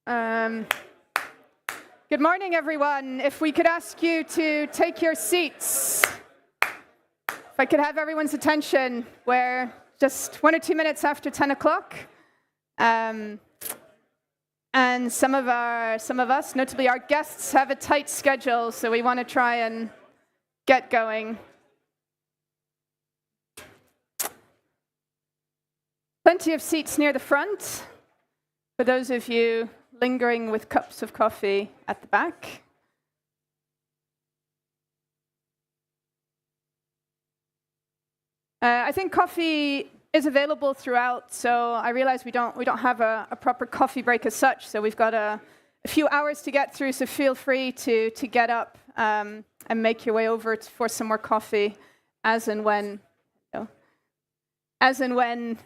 Good morning, everyone. If we could ask you to take your seats. If I could have everyone's attention, we're just 1 or 2 minutes after 10 o'clock. And some of us, notably our guests, have a tight schedule, so we want to try and get going. Plenty of seats near the front, for those of you lingering with cups of coffee at the back. I think coffee is available throughout, so I realize we don't have a proper coffee break as such, so we've got a few hours to get through, so feel free to get up and make your way over for some more coffee as and when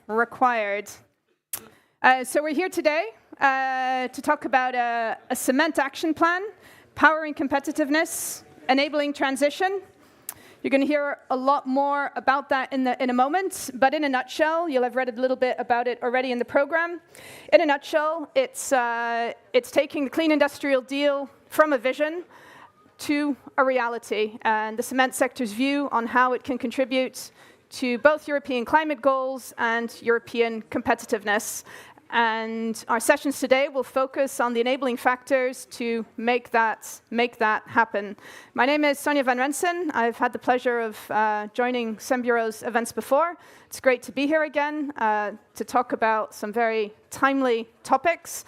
required. So we're here today to talk about a cement action plan, powering competitiveness, enabling transition. You're going to hear a lot more about that in a moment, but in a nutshell, you'll have read a little bit about it already in the program. In a nutshell, it's taking the Clean Industrial Deal from a vision to a reality, and the cement sector's view on how it can contribute to both European climate goals and European competitiveness. And our sessions today will focus on the enabling factors to make that happen. My name is Sonja van Rensen. I've had the pleasure of joining CEMBUREAU's events before. It's great to be here again to talk about some very timely topics.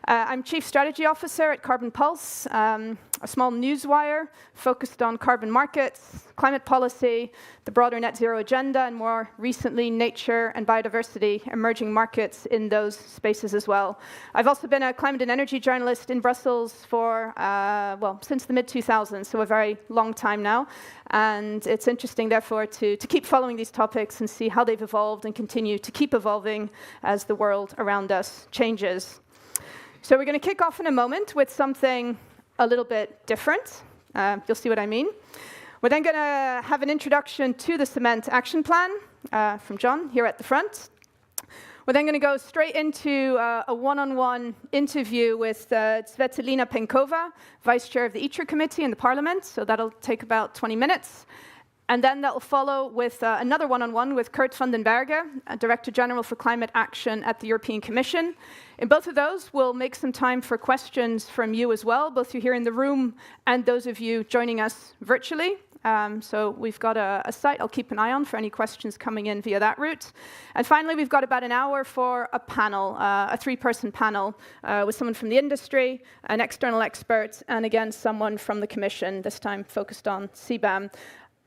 I'm Chief Strategy Officer at Carbon Pulse, a small newswire focused on carbon markets, climate policy, the broader net zero agenda, and more recently, nature and biodiversity, emerging markets in those spaces as well. I've also been a climate and energy journalist in Brussels for, since the mid-2000s, so a very long time now. And it's interesting, therefore, to keep following these topics and see how they've evolved and continue to keep evolving as the world around us changes. So we're going to kick off in a moment with something a little bit different. You'll see what I mean. We're then going to have an introduction to the Cement Action Plan from John here at the front. We're then going to go straight into a one-on-one interview with Svetlana Penkova, Vice Chair of the ITRE Committee in the Parliament. So that'll take about 20 minutes. And then that will follow with another one-on-one with Kurt van den Berge, Director General for Climate Action at the European Commission. In both of those, we'll make some time for questions from you as well, both you here in the room and those of you joining us virtually. So we've got a site I'll keep an eye on for any questions coming in via that route. And finally, we've got about an hour for a panel, a 3-person panel with someone from the industry, an external expert, and again, someone from the Commission, this time focused on CBAM.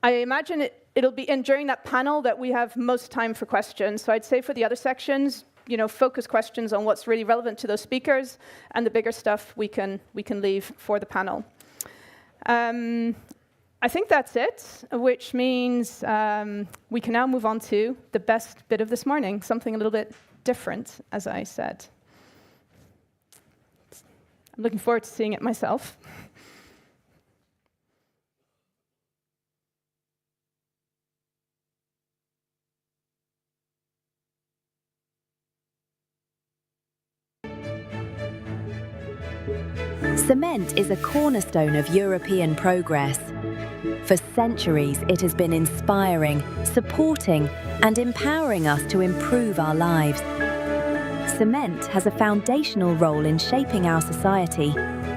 I imagine it'll be during that panel that we have most time for questions. So I'd say for the other sections, focus questions on what's really relevant to those speakers, and the bigger stuff we can leave for the panel. I think that's it, which means we can now move on to the best bit of this morning, something a little bit different, as I said. I'm looking forward to seeing it myself. Cement is a cornerstone of European progress. For centuries, it has been inspiring, supporting, and empowering us to improve our lives. Cement has a foundational role in shaping our society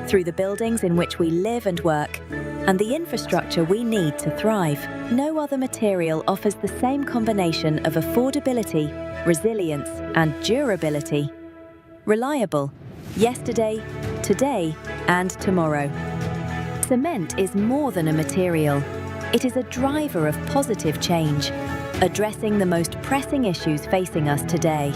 through the buildings in which we live and work, and the infrastructure we need to thrive. No other material offers the same combination of affordability, resilience, and durability. Reliable, yesterday, today, and tomorrow. Cement is more than a material. It is a driver of positive change, addressing the most pressing issues facing us today.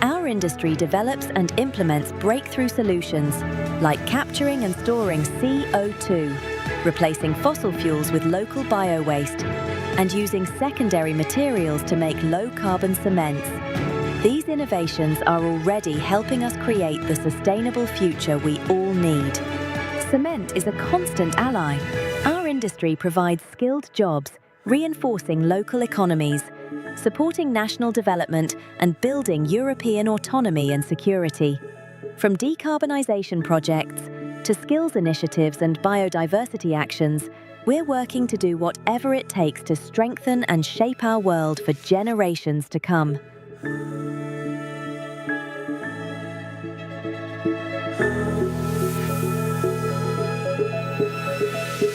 Our industry develops and implements breakthrough solutions like capturing and storing CO2, replacing fossil fuels with local bio-waste, and using secondary materials to make low-carbon cements. These innovations are already helping us create the sustainable future we all need. Cement is a constant ally. Our industry provides skilled jobs, reinforcing local economies, supporting national development and building European autonomy and security. From decarbonisation projects to skills initiatives and biodiversity actions, we're working to do whatever it takes to strengthen and shape our world for generations to come.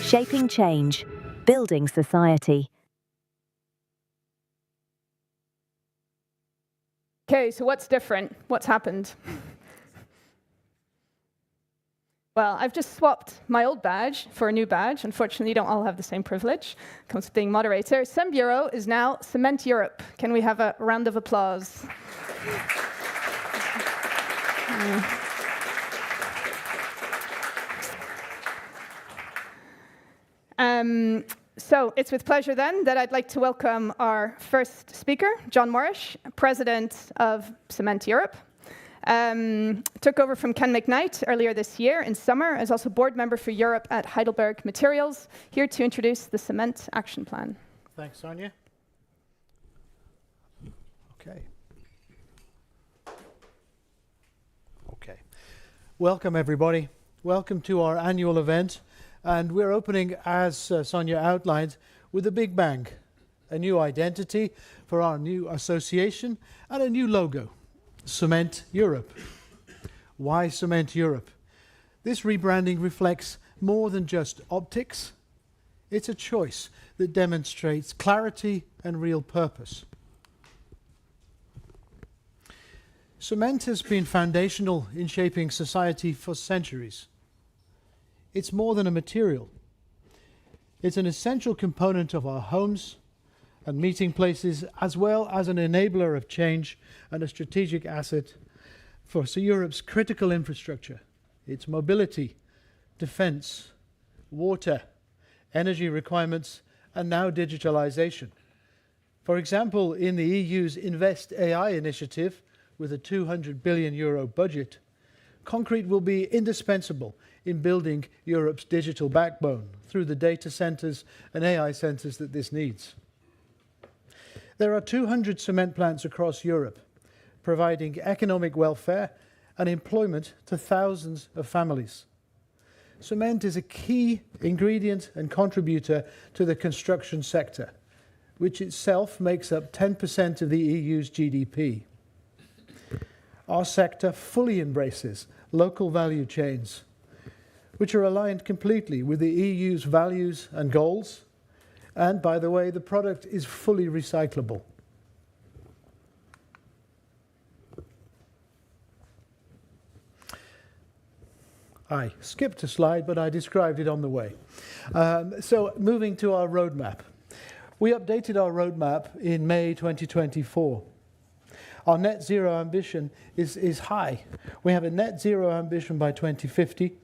Shaping change, building society. Okay, so what's different? What's happened? Well, I've just swapped my old badge for a new badge. Unfortunately, you don't all have the same privilege. Comes with being moderator. CEMBUREAU is now Cement Europe. Can we have a round of applause? So it's with pleasure then that I'd like to welcome our first speaker, John Morrish, President of Cement Europe. Took over from Ken McKnight earlier this year in summer, as also board member for Europe at Heidelberg Materials, here to introduce the Cement Action Plan. Thanks, Sonia. Okay. Welcome, everybody. Welcome to our annual event. And we're opening, as Sonia outlined, with a big bang. A new identity for our new association and a new logo. Cement Europe. Why Cement Europe? This rebranding reflects more than just optics. It's a choice that demonstrates clarity and real purpose. Cement has been foundational in shaping society for centuries. It's more than a material. It's an essential component of our homes and meeting places, as well as an enabler of change and a strategic asset for Europe's critical infrastructure, its mobility, defense, water, energy requirements, and now digitalization. For example, in the EU's Invest AI initiative, with a €200 billion budget, concrete will be indispensable in building Europe's digital backbone through the data centers and AI centers that this needs. There are 200 cement plants across Europe, providing economic welfare and employment to thousands of families. Cement is a key ingredient and contributor to the construction sector, which itself makes up 10% of the EU's GDP. Our sector fully embraces local value chains, which are aligned completely with the EU's values and goals. And by the way, the product is fully recyclable. I skipped a slide, but I described it on the way. So moving to our roadmap. We updated our roadmap in May 2024. Our net zero ambition is high. We have a net zero ambition by 2050.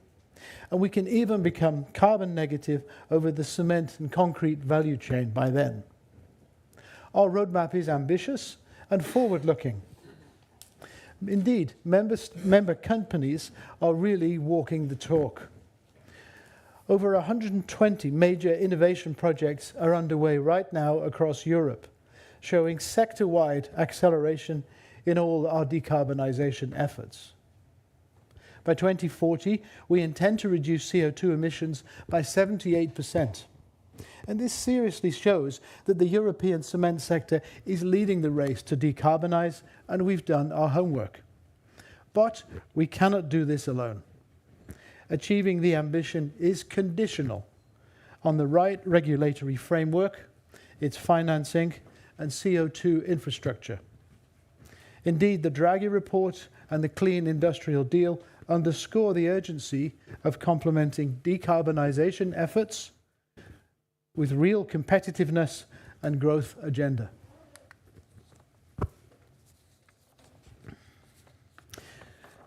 And we can even become carbon negative over the cement and concrete value chain by then. Our roadmap is ambitious and forward-looking. Indeed, member companies are really walking the talk. Over 120 major innovation projects are underway right now across Europe, showing sector-wide acceleration in all our decarbonisation efforts. By 2040, we intend to reduce CO2 emissions by 78%. And this seriously shows that the European cement sector is leading the race to decarbonise, and we've done our homework. But we cannot do this alone. Achieving the ambition is conditional on the right regulatory framework, its financing, and CO2 infrastructure. Indeed, the Draghi report and the Clean Industrial Deal underscore the urgency of complementing decarbonisation efforts with real competitiveness and growth agenda.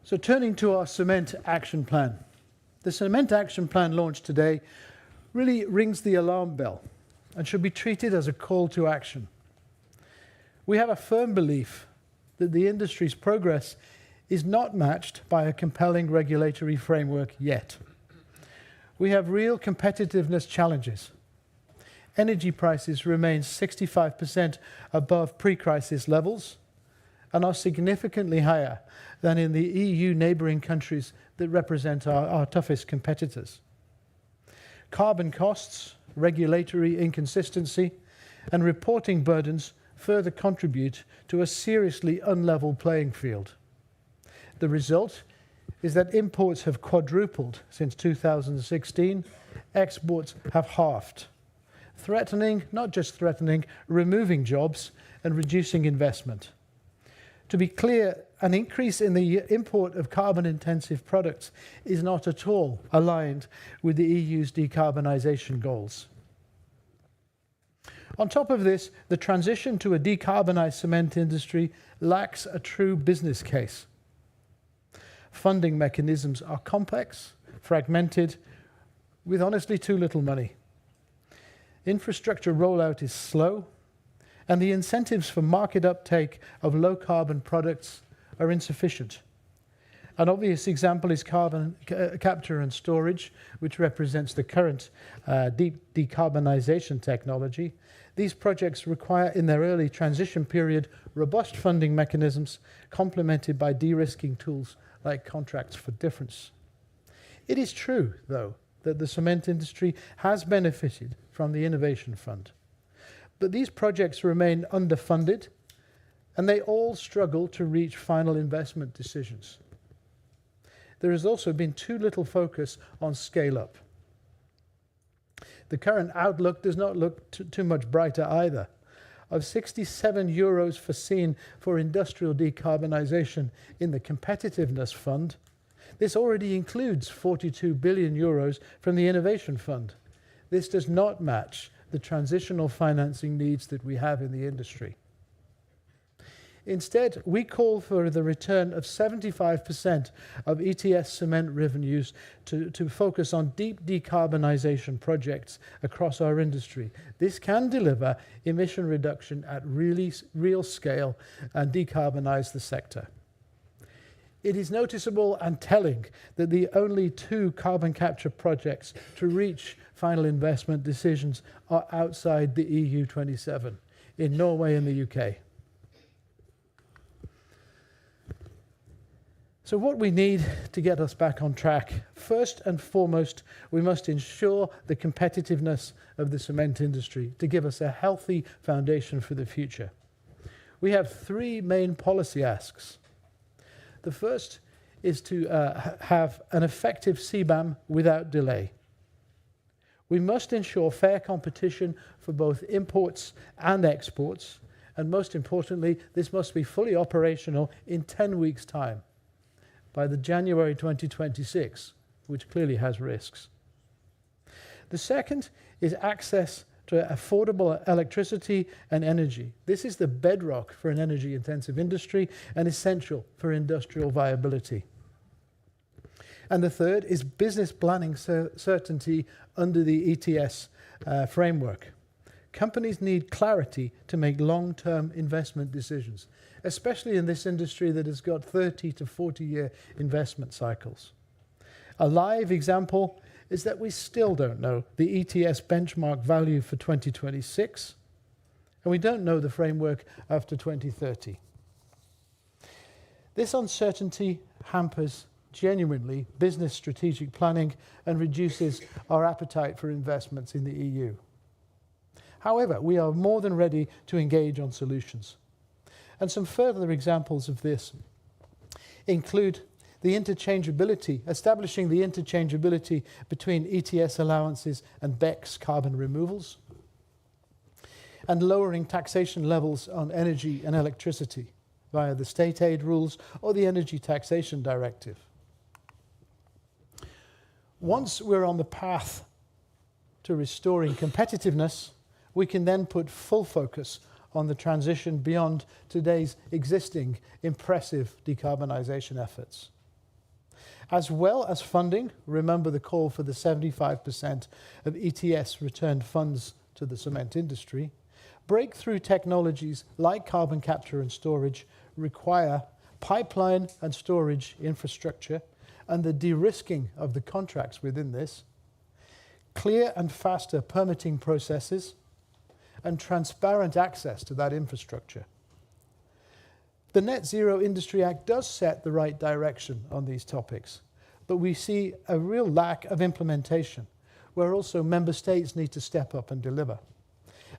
So turning to our Cement Action Plan. The Cement Action Plan launched today really rings the alarm bell and should be treated as a call to action. We have a firm belief that the industry's progress is not matched by a compelling regulatory framework yet. We have real competitiveness challenges. Energy prices remain 65% above pre-crisis levels, and are significantly higher than in the EU neighbouring countries that represent our toughest competitors. Carbon costs, regulatory inconsistency, and reporting burdens further contribute to a seriously unlevel playing field. The result is that imports have quadrupled since 2016, exports have halved, threatening, not just threatening, removing jobs and reducing investment. To be clear, an increase in the import of carbon-intensive products is not at all aligned with the EU's decarbonisation goals. On top of this, the transition to a decarbonised cement industry lacks a true business case. Funding mechanisms are complex, fragmented, with honestly too little money. Infrastructure rollout is slow, and the incentives for market uptake of low-carbon products are insufficient. An obvious example is carbon capture and storage, which represents the current deep decarbonisation technology. These projects require, in their early transition period, robust funding mechanisms complemented by de-risking tools like contracts for difference. It is true, though, that the cement industry has benefited from the Innovation Fund. But these projects remain underfunded, and they all struggle to reach final investment decisions. There has also been too little focus on scale-up. The current outlook does not look too much brighter either. Of 67 euros foreseen for industrial decarbonisation in the Competitiveness Fund, this already includes 42 billion euros from the Innovation Fund. This does not match the transitional financing needs that we have in the industry. Instead, we call for the return of 75% of ETS cement revenues to focus on deep decarbonisation projects across our industry. This can deliver emission reduction at real scale and decarbonise the sector. It is noticeable and telling that the only 2 carbon capture projects to reach final investment decisions are outside the EU 27, in Norway and the UK. So what we need to get us back on track, first and foremost, we must ensure the competitiveness of the cement industry to give us a healthy foundation for the future. We have 3 main policy asks. The first is to have an effective CBAM without delay. We must ensure fair competition for both imports and exports, and most importantly, this must be fully operational in 10 weeks' time, by the January 2026, which clearly has risks. The second is access to affordable electricity and energy. This is the bedrock for an energy-intensive industry and essential for industrial viability. And the third is business planning certainty under the ETS framework. Companies need clarity to make long-term investment decisions, especially in this industry that has got 30 to 40-year investment cycles. A live example is that we still don't know the ETS benchmark value for 2026, and we don't know the framework after 2030. This uncertainty hampers genuinely business strategic planning and reduces our appetite for investments in the EU. However, we are more than ready to engage on solutions. And some further examples of this include the interchangeability, establishing the interchangeability between ETS allowances and BECS carbon removals, and lowering taxation levels on energy and electricity via the state aid rules or the Energy Taxation Directive. Once we're on the path to restoring competitiveness, we can then put full focus on the transition beyond today's existing impressive decarbonisation efforts. As well as funding, remember the call for the 75% of ETS returned funds to the cement industry, breakthrough technologies like carbon capture and storage require pipeline and storage infrastructure and the de-risking of the contracts within this, clear and faster permitting processes, and transparent access to that infrastructure. The Net Zero Industry Act does set the right direction on these topics, but we see a real lack of implementation, where also member states need to step up and deliver.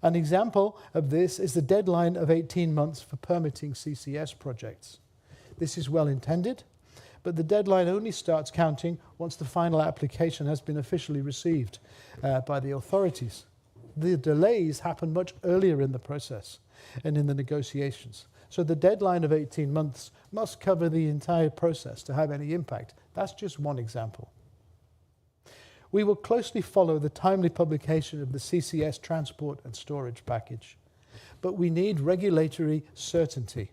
An example of this is the deadline of 18 months for permitting CCS projects. This is well intended, but the deadline only starts counting once the final application has been officially received by the authorities. The delays happen much earlier in the process and in the negotiations. So the deadline of 18 months must cover the entire process to have any impact. That's just one example. We will closely follow the timely publication of the CCS transport and storage package, but we need regulatory certainty.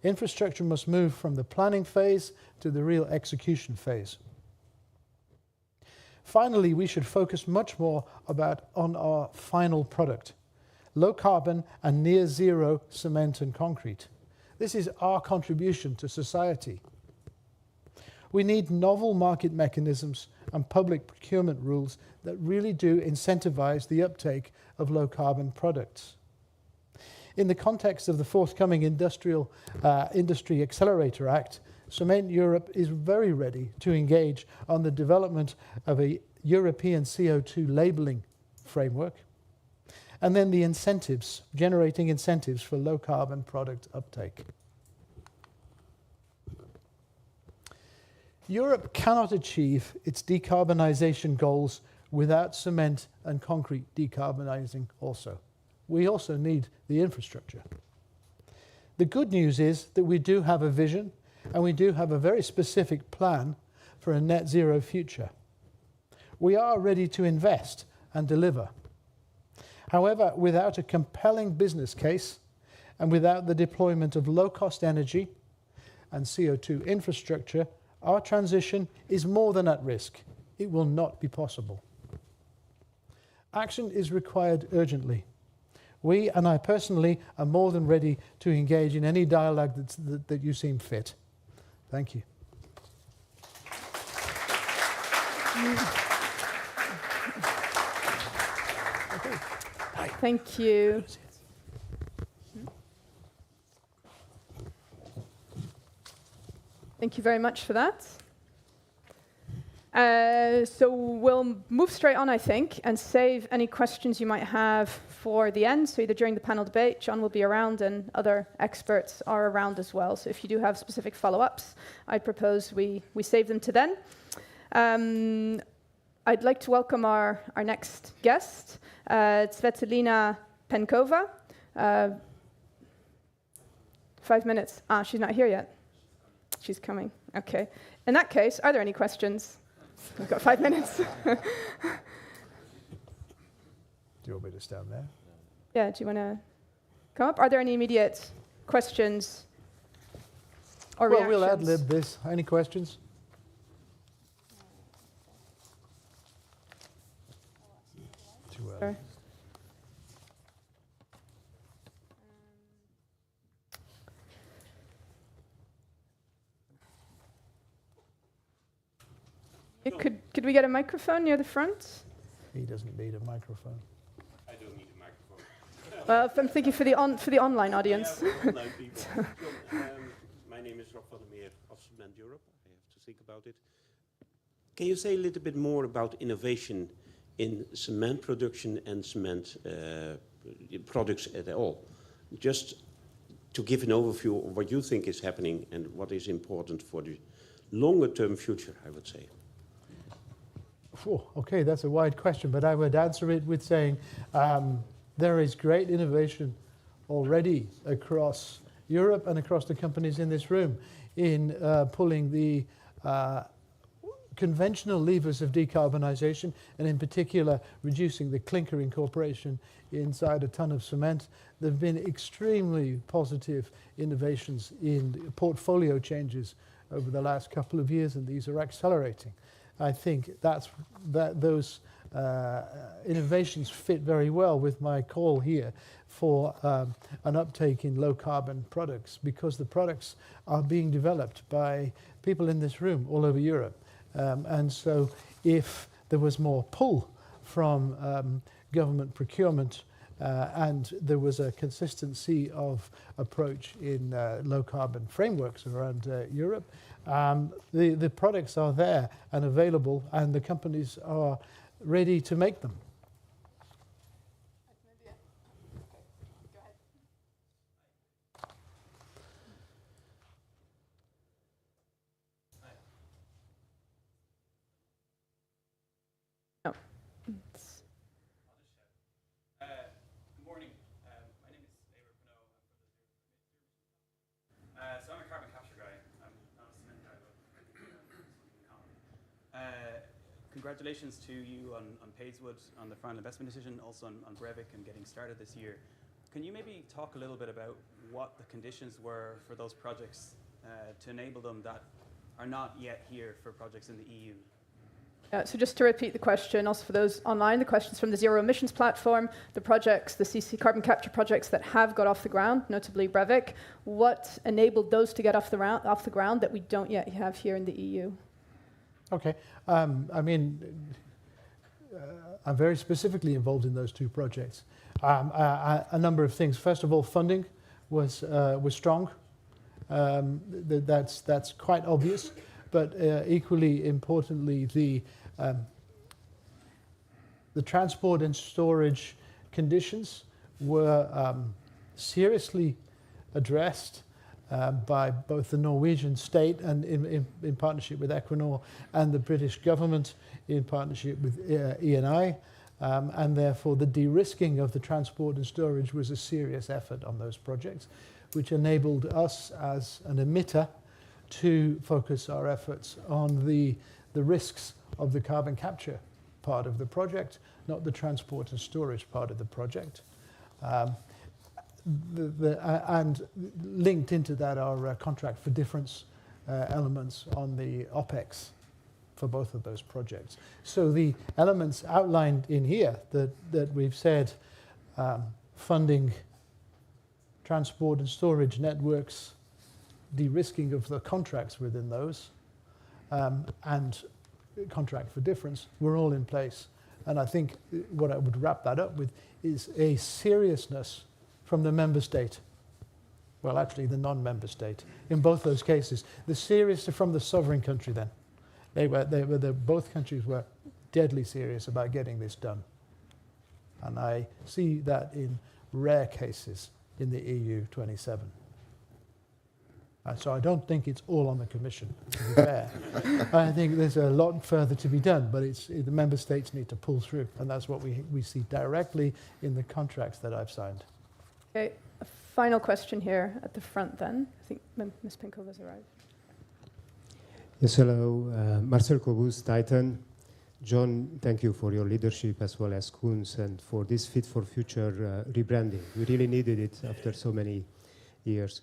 Infrastructure must move from the planning phase to the real execution phase. Finally, we should focus much more on our final product, low carbon and near zero cement and concrete. This is our contribution to society. We need novel market mechanisms and public procurement rules that really do incentivize the uptake of low carbon products. In the context of the forthcoming Industry Accelerator Act, Cement Europe is very ready to engage on the development of a European CO2 labelling framework, and then the incentives, generating incentives for low carbon product uptake. Europe cannot achieve its decarbonisation goals without cement and concrete decarbonising also. We also need the infrastructure. The good news is that we do have a vision and we do have a very specific plan for a net zero future. We are ready to invest and deliver. However, without a compelling business case and without the deployment of low-cost energy and CO2 infrastructure, our transition is more than at risk. It will not be possible. Action is required urgently. We, and I personally, are more than ready to engage in any dialogue that you seem fit. Thank you. Thank you. Thank you very much for that. So we'll move straight on, I think, and save any questions you might have for the end. So either during the panel debate, John will be around and other experts are around as well. So if you do have specific follow-ups, I propose we save them to then. I'd like to welcome our next guest, Svetlana Penkova. 5 minutes. She's not here yet. She's coming. Okay. In that case, are there any questions? We've got 5 minutes. Do you want me to stand there? Yeah, do you want to come up? Are there any immediate questions or reactions? Well, we'll ad-lib this. Any questions? Too early. Sure. Could we get a microphone near the front? He doesn't need a microphone. I don't need a microphone. Well, I'm thinking for the online audience. Yeah, for online people. My name is Rob van der Meer of Cement Europe. I have to think about it. Can you say a little bit more about innovation in cement production and cement products at all? Just to give an overview of what you think is happening and what is important for the longer-term future, I would say. Okay, that's a wide question, but I would answer it with saying there is great innovation already across Europe and across the companies in this room in pulling the conventional levers of decarbonisation, and in particular reducing the clinker incorporation inside a ton of cement. There have been extremely positive innovations in portfolio changes over the last couple of years, and these are accelerating. I think those innovations fit very well with my call here for an uptake in low-carbon products, because the products are being developed by people in this room all over Europe. And so if there was more pull from government procurement and there was a consistency of approach in low carbon frameworks around Europe. The products are there and available, and the companies are ready to make them. So I'm a carbon capture guy. I'm not a cement guy, but congratulations to you on Payswood, on the final investment decision, also on Brevik and getting started this year. Can you maybe talk a little bit about what the conditions were for those projects to enable them that are not yet here for projects in the EU? So just to repeat the question, also for those online, the questions from the Zero Emissions Platform, the projects, the CC carbon capture projects that have got off the ground, notably Brevik, what enabled those to get off the ground that we don't yet have here in the EU? Okay, I mean, I'm very specifically involved in those two projects. A number of things. First of all, funding was strong. That's quite obvious, but equally importantly, the transport and storage conditions were seriously addressed by both the Norwegian state and in partnership with Equinor, and the British government in partnership with Eni, and therefore the de-risking of the transport and storage was a serious effort on those projects, which enabled us as an emitter to focus our efforts on the risks of the carbon capture part of the project, not the transport and storage part of the project. And linked into that are contract for difference elements on the OPEX for both of those projects. So the elements outlined in here that we've said, funding, transport and storage networks, de-risking of the contracts within those, and contract for difference, were all in place. And I think what I would wrap that up with is a seriousness from the member state. Well, actually the non-member state. In both those cases, the seriousness from the sovereign country then. Both countries were deadly serious about getting this done. And I see that in rare cases in the EU 27. So I don't think it's all on the Commission, to be fair. I think there's a lot further to be done, but the member states need to pull through, and that's what we see directly in the contracts that I've signed. Okay, a final question here at the front then. I think Ms. Pinkov has arrived. Yes, hello. Marcel Cobus, Titan. John, thank you for your leadership as well as Koens and for this Fit for Future rebranding. We really needed it after so many years.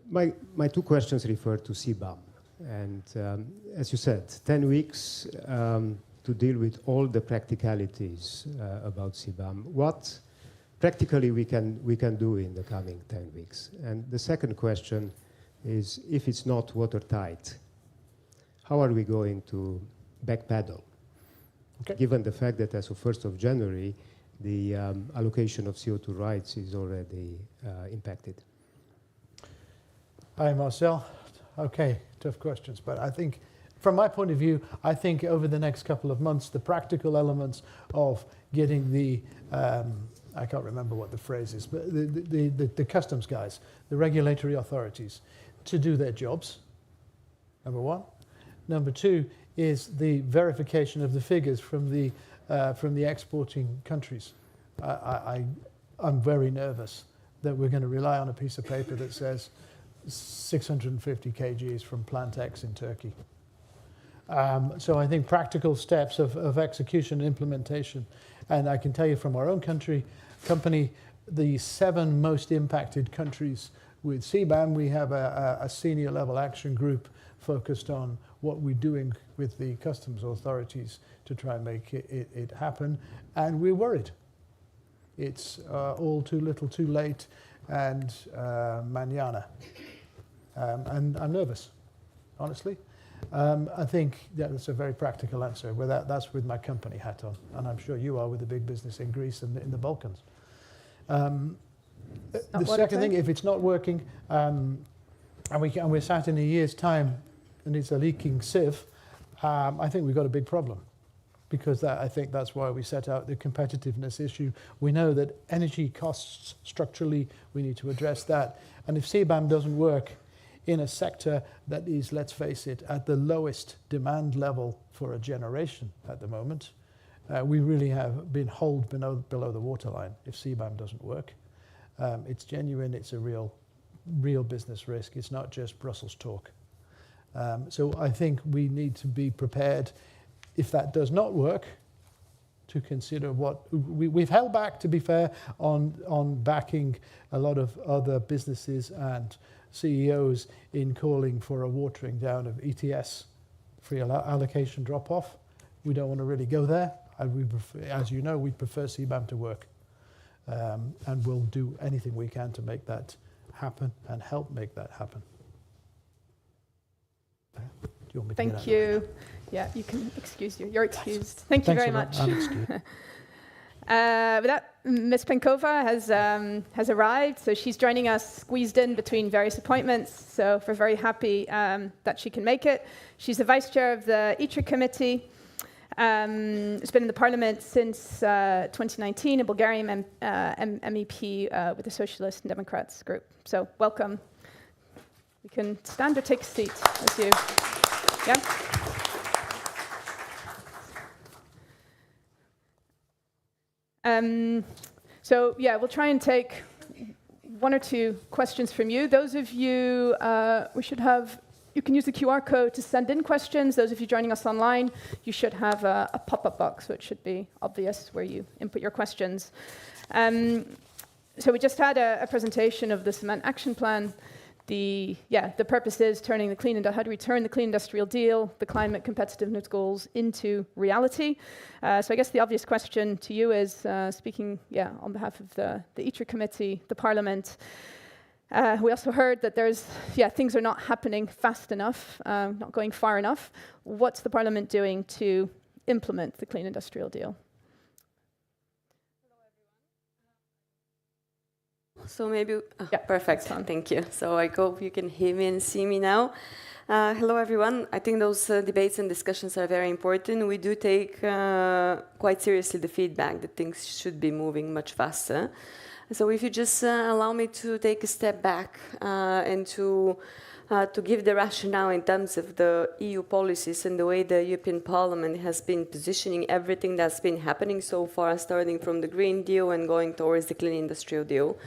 My two questions refer to CBAM. And as you said, 10 weeks to deal with all the practicalities about CBAM. What practically we can do in the coming 10 weeks? And the second question is, if it's not watertight, how are we going to backpedal? Okay. Given the fact that as of 1st of January, the allocation of CO2 rights is already impacted. Hi, Marcel. Okay, tough questions, but I think, from my point of view, I think over the next couple of months, the practical elements of getting the, I can't remember what the phrase is, but the customs guys, the regulatory authorities, to do their jobs, number one. Number two is the verification of the figures from the exporting countries. I'm very nervous that we're going to rely on a piece of paper that says 650 kgs from plant X in Turkey. So I think practical steps of execution and implementation. And I can tell you from our own company, the 7 most impacted countries with CBAM, we have a senior level action group focused on what we're doing with the customs authorities to try and make it happen. And we're worried. It's all too little, too late, and mañana. And I'm nervous, honestly. I think that's a very practical answer. That's with my company hat on, and I'm sure you are with the big business in Greece and in the Balkans. The second thing, if it's not working, and we're sat in a year's time and it's a leaking sieve, I think we've got a big problem. Because I think that's why we set out the competitiveness issue. We know that energy costs structurally, we need to address that. And if CBAM doesn't work in a sector that is, let's face it, at the lowest demand level for a generation at the moment, we really have been holed below the waterline if CBAM doesn't work. It's genuine, it's a real business risk. It's not just Brussels talk. So I think we need to be prepared, if that does not work, to consider what we've held back, to be fair, on backing a lot of other businesses and CEOs in calling for a watering down of ETS, free allocation drop-off. We don't want to really go there. We prefer, as you know, we prefer CBAM to work. And we'll do anything we can to make that happen and help make that happen. Do you want me to Thank you. Yeah, you can excuse you. You're excused. Thank you very much. I'm excused. With that, Ms. Penkova has arrived, so she's joining us squeezed in between various appointments, so we're very happy that she can make it. She's the Vice Chair of the ITRE Committee. Has been in the Parliament since 2019, a Bulgarian MEP with the Socialist and Democrats group. So welcome. You can stand or take a seat as you, yeah? So yeah, we'll try and take one or two questions from you. Those of you, you can use the QR code to send in questions. Those of you joining us online, you should have a pop-up box, so it should be obvious where you input your questions. So we just had a presentation of the Cement Action Plan. The purpose is how do we turn the clean industrial deal, the climate competitiveness goals into reality? So I guess the obvious question to you is, speaking on behalf of the ITRE Committee, the Parliament, we also heard that things are not happening fast enough, not going far enough. What's the Parliament doing to implement the clean industrial deal? So maybe, perfect, thank you. So I hope you can hear me and see me now. Hello everyone. I think those debates and discussions are very important. We do take quite seriously the feedback that things should be moving much faster. So if you just allow me to take a step back and to give the rationale in terms of the EU policies and the way the European Parliament has been positioning everything that's been happening so far, starting from the Green Deal and going towards the Clean Industrial Deal.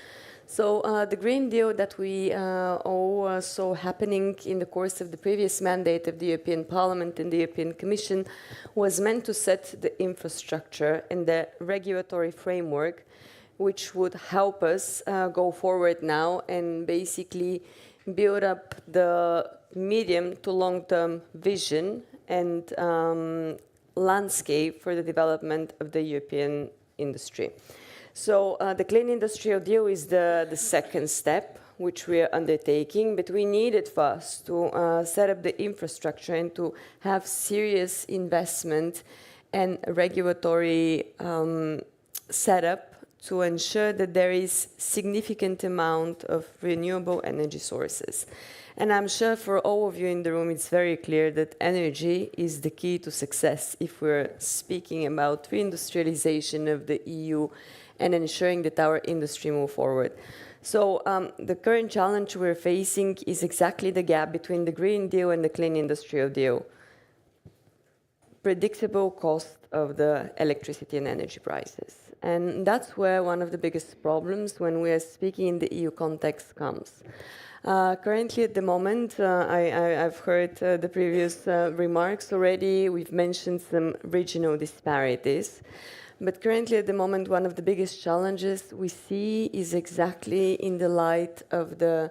So the Green Deal that we all saw happening in the course of the previous mandate of the European Parliament and the European Commission was meant to set the infrastructure and the regulatory framework which would help us go forward now and basically build up the medium to long-term vision and landscape for the development of the European industry. So the Clean Industrial Deal is the second step, which we are undertaking, but we needed first to set up the infrastructure and to have serious investment and regulatory setup to ensure that there is significant amount of renewable energy sources. And I'm sure for all of you in the room, it's very clear that energy is the key to success if we're speaking about reindustrialization of the EU and ensuring that our industry move forward. So the current challenge we're facing is exactly the gap between the Green Deal and the Clean Industrial Deal. Predictable cost of the electricity and energy prices. And that's where one of the biggest problems when we are speaking in the EU context comes. Currently, at the moment, I've heard the previous remarks already. We've mentioned some regional disparities. But currently, at the moment, one of the biggest challenges we see is exactly in the light of the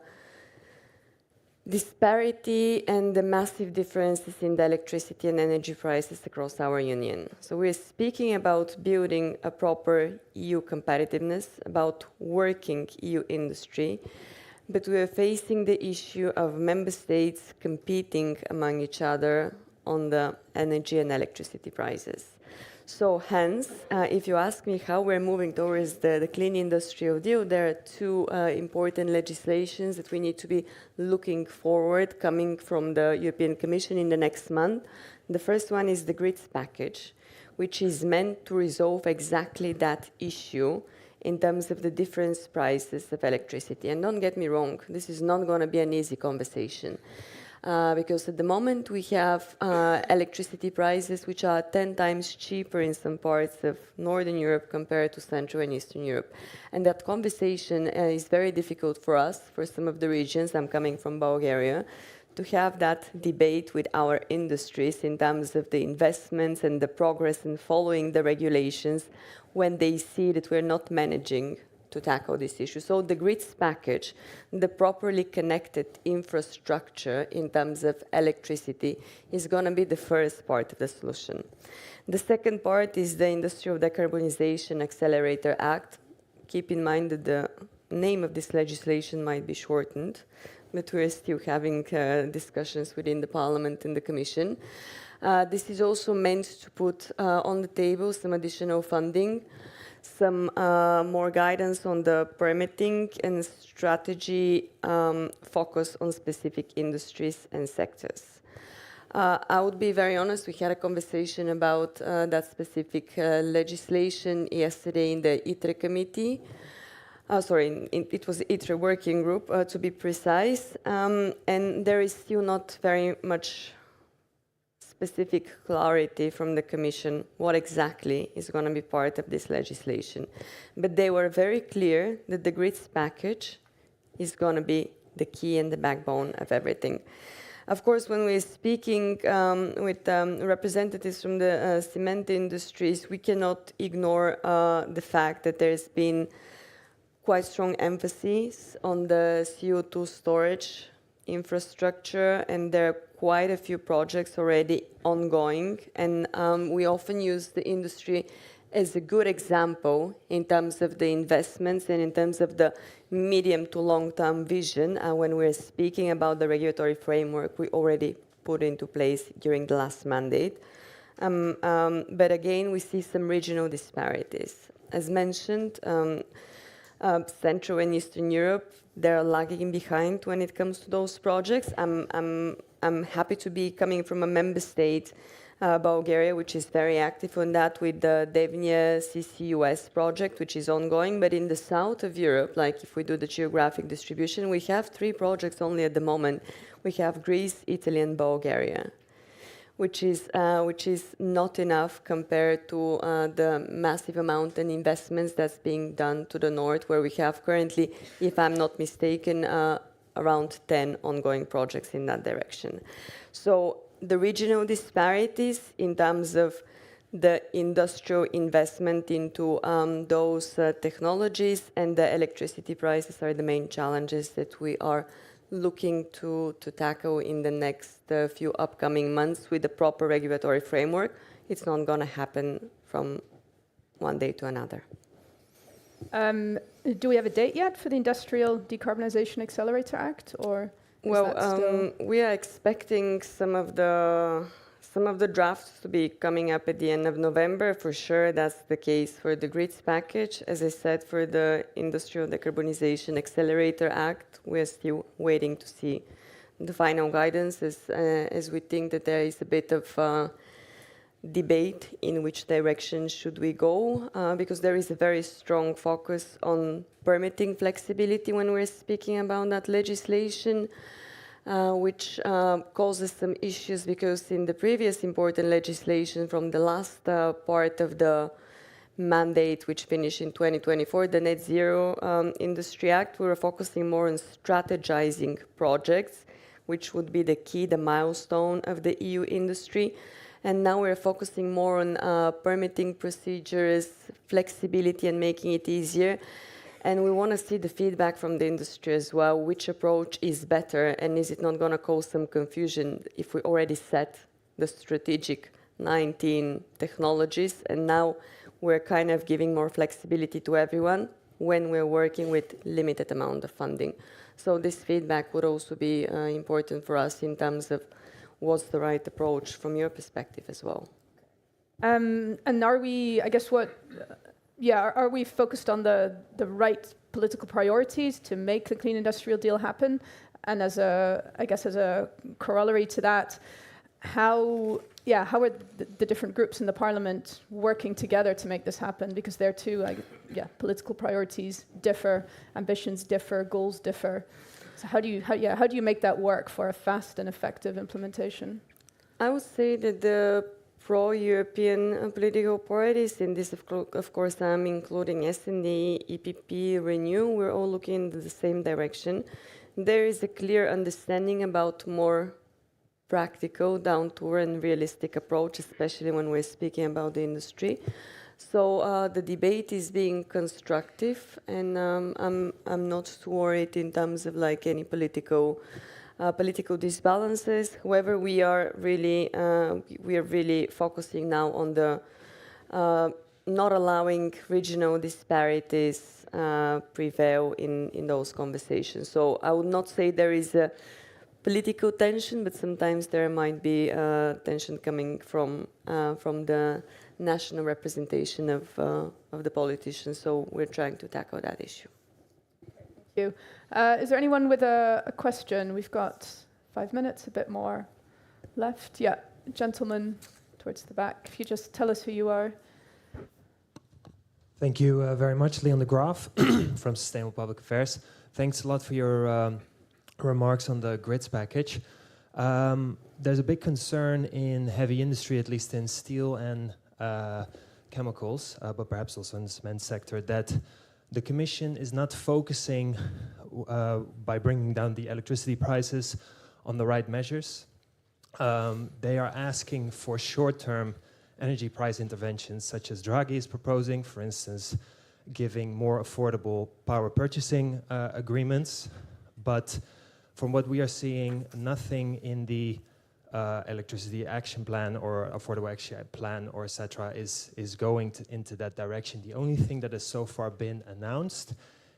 disparity and the massive differences in the electricity and energy prices across our union. So we're speaking about building a proper EU competitiveness, about working EU industry, but we are facing the issue of member states competing among each other on the energy and electricity prices. So hence, if you ask me how we're moving towards the clean industrial deal, there are two important legislations that we need to be looking forward coming from the European Commission in the next month. The first one is the grids package, which is meant to resolve exactly that issue in terms of the different prices of electricity. And don't get me wrong, this is not going to be an easy conversation. Because at the moment we have electricity prices which are 10 times cheaper in some parts of Northern Europe compared to Central and Eastern Europe. And that conversation is very difficult for us, for some of the regions. I'm coming from Bulgaria, to have that debate with our industries in terms of the investments and the progress in following the regulations when they see that we're not managing to tackle this issue. So the grids package, the properly connected infrastructure in terms of electricity, is going to be the first part of the solution. The second part is the Industrial Decarbonization Accelerator Act. Keep in mind that the name of this legislation might be shortened, but we're still having discussions within the Parliament and the Commission. This is also meant to put on the table some additional funding, some more guidance on the permitting and strategy focus on specific industries and sectors. I would be very honest, we had a conversation about that specific legislation yesterday in the ITRE committee. It was the ITRE working group, to be precise, and there is still not very much specific clarity from the Commission what exactly is going to be part of this legislation. But they were very clear that the grids package is going to be the key and the backbone of everything. Of course, when we're speaking with representatives from the cement industries, we cannot ignore the fact that there's been quite strong emphasis on the CO2 storage infrastructure, and there are quite a few projects already ongoing. And we often use the industry as a good example in terms of the investments and in terms of the medium to long-term vision when we're speaking about the regulatory framework we already put into place during the last mandate. But again, we see some regional disparities. As mentioned, Central and Eastern Europe, they're lagging behind when it comes to those projects. I'm happy to be coming from a member state, Bulgaria, which is very active on that with the Devnya CCUS project, which is ongoing. But in the south of Europe, like if we do the geographic distribution, we have 3 projects only at the moment. We have Greece, Italy, and Bulgaria, which is not enough compared to the massive amount and investments that's being done to the north, where we have currently, if I'm not mistaken, around 10 ongoing projects in that direction. So the regional disparities in terms of the industrial investment into those technologies and the electricity prices are the main challenges that we are looking to tackle in the next few upcoming months with the proper regulatory framework. It's not going to happen from one day to another. Do we have a date yet for the Industrial Decarbonization Accelerator Act, or we are expecting some of the drafts to be coming up at the end of November. For sure, that's the case for the grids package. As I said, for the Industrial Decarbonization Accelerator Act, we're still waiting to see the final guidance, as we think that there is a bit of debate in which direction should we go, because there is a very strong focus on permitting flexibility when we're speaking about that legislation, which causes some issues, because in the previous important legislation from the last part of the mandate, which finished in 2024, the Net Zero Industry Act, we were focusing more on strategizing projects, which would be the key, the milestone of the EU industry. And now we're focusing more on permitting procedures, flexibility, and making it easier. And we want to see the feedback from the industry as well, which approach is better, and is it not going to cause some confusion if we already set the strategic 19 technologies, and now we're kind of giving more flexibility to everyone when we're working with limited amount of funding. So this feedback would also be important for us in terms of was the right approach from your perspective as well. And are we, I guess are we focused on the right political priorities to make the clean industrial deal happen? And as a corollary to that, how are the different groups in the parliament working together to make this happen? Because there too, political priorities differ, ambitions differ, goals differ. So how do you make that work for a fast and effective implementation? I would say that the pro-European political parties, in this of course I'm including S&D, EPP, Renew, we're all looking in the same direction. There is a clear understanding about more practical, down-to-earth and realistic approach, especially when we're speaking about the industry. So the debate is being constructive, and I'm not too worried in terms of like any political disbalances. However, we are really focusing now on the not allowing regional disparities prevail in those conversations. So I would not say there is a political tension, but sometimes there might be tension coming from the national representation of the politicians. So we're trying to tackle that issue. Thank you. Is there anyone with a question? We've got 5 minutes, a bit more left. Yeah, gentleman towards the back. If you just tell us who you are. Thank you very much, Leon de Graaf from Sustainable Public Affairs. Thanks a lot for your remarks on the grids package. There's a big concern in heavy industry, at least in steel and chemicals, but perhaps also in the cement sector, that the Commission is not focusing by bringing down the electricity prices on the right measures. They are asking for short-term energy price interventions, such as Draghi is proposing, for instance, giving more affordable power purchasing agreements. But from what we are seeing, nothing in the electricity action plan or affordable action plan or etc. is going into that direction. The only thing that has so far been announced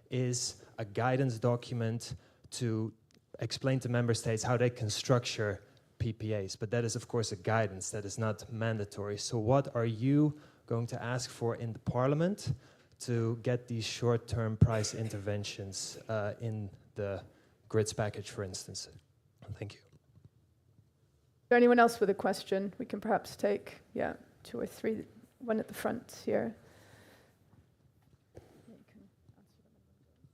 is a guidance document to explain to member states how they can structure PPAs. But that is, of course, a guidance. That is not mandatory. So what are you going to ask for in the Parliament to get these short-term price interventions in the grids package, for instance? Thank you. Is there anyone else with a question? We can perhaps take, 2 or 3. One at the front here.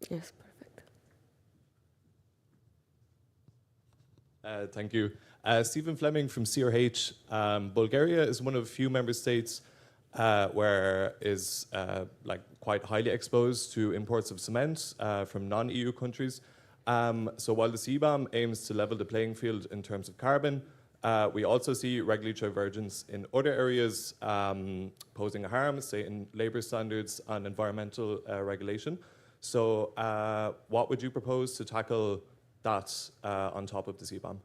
Yes, perfect. Thank you. Stephen Fleming from CRH. Bulgaria is one of a few member states where is quite highly exposed to imports of cement from non-EU countries. So while the CBAM aims to level the playing field in terms of carbon, we also see regulatory divergence in other areas posing a harm, say in labour standards and environmental regulation. So what would you propose to tackle that on top of the CBAM?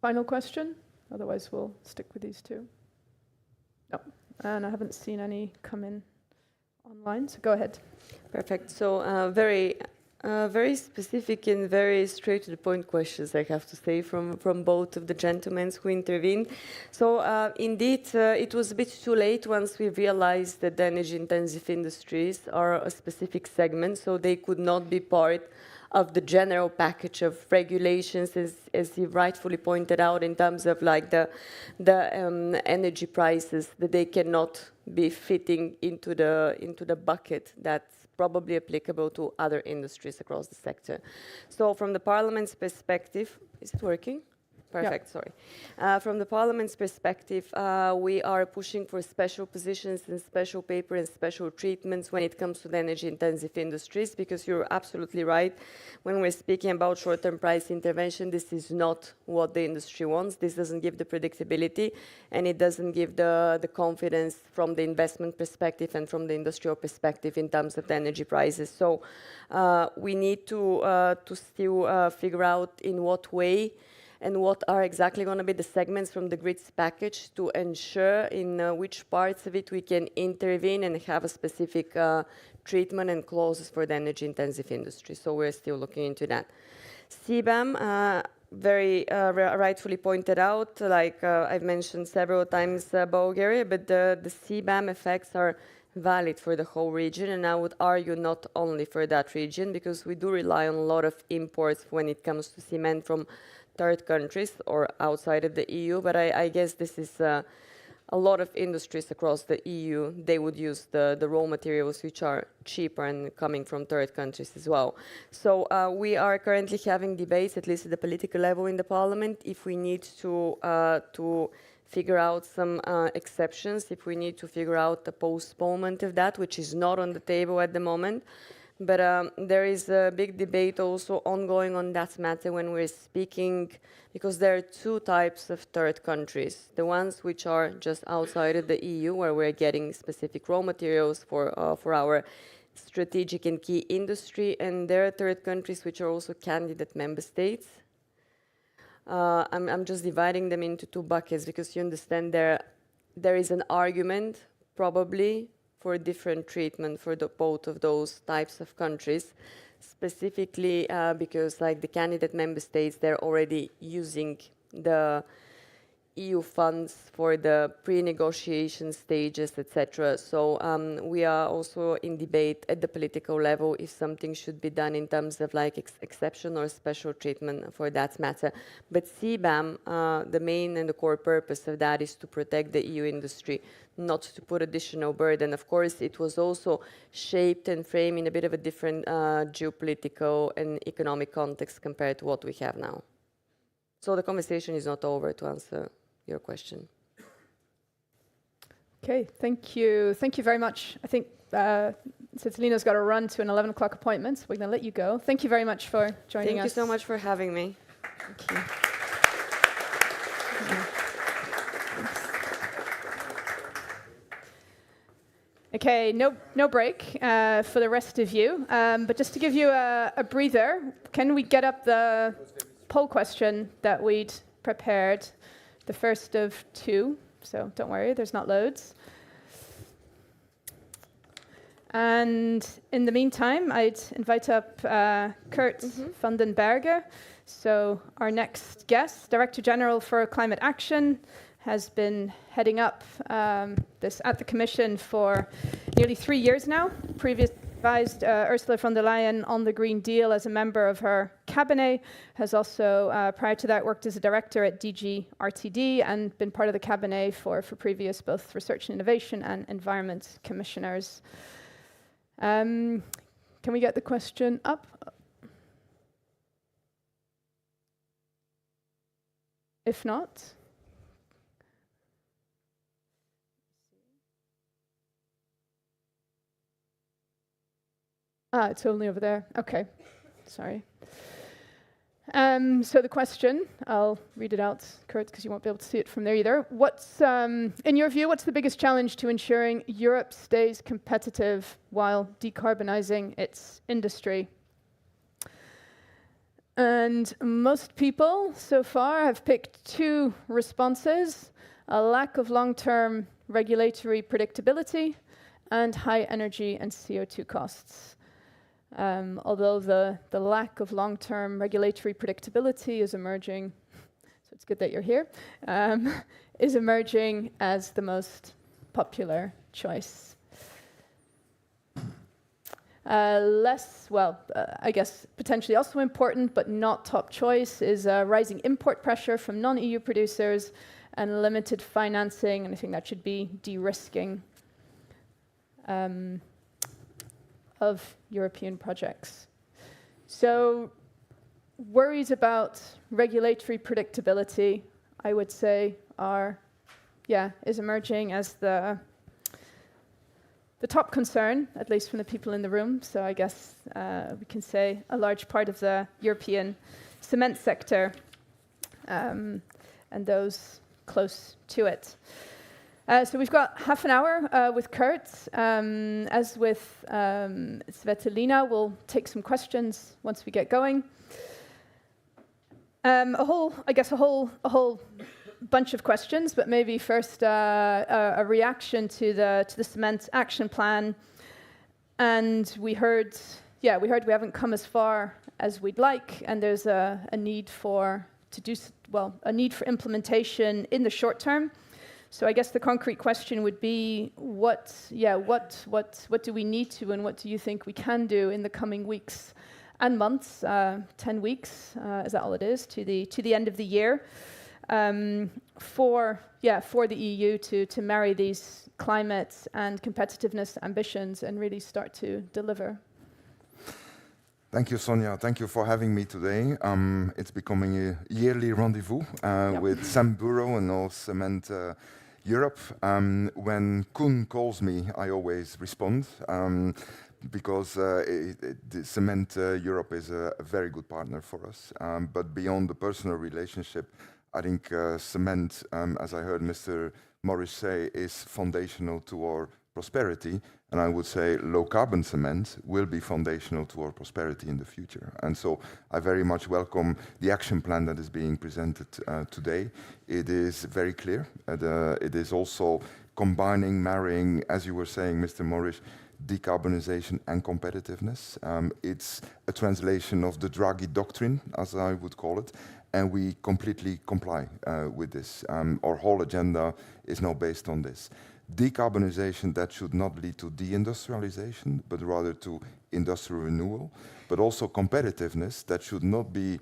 Final question? Otherwise, we'll stick with these two. No, and I haven't seen any come in online, so go ahead. Perfect. So very specific and very straight to the point questions, I have to say, from both of the gentlemen who intervened. So indeed, it was a bit too late once we realized that the energy-intensive industries are a specific segment, so they could not be part of the general package of regulations, as you rightfully pointed out, in terms of like the energy prices, that they cannot be fitting into the bucket that's probably applicable to other industries across the sector. So from the Parliament's perspective, is it working? Perfect, yeah. Sorry. From the Parliament's perspective, we are pushing for special positions and special paper and special treatments when it comes to the energy-intensive industries, because you're absolutely right. When we're speaking about short-term price intervention, this is not what the industry wants. This doesn't give the predictability, and it doesn't give the confidence from the investment perspective and from the industrial perspective in terms of the energy prices. So we need to still figure out in what way and what are exactly going to be the segments from the grids package to ensure in which parts of it we can intervene and have a specific treatment and clauses for the energy-intensive industry. So we're still looking into that. CBAM, very rightfully pointed out, like I've mentioned several times Bulgaria, but the CBAM effects are valid for the whole region, and I would argue not only for that region, because we do rely on a lot of imports when it comes to cement from third countries or outside of the EU, but I guess this is a lot of industries across the EU, they would use the raw materials which are cheaper and coming from third countries as well. So we are currently having debates, at least at the political level in the parliament, if we need to figure out some exceptions, if we need to figure out the postponement of that, which is not on the table at the moment. But there is a big debate also ongoing on that matter when we're speaking, because there are two types of third countries. The ones which are just outside of the EU, where we're getting specific raw materials for our strategic and key industry, and there are third countries which are also candidate member states. I'm just dividing them into two buckets, because you understand there is an argument, probably, for different treatment for both of those types of countries, specifically because like the candidate member states, they're already using the EU funds for the pre-negotiation stages, etc. So we are also in debate at the political level if something should be done in terms of like exception or special treatment for that matter. But CBAM, the main and the core purpose of that is to protect the EU industry, not to put additional burden. Of course, it was also shaped and framed in a bit of a different geopolitical and economic context compared to what we have now. So the conversation is not over, to answer your question. Okay, thank you. Thank you very much. I think Cecilina's got to run to an 11 o'clock appointment, so we're going to let you go. Thank you very much for joining us. Thank you so much for having me. Thank you. Okay, no break for the rest of you. But just to give you a breather, can we get up the poll question that we'd prepared? The first of two, so don't worry, there's not loads. And in the meantime, I'd invite up Kurt van den Berge. So our next guest, Director General for Climate Action, has been heading up this at the Commission for nearly 3 years now. Previously advised Ursula von der Leyen on the Green Deal as a member of her cabinet, has also, prior to that, worked as a director at DG RTD and been part of the cabinet for previous both research and innovation and environment commissioners. Can we get the question up? If not, it's only over there. Okay, sorry. So the question, I'll read it out, Kurt, because you won't be able to see it from there either. What's, in your view, what's the biggest challenge to ensuring Europe stays competitive while decarbonizing its industry? And most people so far have picked two responses: a lack of long-term regulatory predictability and high energy and CO2 costs. Although the lack of long-term regulatory predictability is emerging, so it's good that you're here, is emerging as the most popular choice. I guess potentially also important, but not top choice, is rising import pressure from non-EU producers and limited financing, and I think that should be de-risking of European projects. So worries about regulatory predictability, I would say, is emerging as the top concern, at least from the people in the room. So I guess we can say a large part of the European cement sector and those close to it. So we've got half an hour with Kurt. As with Svetlina, we'll take some questions once we get going. I guess a whole bunch of questions, but maybe first a reaction to the cement action plan. And we heard we haven't come as far as we'd like, and there's a need for implementation in the short term. So I guess the concrete question would be, what do we need to, and what do you think we can do in the coming weeks and months? 10 weeks, is that all it is, to the end of the year, for the EU to marry these climate and competitiveness ambitions and really start to deliver. Thank you, Sonia. Thank you for having me today. It's becoming a yearly rendezvous with CEMBUREAU and all Cement Europe. When Koen calls me, I always respond because the Cement Europe is a very good partner for us. But beyond the personal relationship, I think cement, as I heard Mr. Morris say, is foundational to our prosperity. And I would say low carbon cement will be foundational to our prosperity in the future. And so I very much welcome the action plan that is being presented today. It is very clear. It is also combining, marrying, as you were saying, Mr. Morris, decarbonization and competitiveness. It's a translation of the Draghi doctrine, as I would call it, and we completely comply with this. Our whole agenda is now based on this. Decarbonization that should not lead to deindustrialization, but rather to industrial renewal, but also competitiveness that should not be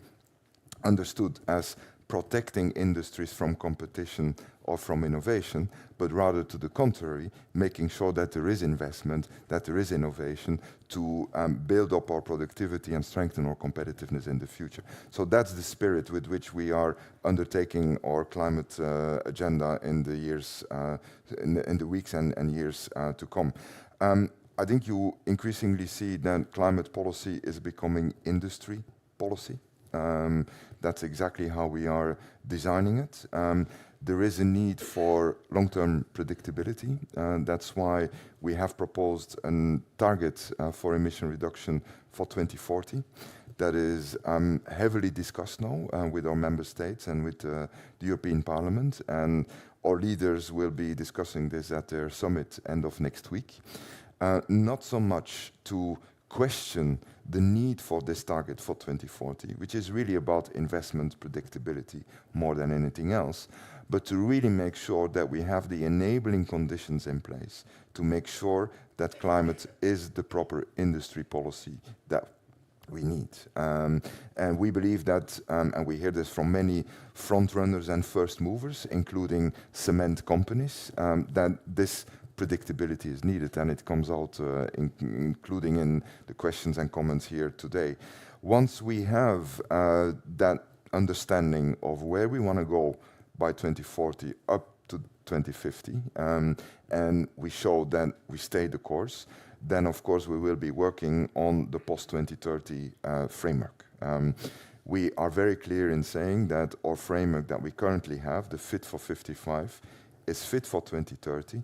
understood as protecting industries from competition or from innovation, but rather to the contrary, making sure that there is investment, that there is innovation to build up our productivity and strengthen our competitiveness in the future. So that's the spirit with which we are undertaking our climate agenda in the years, in the weeks and years to come. I think you increasingly see that climate policy is becoming industry policy. That's exactly how we are designing it. There is a need for long-term predictability. That's why we have proposed a target for emission reduction for 2040. That is heavily discussed now with our member states and with the European Parliament. And our leaders will be discussing this at their summit end of next week. Not so much to question the need for this target for 2040, which is really about investment predictability more than anything else, but to really make sure that we have the enabling conditions in place to make sure that climate is the proper industry policy that we need. And we believe that, and we hear this from many front runners and first movers, including cement companies, that this predictability is needed, and it comes out including in the questions and comments here today. Once we have that understanding of where we want to go by 2040 up to 2050, and we show that we stay the course, then of course we will be working on the post-2030 framework. We are very clear in saying that our framework that we currently have, the Fit for 55, is fit for 2030.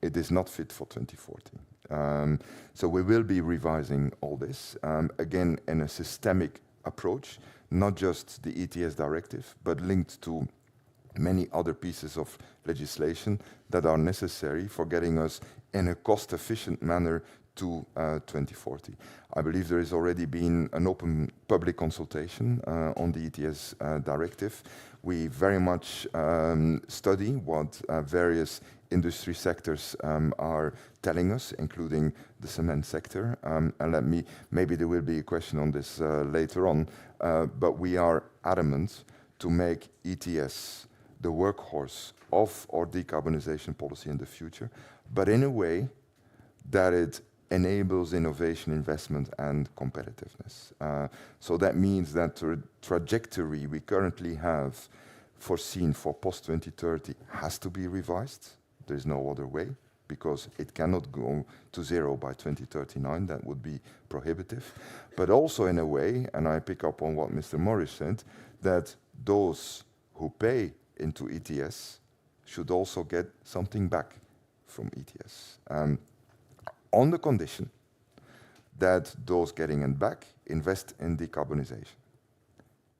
It is not fit for 2040. So we will be revising all this, again, in a systemic approach, not just the ETS directive, but linked to many other pieces of legislation that are necessary for getting us in a cost-efficient manner to 2040. I believe there has already been an open public consultation on the ETS directive. We very much study what various industry sectors are telling us, including the cement sector. And maybe there will be a question on this later on, but we are adamant to make ETS the workhorse of our decarbonization policy in the future, but in a way that it enables innovation, investment, and competitiveness. So that means that the trajectory we currently have foreseen for post-2030 has to be revised. There's no other way, because it cannot go to zero by 2039. That would be prohibitive. But also in a way, and I pick up on what Mr. Morris said, that those who pay into ETS should also get something back from ETS. On the condition that those getting it back invest in decarbonization.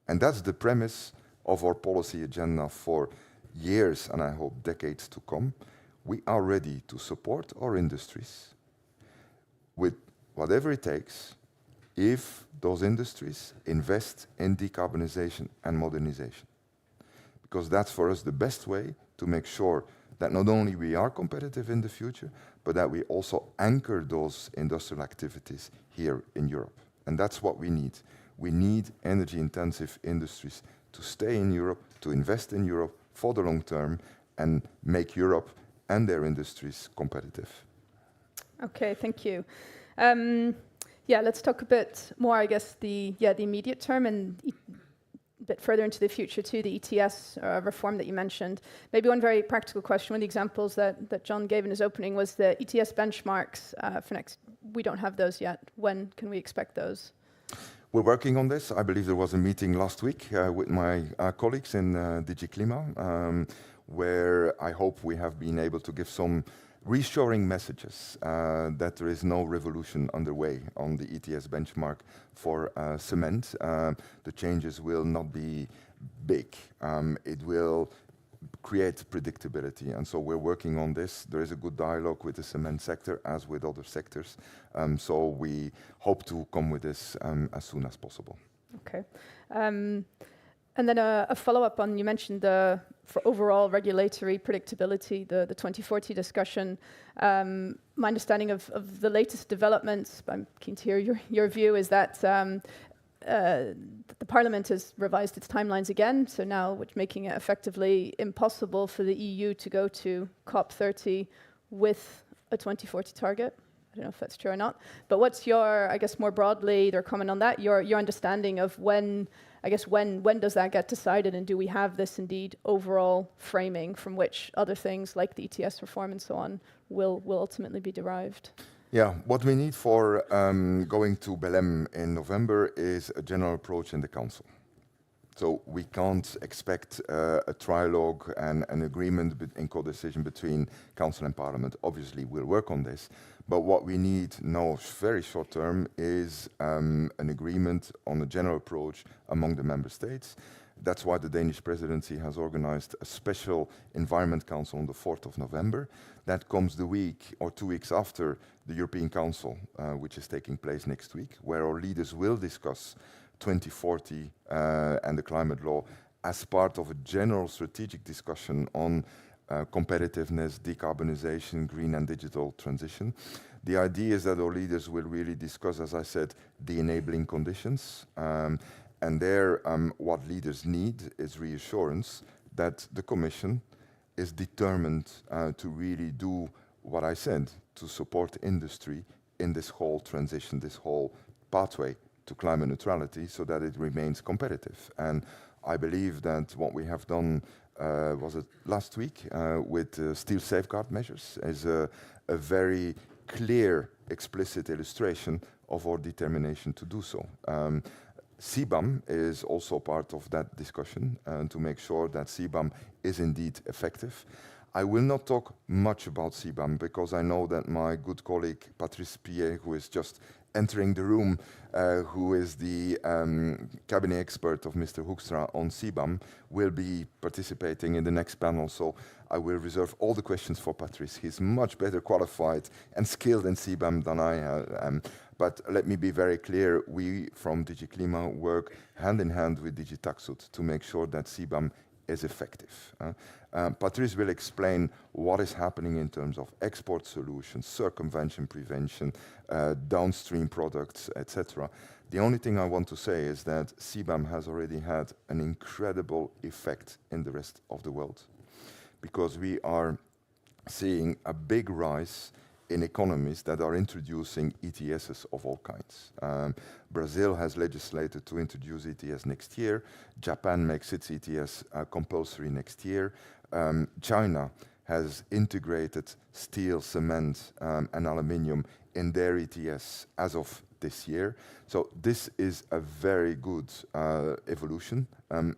And that's the premise of our policy agenda for years, and I hope decades to come. We are ready to support our industries with whatever it takes if those industries invest in decarbonization and modernization. Because that's for us the best way to make sure that not only we are competitive in the future, but that we also anchor those industrial activities here in Europe. And that's what we need. We need energy-intensive industries to stay in Europe, to invest in Europe for the long term, and make Europe and their industries competitive. Okay, thank you. Yeah, let's talk a bit more, I guess, the immediate term and a bit further into the future too, the ETS reform that you mentioned. Maybe one very practical question. One of the examples that John gave in his opening was the ETS benchmarks for next. We don't have those yet. When can we expect those? We're working on this. I believe there was a meeting last week with my colleagues in DG Klima, where I hope we have been able to give some reassuring messages that there is no revolution underway on the ETS benchmark for cement. The changes will not be big. It will create predictability, and so we're working on this. There is a good dialogue with the cement sector as with other sectors, so we hope to come with this as soon as possible. Okay. And then a follow-up on, you mentioned for overall regulatory predictability, the 2040 discussion. My understanding of the latest developments, I'm keen to hear your view, is that the Parliament has revised its timelines again, so now which making it effectively impossible for the EU to go to COP30 with a 2040 target. I don't know if that's true or not. But what's your, I guess more broadly, their comment on that, your understanding of when does that get decided, and do we have this indeed overall framing from which other things like the ETS reform and so on will ultimately be derived? Yeah, what we need for going to Belém in November is a general approach in the Council. So we can't expect a trilogue and an agreement in co-decision between Council and Parliament. Obviously, we'll work on this. But what we need now, very short term, is an agreement on a general approach among the Member States. That's why the Danish presidency has organized a special Environment Council on the 4th of November. That comes the week or 2 weeks after the European Council, which is taking place next week, where our leaders will discuss 2040 and the climate law as part of a general strategic discussion on competitiveness, decarbonization, green and digital transition. The idea is that our leaders will really discuss, as I said, the enabling conditions. And there, what leaders need is reassurance that the Commission is determined to really do what I said, to support industry in this whole transition, this whole pathway to climate neutrality, so that it remains competitive. And I believe that what we have done, was it last week, with steel safeguard measures, is a very clear, explicit illustration of our determination to do so. CBAM is also part of that discussion, to make sure that CBAM is indeed effective. I will not talk much about CBAM because I know that my good colleague Patrice Pillet, who is just entering the room, who is the cabinet expert of Mr. Hoekstra on CBAM, will be participating in the next panel. So I will reserve all the questions for Patrice. He's much better qualified and skilled in CBAM than I am. But let me be very clear, we from DG Klima work hand in hand with DG Taxud to make sure that CBAM is effective. Patrice will explain what is happening in terms of export solutions, circumvention prevention, downstream products, etc. The only thing I want to say is that CBAM has already had an incredible effect in the rest of the world, because we are seeing a big rise in economies that are introducing ETSs of all kinds. Brazil has legislated to introduce ETS next year. Japan makes its ETS compulsory next year. China has integrated steel, cement, and aluminium in their ETS as of this year. So this is a very good evolution.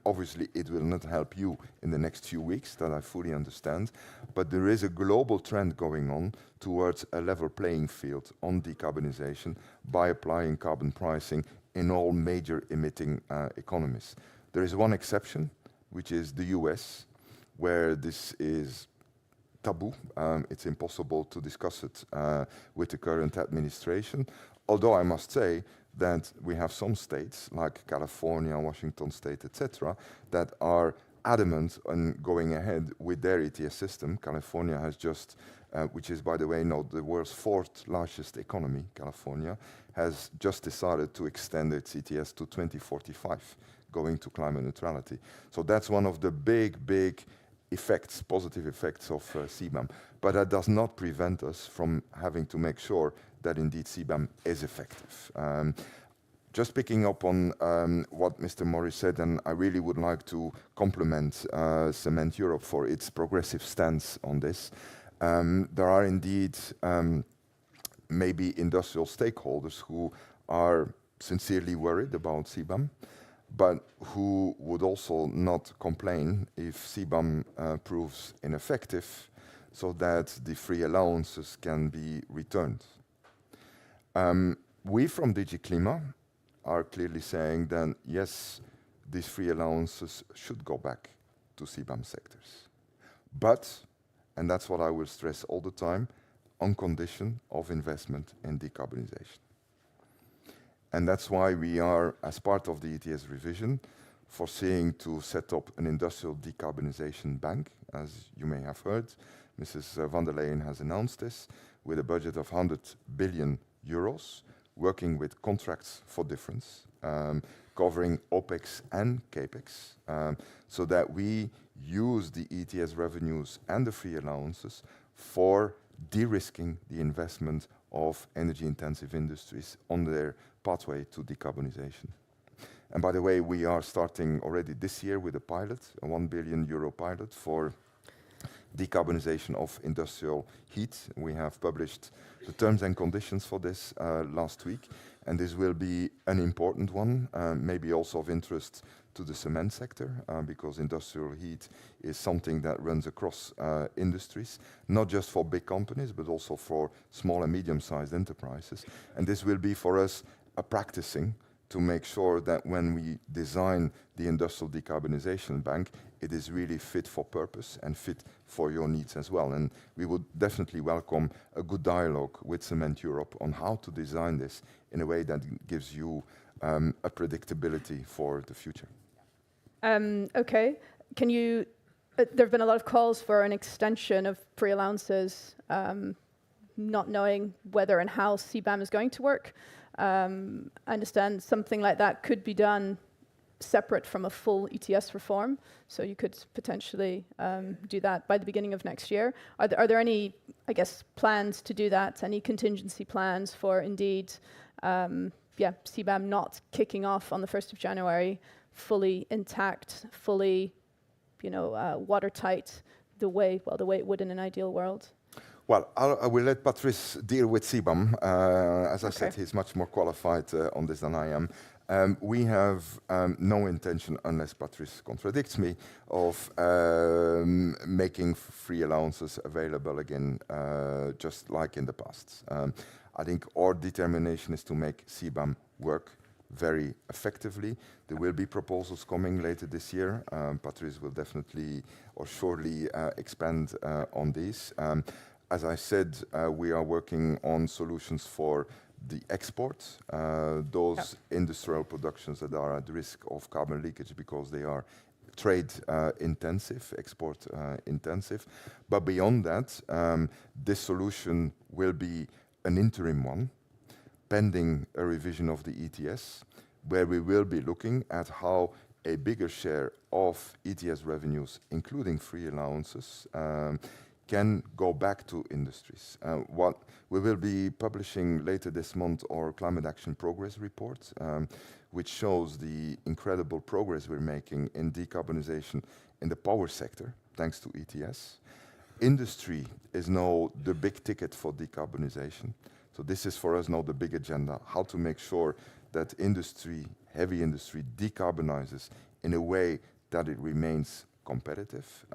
Obviously, it will not help you in the next few weeks, that I fully understand, but there is a global trend going on towards a level playing field on decarbonization by applying carbon pricing in all major emitting economies. There is one exception, which is the US, where this is taboo. It's impossible to discuss it with the current administration. Although I must say that we have some states, like California, Washington State, etc., that are adamant on going ahead with their ETS system. California has just, which is, by the way, now the world's 4th largest economy, California, has just decided to extend its ETS to 2045, going to climate neutrality. So that's one of the big effects, positive effects of CBAM. But that does not prevent us from having to make sure that indeed CBAM is effective. Just picking up on what Mr. Morris said, and I really would like to compliment Cement Europe for its progressive stance on this. There are indeed maybe industrial stakeholders who are sincerely worried about CBAM, but who would also not complain if CBAM proves ineffective, so that the free allowances can be returned. We from DG Klima are clearly saying that yes, these free allowances should go back to CBAM sectors. But, and that's what I will stress all the time, on condition of investment in decarbonization. And that's why we are, as part of the ETS revision, foreseeing to set up an industrial decarbonization bank. As you may have heard, Mrs. van der Leyen has announced this, with a budget of 100 billion euros, working with contracts for difference, covering OPEX and CAPEX, so that we use the ETS revenues and the free allowances for de-risking the investment of energy-intensive industries on their pathway to decarbonization. And by the way, we are starting already this year with a pilot, a 1 billion euro pilot for decarbonization of industrial heat. We have published the terms and conditions for this last week, and this will be an important one, maybe also of interest to the cement sector, because industrial heat is something that runs across industries, not just for big companies, but also for small and medium-sized enterprises. And this will be for us a practicing to make sure that when we design the industrial decarbonization bank, it is really fit for purpose and fit for your needs as well. And we would definitely welcome a good dialogue with Cement Europe on how to design this in a way that gives you a predictability for the future. Okay. Can you, there have been a lot of calls for an extension of free allowances, not knowing whether and how CBAM is going to work. I understand something like that could be done separate from a full ETS reform, so you could potentially do that by the beginning of next year. Are there any, I guess, plans to do that? Any contingency plans for indeed, CBAM not kicking off on the 1st of January, fully intact, fully, watertight, the way it would in an ideal world? Well, I will let Patrice deal with CBAM. As I said, he's much more qualified on this than I am. We have no intention, unless Patrice contradicts me, of making free allowances available again, just like in the past. I think our determination is to make CBAM work very effectively. There will be proposals coming later this year. Patrice will definitely or surely expand on these. As I said, we are working on solutions for the export, those industrial productions that are at risk of carbon leakage because they are trade intensive, export intensive. But beyond that, this solution will be an interim one, pending a revision of the ETS, where we will be looking at how a bigger share of ETS revenues, including free allowances, can go back to industries. What we will be publishing later this month our Climate Action Progress Report, which shows the incredible progress we're making in decarbonization in the power sector, thanks to ETS. Industry is now the big ticket for decarbonization. So this is for us now the big agenda, how to make sure that industry, heavy industry, decarbonizes in a way that it remains competitive.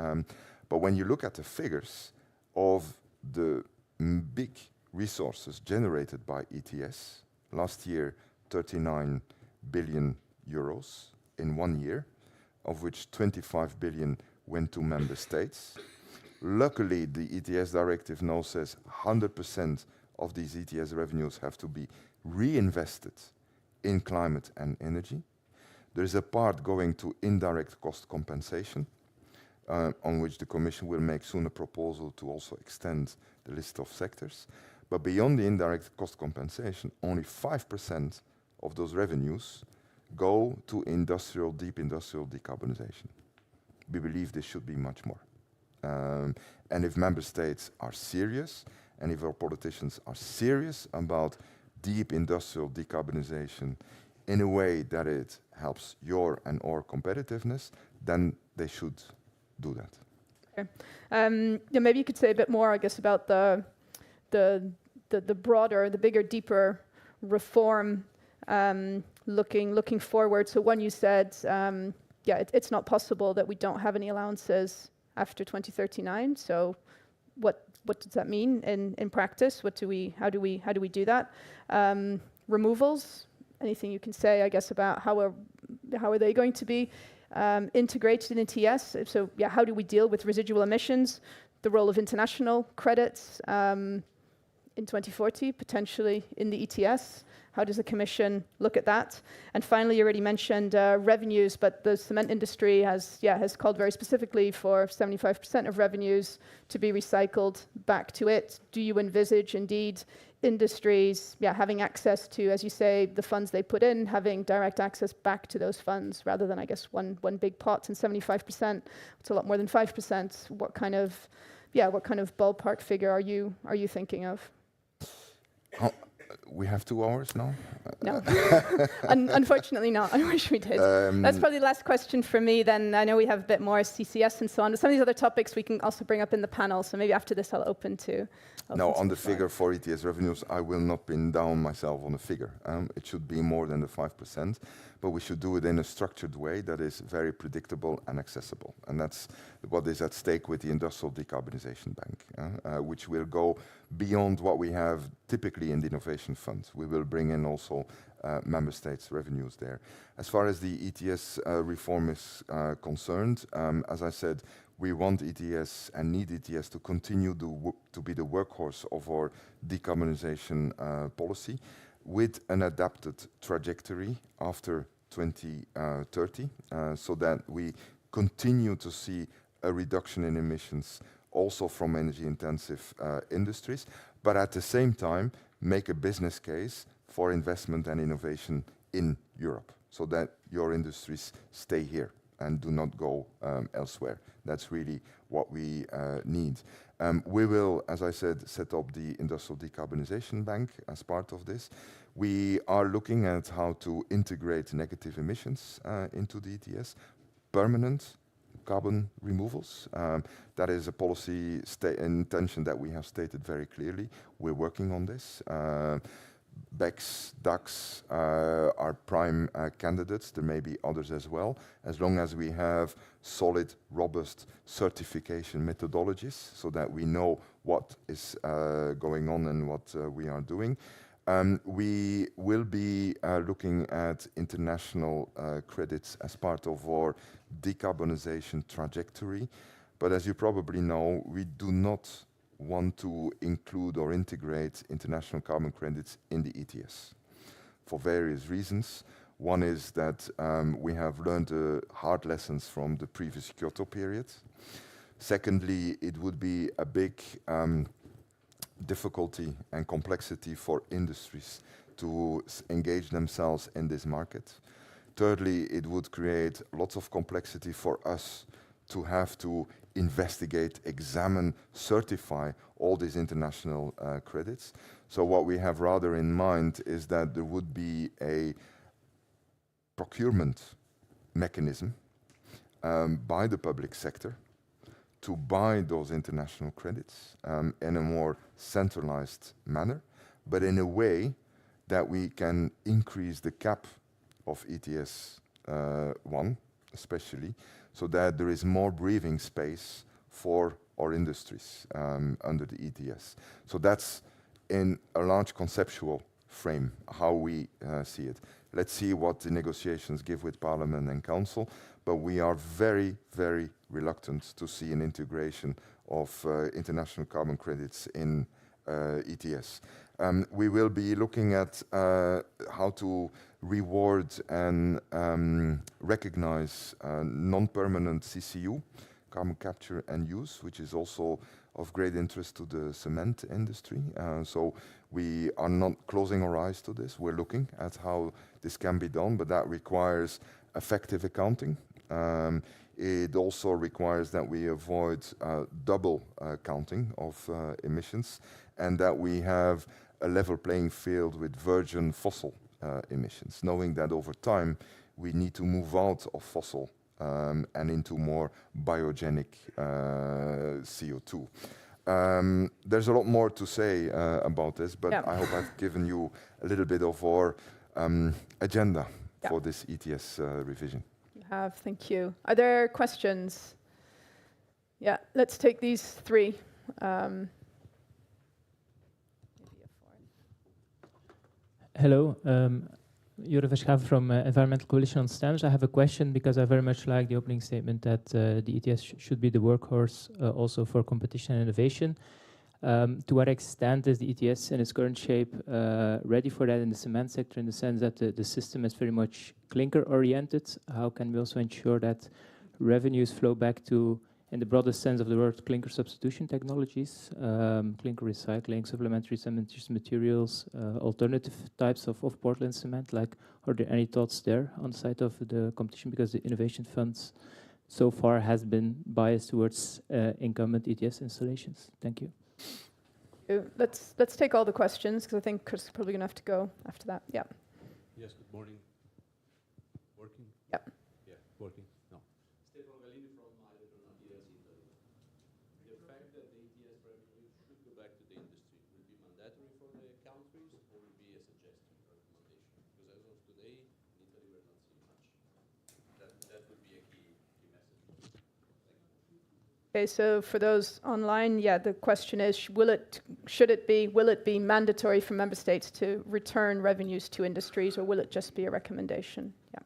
But when you look at the figures of the big resources generated by ETS, last year 39 billion euros in 1 year, of which 25 billion went to member states. Luckily, the ETS directive now says 100% of these ETS revenues have to be reinvested in climate and energy. There is a part going to indirect cost compensation, on which the Commission will make soon a proposal to also extend the list of sectors. But beyond the indirect cost compensation, only 5% of those revenues go to deep industrial decarbonization. We believe this should be much more. And if member states are serious, and if our politicians are serious about deep industrial decarbonization in a way that it helps your and our competitiveness, then they should do that. Okay. Yeah, maybe you could say a bit more, I guess, about the broader, the bigger, deeper reform looking forward. So when you said, it's not possible that we don't have any allowances after 2039. So what does that mean in practice? How do we do that? Removals. Anything you can say, I guess, about how are they going to be integrated in ETS? So how do we deal with residual emissions? The role of international credits in 2040, potentially in the ETS. How does the Commission look at that? And finally, you already mentioned revenues, but the cement industry has called very specifically for 75% of revenues to be recycled back to it. Do you envisage, indeed, industries having access to, as you say, the funds they put in, having direct access back to those funds rather than, I guess, one big pot and 75%? It's a lot more than 5%. What kind of ballpark figure are you thinking of? We have 2 hours now? No, unfortunately not. I wish we did. That's probably the last question for me. Then I know we have a bit more CCS and so on. Some of these other topics we can also bring up in the panel. So maybe after this I'll open to... No, on the figure for ETS revenues, I will not pin down myself on a figure. It should be more than the 5%, but we should do it in a structured way that is very predictable and accessible. And that's what is at stake with the Industrial Decarbonization Bank, which will go beyond what we have typically in the Innovation Fund. We will bring in also member states' revenues there. As far as the ETS reform is concerned, as I said, we want ETS and need ETS to continue to be the workhorse of our decarbonization policy with an adapted trajectory after 2030, so that we continue to see a reduction in emissions also from energy-intensive industries, but at the same time make a business case for investment and innovation in Europe, so that your industries stay here and do not go elsewhere. That's really what we need. We will, as I said, set up the Industrial Decarbonization Bank as part of this. We are looking at how to integrate negative emissions into the ETS, permanent carbon removals. That is a policy intention that we have stated very clearly. We're working on this. BECS, DACs are prime candidates. There may be others as well, as long as we have solid, robust certification methodologies so that we know what is going on and what we are doing. We will be looking at international credits as part of our decarbonization trajectory. But as you probably know, we do not want to include or integrate international carbon credits in the ETS for various reasons. One is that we have learned hard lessons from the previous Kyoto period. Secondly, it would be a big difficulty and complexity for industries to engage themselves in this market. Thirdly, it would create lots of complexity for us to have to investigate, examine, certify all these international credits. So what we have rather in mind is that there would be a procurement mechanism by the public sector to buy those international credits in a more centralized manner, but in a way that we can increase the cap of ETS 1, especially, so that there is more breathing space for our industries under the ETS. So that's in a large conceptual frame how we see it. Let's see what the negotiations give with Parliament and Council, but we are very, very reluctant to see an integration of international carbon credits in ETS. We will be looking at how to reward and recognize non-permanent CCU, carbon capture and use, which is also of great interest to the cement industry. So we are not closing our eyes to this. We're looking at how this can be done, but that requires effective accounting. It also requires that we avoid double counting of emissions, and that we have a level playing field with virgin fossil emissions, knowing that over time we need to move out of fossil and into more biogenic CO2. There's a lot more to say about this, but I hope I've given you a little bit of our agenda for this ETS revision. You have, thank you. Are there questions? Yeah, let's take these three. Hello, Jure Verschaven from Environmental Coalition on Standards. I have a question because I very much like the opening statement that the ETS should be the workhorse also for competition and innovation. To what extent is the ETS in its current shape ready for that in the cement sector, in the sense that the system is very much clinker-oriented? How can we also ensure that revenues flow back to, in the broadest sense of the word, clinker substitution technologies, clinker recycling, supplementary cementitious materials, alternative types of Portland cement? Like, are there any thoughts there on the side of the competition? Because the innovation funds so far has been biased towards incumbent ETS installations. Thank you. Let's take all the questions, because I think Chris is probably going to have to go after that. Yeah. Yes, good morning. Working? Yep. Yeah, working. No. Stefano Gallini from ETS Italy. The fact that the ETS revenue should go back to the industry will be mandatory for the countries, or will be a suggestion, recommendation? Because as of today, in Italy, we're not seeing much. That would be a key message. Okay, so for those online, the question is, will it be mandatory for member states to return revenues to industries, or will it just be a recommendation? Yeah.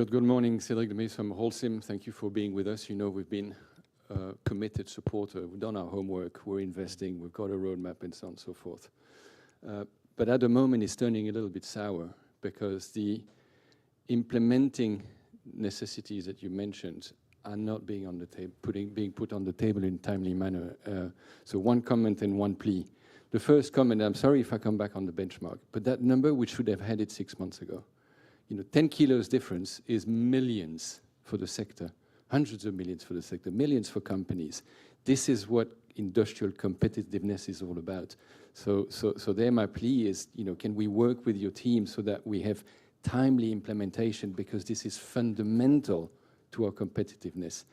Good morning, Cédric Demis from Holcim. Thank you for being with us. You know, we've been a committed supporter. We've done our homework. We're investing. We've got a roadmap and so on and so forth. But at the moment, it's turning a little bit sour because the implementing necessities that you mentioned are not being on the being put on the table in a timely manner. So one comment and one plea. The first comment, I'm sorry if I come back on the benchmark, but that number, we should have had it 6 months ago. 10 kilos difference is millions for the sector, hundreds of millions for the sector, millions for companies. This is what industrial competitiveness is all about. So there my plea is, can we work with your team so that we have timely implementation, because this is fundamental to our competitiveness.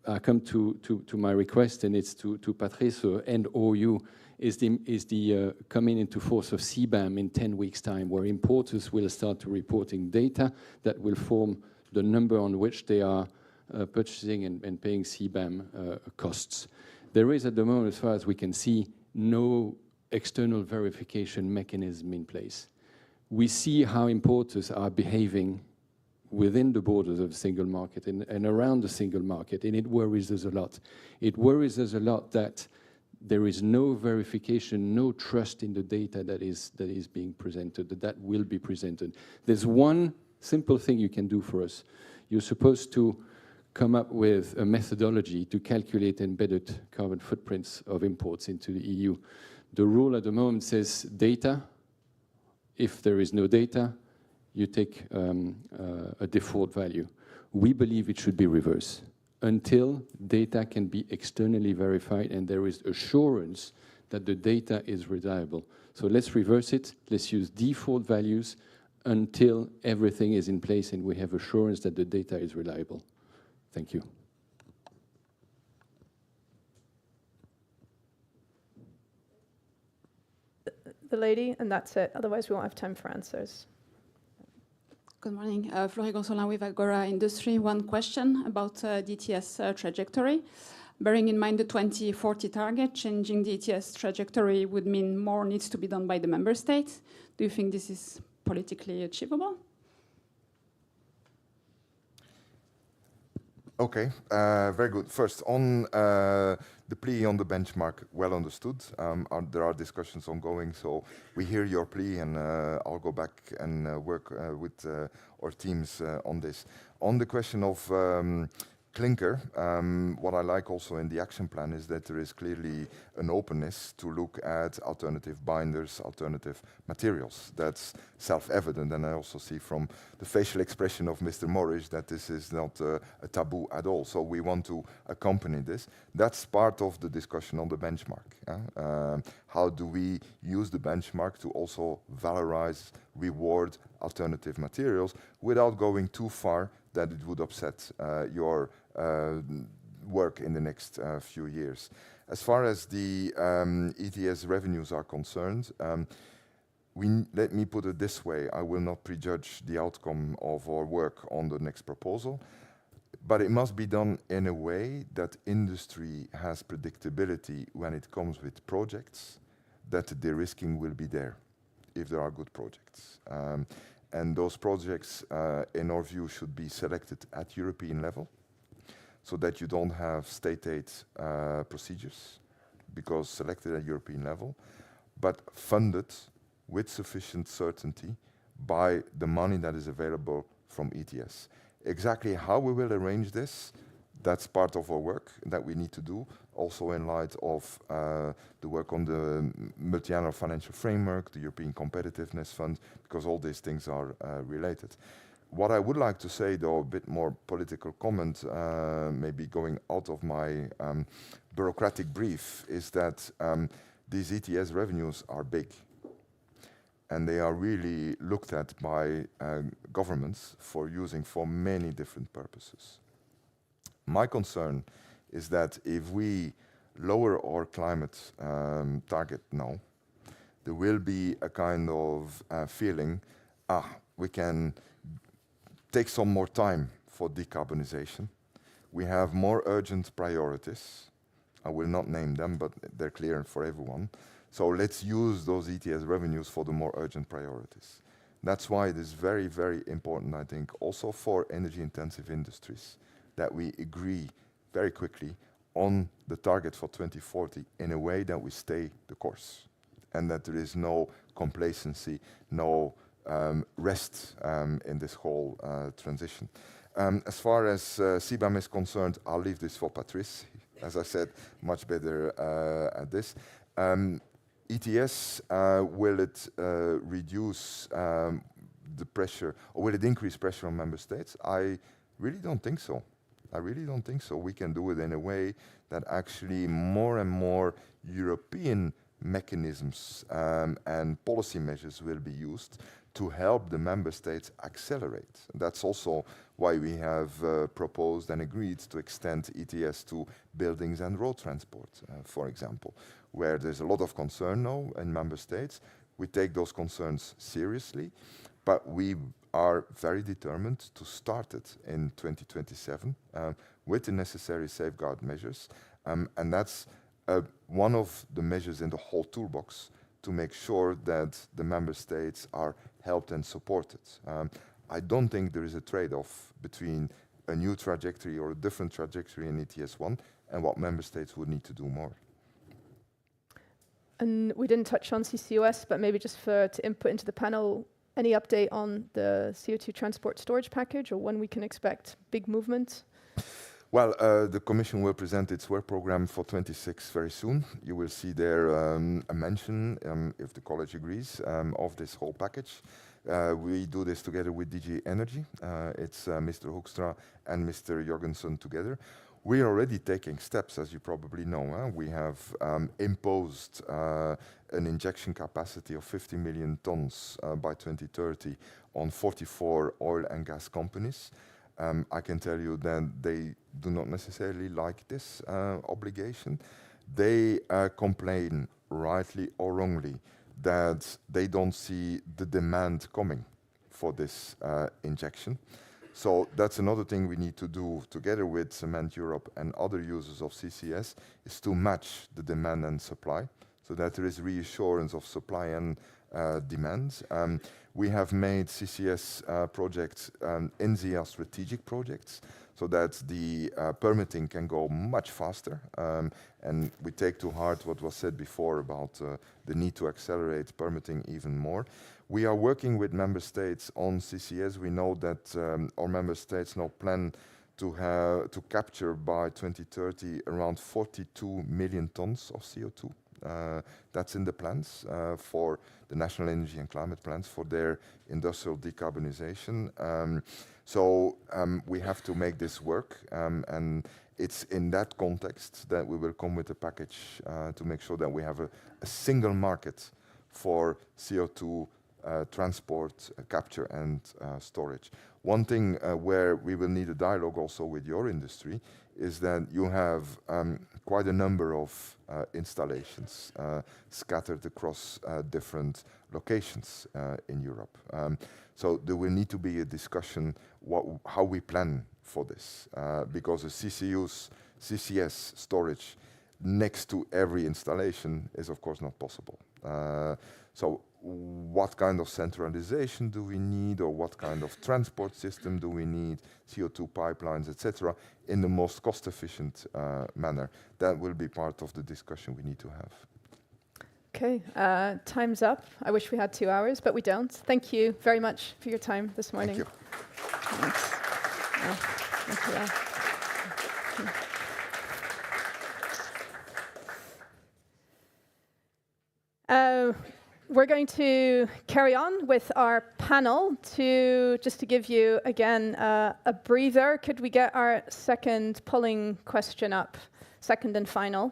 I come to my request, and it's to Patrice and OU, is the coming into force of CBAM in 10 weeks' time, where importers will start to reporting data that will form the number on which they are purchasing and paying CBAM costs. There is, at the moment, as far as we can see, no external verification mechanism in place. We see how importers are behaving within the borders of the single market and around the single market, and it worries us a lot. It worries us a lot that there is no verification, no trust in the data that is being presented, that will be presented. There's one simple thing you can do for us. You're supposed to come up with a methodology to calculate embedded carbon footprints of imports into the EU. The rule at the moment says data. If there is no data, you take a default value. We believe it should be reversed until data can be externally verified and there is assurance that the data is reliable. So let's reverse it. Let's use default values until everything is in place and we have assurance that the data is reliable. Thank you. The lady, and that's it. Otherwise, we won't have time for answers. Good morning. Florie Gonsolin with Agora Industry. One question about DTS trajectory. bearing in mind the 2040 target, changing the ETS trajectory would mean more needs to be done by the member states. Do you think this is politically achievable? Okay, very good. First, on the plea on the benchmark, well understood. There are discussions ongoing, so we hear your plea, and I'll go back and work with our teams on this. On the question of clinker, what I like also in the action plan is that there is clearly an openness to look at alternative binders, alternative materials. That's self-evident, and I also see from the facial expression of Mr. Morris that this is not a taboo at all. So we want to accompany this. That's part of the discussion on the benchmark. How do we use the benchmark to also valorize, reward alternative materials without going too far that it would upset your work in the next few years. As far as the ETS revenues are concerned, let me put it this way, I will not prejudge the outcome of our work on the next proposal, but it must be done in a way that industry has predictability when it comes with projects, that the de-risking will be there if there are good projects. And those projects, in our view, should be selected at European level so that you don't have state aid procedures, because selected at European level, but funded with sufficient certainty by the money that is available from ETS. Exactly how we will arrange this, that's part of our work that we need to do, also in light of the work on the multi-annual financial framework, the European Competitiveness Fund, because all these things are related. What I would like to say, though, a bit more political comment, maybe going out of my bureaucratic brief, is that these ETS revenues are big. And they are really looked at by governments for using for many different purposes. My concern is that if we lower our climate target now, there will be a kind of feeling, we can take some more time for decarbonization. We have more urgent priorities. I will not name them, but they're clear for everyone. So let's use those ETS revenues for the more urgent priorities. That's why it is very, very important, I think, also for energy-intensive industries, that we agree very quickly on the target for 2040 in a way that we stay the course, and that there is no complacency, no rest in this whole transition. As far as CBAM is concerned, I'll leave this for Patrice. As I said, much better at this. ETS, will it reduce the pressure, or will it increase pressure on member states? I really don't think so. I really don't think so. We can do it in a way that actually more and more European mechanisms and policy measures will be used to help the member states accelerate. That's also why we have proposed and agreed to extend ETS to buildings and road transport, for example, where there's a lot of concern now in member states. We take those concerns seriously, but we are very determined to start it in 2027 with the necessary safeguard measures. And that's one of the measures in the whole toolbox to make sure that the member states are helped and supported. I don't think there is a trade-off between a new trajectory or a different trajectory in ETS1 and what member states would need to do more. And we didn't touch on CCUS, but maybe just to input into the panel, any update on the CO2 transport storage package, or when we can expect big movement? Well, the Commission will present its work program for 26 very soon. You will see there a mention, if the College agrees, of this whole package. We do this together with DG Energy. It's Mr. Hoekstra and Mr. Jorgensen together. We are already taking steps, as you probably know. We have imposed an injection capacity of 50 million tons by 2030 on 44 oil and gas companies. I can tell you that they do not necessarily like this obligation. They complain, rightly or wrongly, that they don't see the demand coming for this injection. So that's another thing we need to do together with Cement Europe and other users of CCS, is to match the demand and supply, so that there is reassurance of supply and demand. We have made CCS projects INSEA strategic projects, so that the permitting can go much faster. And we take to heart what was said before about the need to accelerate permitting even more. We are working with member states on CCS. We know that our member states now plan to capture by 2030 around 42 million tons of CO2. That's in the plans for the national energy and climate plans for their industrial decarbonization. So we have to make this work, and it's in that context that we will come with a package to make sure that we have a single market for CO2 transport, capture and storage. One thing where we will need a dialogue also with your industry is that you have quite a number of installations scattered across different locations in Europe. So there will need to be a discussion how we plan for this, because a CCS storage next to every installation is of course not possible. So what kind of centralization do we need, or what kind of transport system do we need, CO2 pipelines, etc., in the most cost-efficient manner? That will be part of the discussion we need to have. Okay, time's up. I wish we had 2 hours, but we don't. Thank you very much for your time this morning. Thank you. Thanks. Thank you. We're going to carry on with our panel. Just to give you, again, a breather, could we get our second polling question up? Second and final.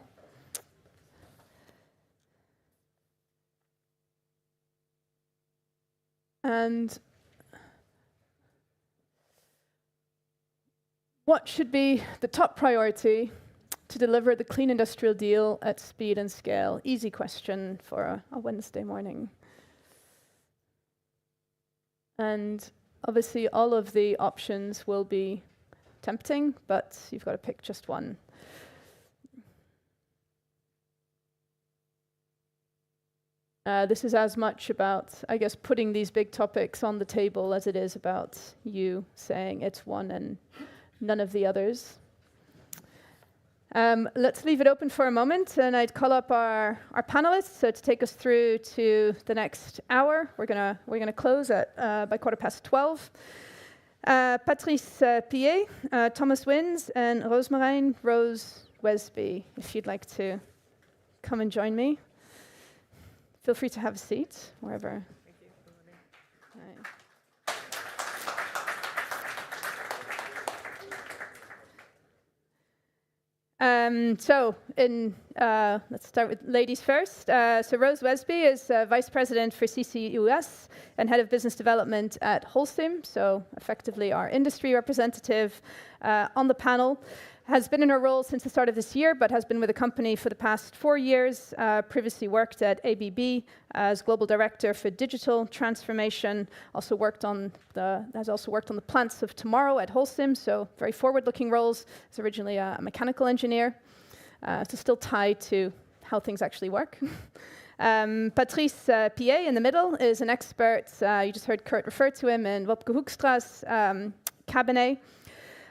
And what should be the top priority to deliver the clean industrial deal at speed and scale? Easy question for a Wednesday morning. And obviously all of the options will be tempting, but you've got to pick just one. This is as much about, I guess, putting these big topics on the table as it is about you saying it's one and none of the others. Let's leave it open for a moment, and I'd call up our panelists to take us through to the next hour. We're gonna close at by 12:15. Patrice Pillet, Thomas Wins, and Rose Wesby, if you'd like to come and join me. Feel free to have a seat wherever. Thank you. Let's start with ladies first. So Rose Wesby is Vice President for CCUS and Head of Business Development at Holcim, so effectively our industry representative on the panel. Has been in her role since the start of this year, but has been with the company for the past 4 years. Previously worked at ABB as Global Director for Digital Transformation. Has also worked on the plants of tomorrow at Holcim, so very forward-looking roles. Is originally a mechanical engineer, so still tied to how things actually work. Patrice Pillet in the middle is an expert. You just heard Kurt refer to him in Wopke Hoekstra's cabinet.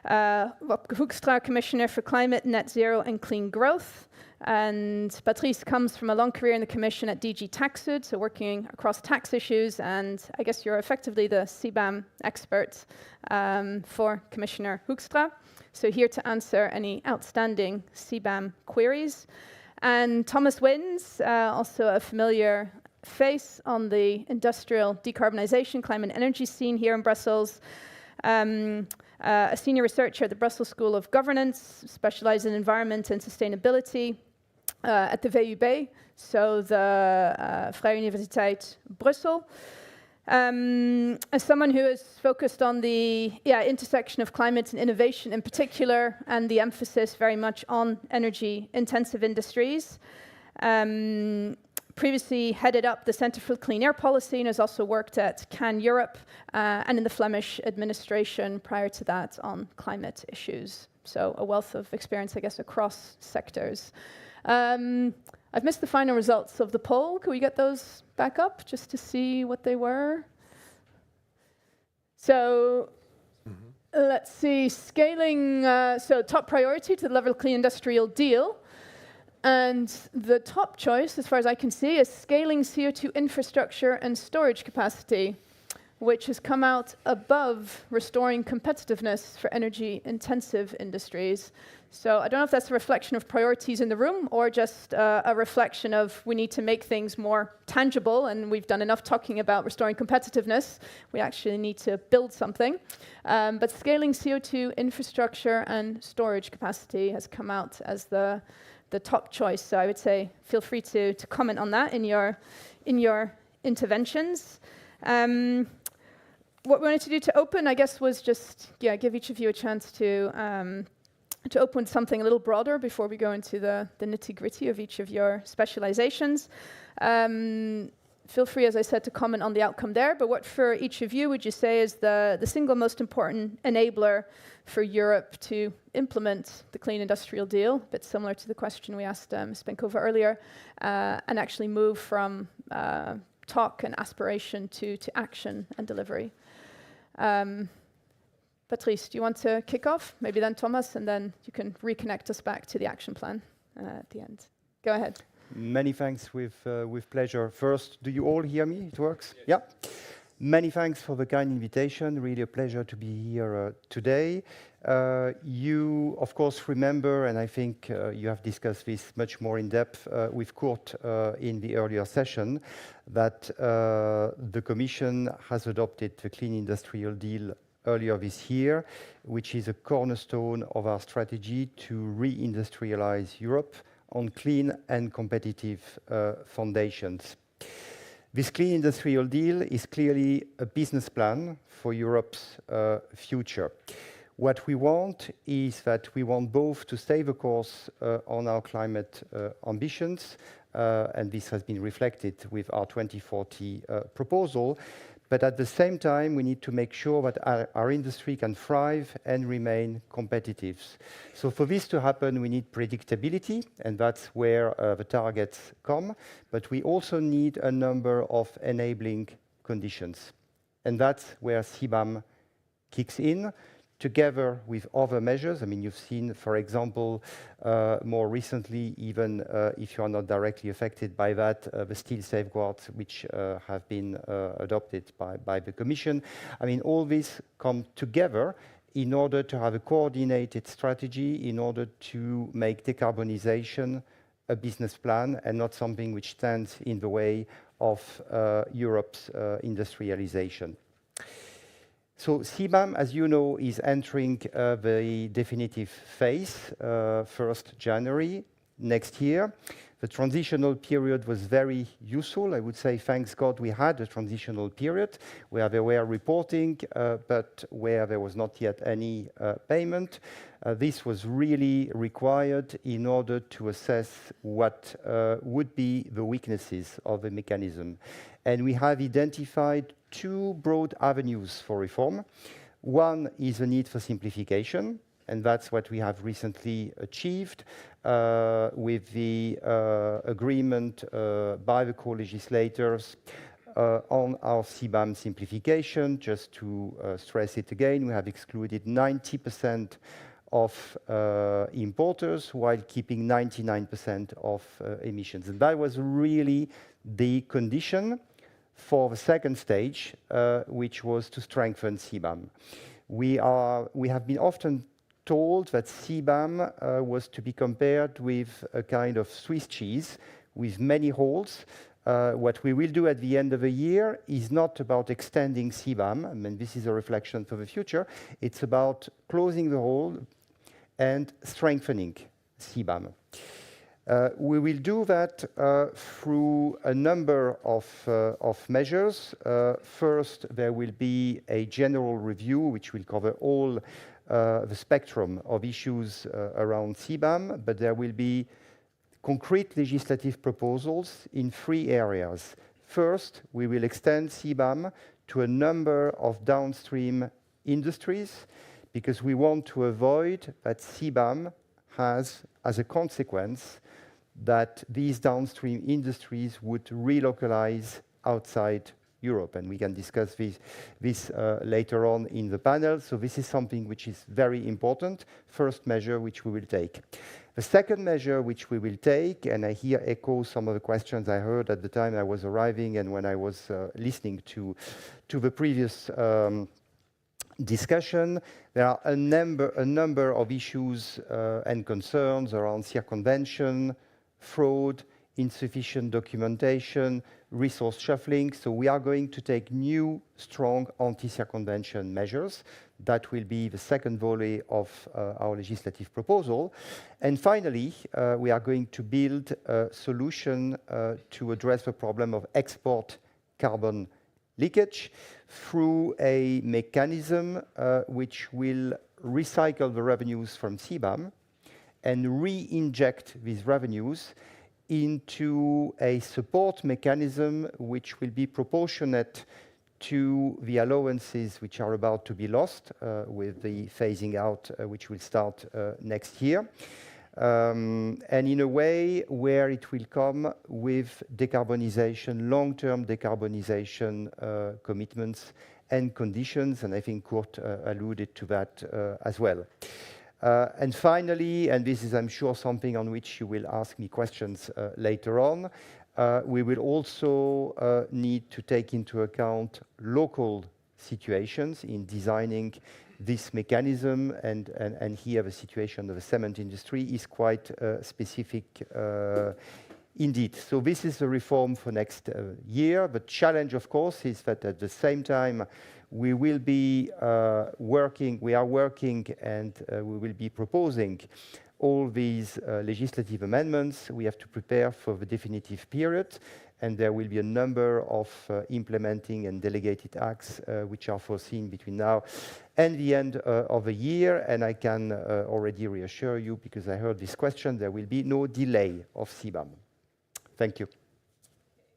Wopke Hoekstra, Commissioner for Climate, Net Zero and Clean Growth. And Patrice comes from a long career in the Commission at DG Taxud, so working across tax issues, and I guess you're effectively the CBAM expert for Commissioner Hoekstra. So here to answer any outstanding CBAM queries. And Thomas Wins, also a familiar face on the industrial decarbonization, climate and energy scene here in Brussels. A senior researcher at the Brussels School of Governance, specialized in environment and sustainability at the VUB, so the Vrije Universiteit Brussel. As someone who is focused on the intersection of climate and innovation in particular, and the emphasis very much on energy-intensive industries. previously headed up the Centre for Clean Air Policy and has also worked at CAN Europe and in the Flemish administration prior to that on climate issues. So a wealth of experience, I guess, across sectors. I've missed the final results of the poll. Could we get those back up just to see what they were? So let's see, scaling, so top priority to the level clean industrial deal. And the top choice, as far as I can see, is scaling CO2 infrastructure and storage capacity, which has come out above restoring competitiveness for energy-intensive industries. So I don't know if that's a reflection of priorities in the room or just a reflection of we need to make things more tangible, and we've done enough talking about restoring competitiveness. We actually need to build something. But scaling CO2 infrastructure and storage capacity has come out as the top choice. So I would say feel free to comment on that in your interventions. What we wanted to do to open, I guess, was just give each of you a chance to open something a little broader before we go into the nitty-gritty of each of your specializations. Feel free, as I said, to comment on the outcome there, but what for each of you would you say is the single most important enabler for Europe to implement the Clean Industrial Deal, a bit similar to the question we asked Ms. Benkova earlier, and actually move from talk and aspiration to action and delivery? Patrice, do you want to kick off? Maybe then Thomas, and then you can reconnect us back to the action plan at the end. Go ahead. Many thanks, with pleasure. First, do you all hear me? It works? Yeah. Many thanks for the kind invitation. Really a pleasure to be here today. You, of course, remember, and I think you have discussed this much more in depth with Kurt in the earlier session, that the Commission has adopted the Clean Industrial Deal earlier this year, which is a cornerstone of our strategy to reindustrialize Europe on clean and competitive foundations. This Clean Industrial Deal is clearly a business plan for Europe's future. What we want is that we want both to stay the course on our climate ambitions, and this has been reflected with our 2040 proposal, but at the same time, we need to make sure that our industry can thrive and remain competitive. So for this to happen, we need predictability, and that's where the targets come. But we also need a number of enabling conditions. And that's where CBAM kicks in, together with other measures. I mean, you've seen, for example, more recently, even if you are not directly affected by that, the steel safeguards, which have been adopted by the Commission. I mean, all this come together in order to have a coordinated strategy, in order to make decarbonization a business plan and not something which stands in the way of Europe's industrialization. So CBAM, as you know, is entering the definitive phase, 1st January next year. The transitional period was very useful. I would say, thanks God, we had a transitional period where there were reporting, but where there was not yet any payment. This was really required in order to assess what would be the weaknesses of the mechanism. And we have identified two broad avenues for reform. One is the need for simplification, and that's what we have recently achieved with the agreement by the co-legislators on our CBAM simplification. Just to stress it again, we have excluded 90% of importers while keeping 99% of emissions. And that was really the condition for the second stage, which was to strengthen CBAM. We have been often told that CBAM was to be compared with a kind of Swiss cheese with many holes. What we will do at the end of the year is not about extending CBAM. I mean, this is a reflection for the future. It's about closing the hole and strengthening CBAM. We will do that through a number of measures. First, there will be a general review which will cover all the spectrum of issues around CBAM, but there will be concrete legislative proposals in 3 areas. First, we will extend CBAM to a number of downstream industries because we want to avoid that CBAM has, as a consequence, that these downstream industries would relocalize outside Europe, and we can discuss this later on in the panel. So this is something which is very important, first measure which we will take. The second measure which we will take, and I here echo some of the questions I heard at the time I was arriving and when I was listening to the previous discussion, there are a number of issues and concerns around circumvention, fraud, insufficient documentation, resource shuffling. So we are going to take new, strong anti-circumvention measures. That will be the second volley of our legislative proposal. And finally, we are going to build a solution to address the problem of export carbon leakage through a mechanism which will recycle the revenues from CBAM and re-inject these revenues into a support mechanism which will be proportionate to the allowances which are about to be lost with the phasing out which will start next year. And in a way where it will come with decarbonization, long-term decarbonization commitments and conditions, and I think Kurt alluded to that as well. And finally, and this is, I'm sure, something on which you will ask me questions later on, we will also need to take into account local situations in designing this mechanism, and here the situation of the cement industry is quite specific indeed. So this is a reform for next year. The challenge, of course, is that at the same time we will be working and we will be proposing all these legislative amendments. We have to prepare for the definitive period, and there will be a number of implementing and delegated acts which are foreseen between now and the end of the year. And I can already reassure you, because I heard this question, there will be no delay of CBAM. Thank you.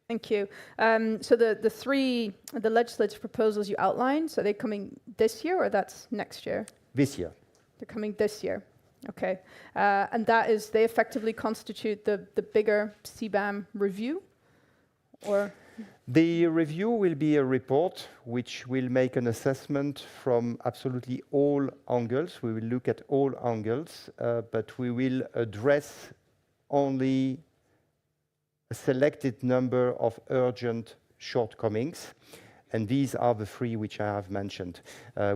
Thank you. So the legislative proposals you outlined, so are they coming this year or that's next year? This year. They're coming this year. Okay. And they effectively constitute the bigger CBAM review? Or? The review will be a report which will make an assessment from absolutely all angles. We will look at all angles, but we will address only a selected number of urgent shortcomings. And these are the 3 which I have mentioned,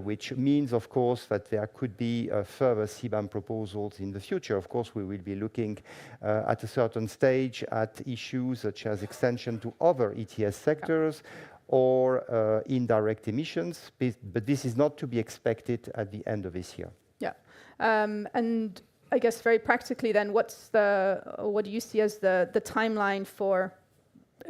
which means, of course, that there could be further CBAM proposals in the future. Of course, we will be looking at a certain stage at issues such as extension to other ETS sectors or indirect emissions, but this is not to be expected at the end of this year. Yeah. And I guess very practically then, what do you see as the timeline for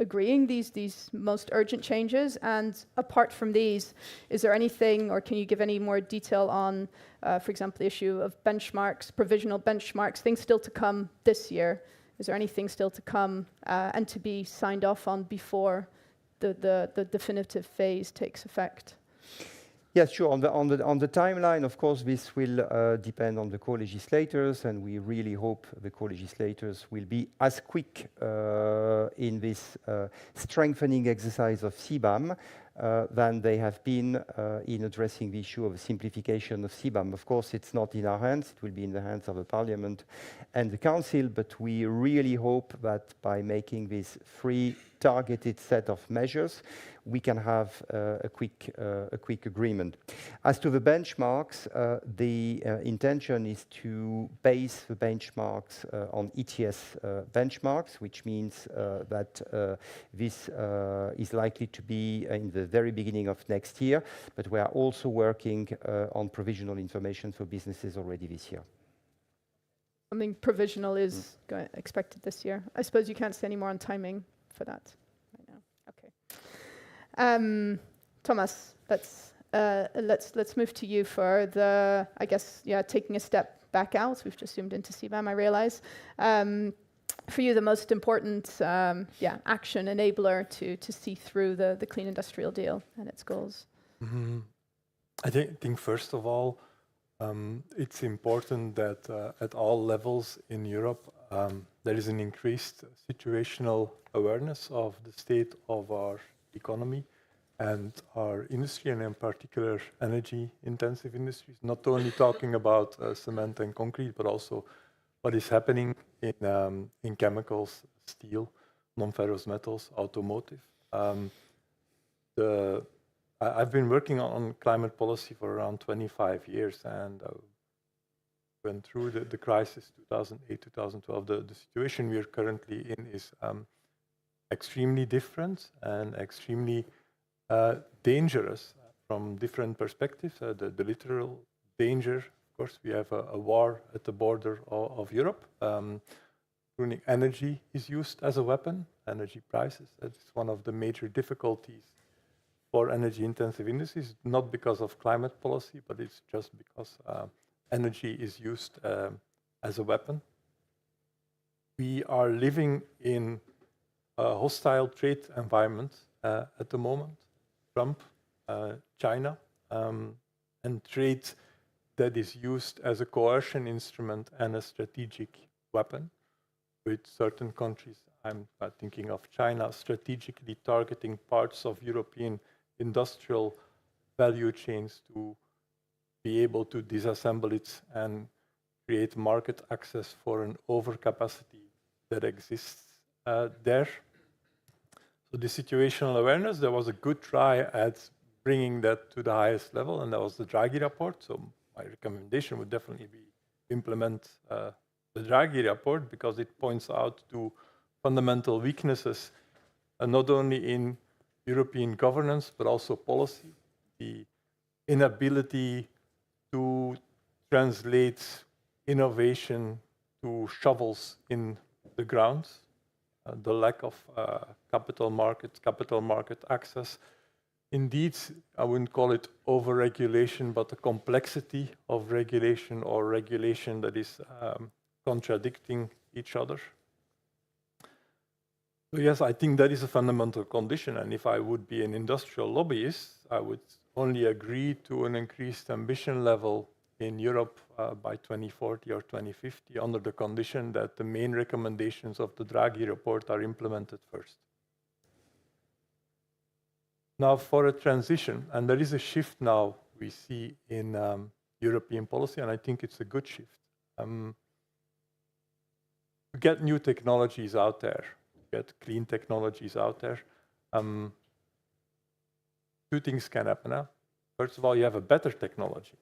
agreeing these most urgent changes? And apart from these, is there anything, or can you give any more detail on, for example, the issue of benchmarks, provisional benchmarks, things still to come this year? Is there anything still to come and to be signed off on before the definitive phase takes effect? Yes, sure. On the timeline, of course, this will depend on the co-legislators, and we really hope the co-legislators will be as quick in this strengthening exercise of CBAM than they have been in addressing the issue of simplification of CBAM. Of course, it's not in our hands. It will be in the hands of the Parliament and the Council, but we really hope that by making this 3 targeted set of measures, we can have a quick agreement. As to the benchmarks, the intention is to base the benchmarks on ETS benchmarks, which means that this is likely to be in the very beginning of next year, but we are also working on provisional information for businesses already this year. Something provisional is expected this year. I suppose you can't say any more on timing for that right now. Okay. Thomas, let's move to you for taking a step back out. We've just zoomed into CBAM, I realize. for you the most important action enabler to see through the Clean Industrial Deal and its goals? I think first of all, it's important that at all levels in Europe, there is an increased situational awareness of the state of our economy and our industry, and in particular energy-intensive industries. Not only talking about cement and concrete, but also what is happening in chemicals, steel, non-ferrous metals, automotive. I've been working on climate policy for around 25 years, and went through the crisis 2008, 2012. The situation we are currently in is extremely different and extremely dangerous from different perspectives. The literal danger, of course, we have a war at the border of Europe. Energy is used as a weapon, energy prices. That's one of the major difficulties for energy-intensive industries, not because of climate policy, but it's just because energy is used as a weapon. We are living in a hostile trade environment at the moment. Trump, China, and trade that is used as a coercion instrument and a strategic weapon, with certain countries, I'm thinking of China, strategically targeting parts of European industrial value chains to be able to disassemble it and create market access for an overcapacity that exists there. So the situational awareness, there was a good try at bringing that to the highest level, and that was the Draghi report. So my recommendation would definitely be implement the Draghi report, because it points out to fundamental weaknesses, not only in European governance, but also policy. The inability to translate innovation to shovels in the ground, the lack of capital market access. Indeed, I wouldn't call it over-regulation, but the complexity of regulation, or regulation that is contradicting each other. So yes, I think that is a fundamental condition, and if I would be an industrial lobbyist, I would only agree to an increased ambition level in Europe by 2040 or 2050, under the condition that the main recommendations of the Draghi report are implemented first. Now for a transition, and there is a shift now we see in European policy, and I think it's a good shift. To get new technologies out there, get clean technologies out there, two things can happen now. First of all, you have a better technology.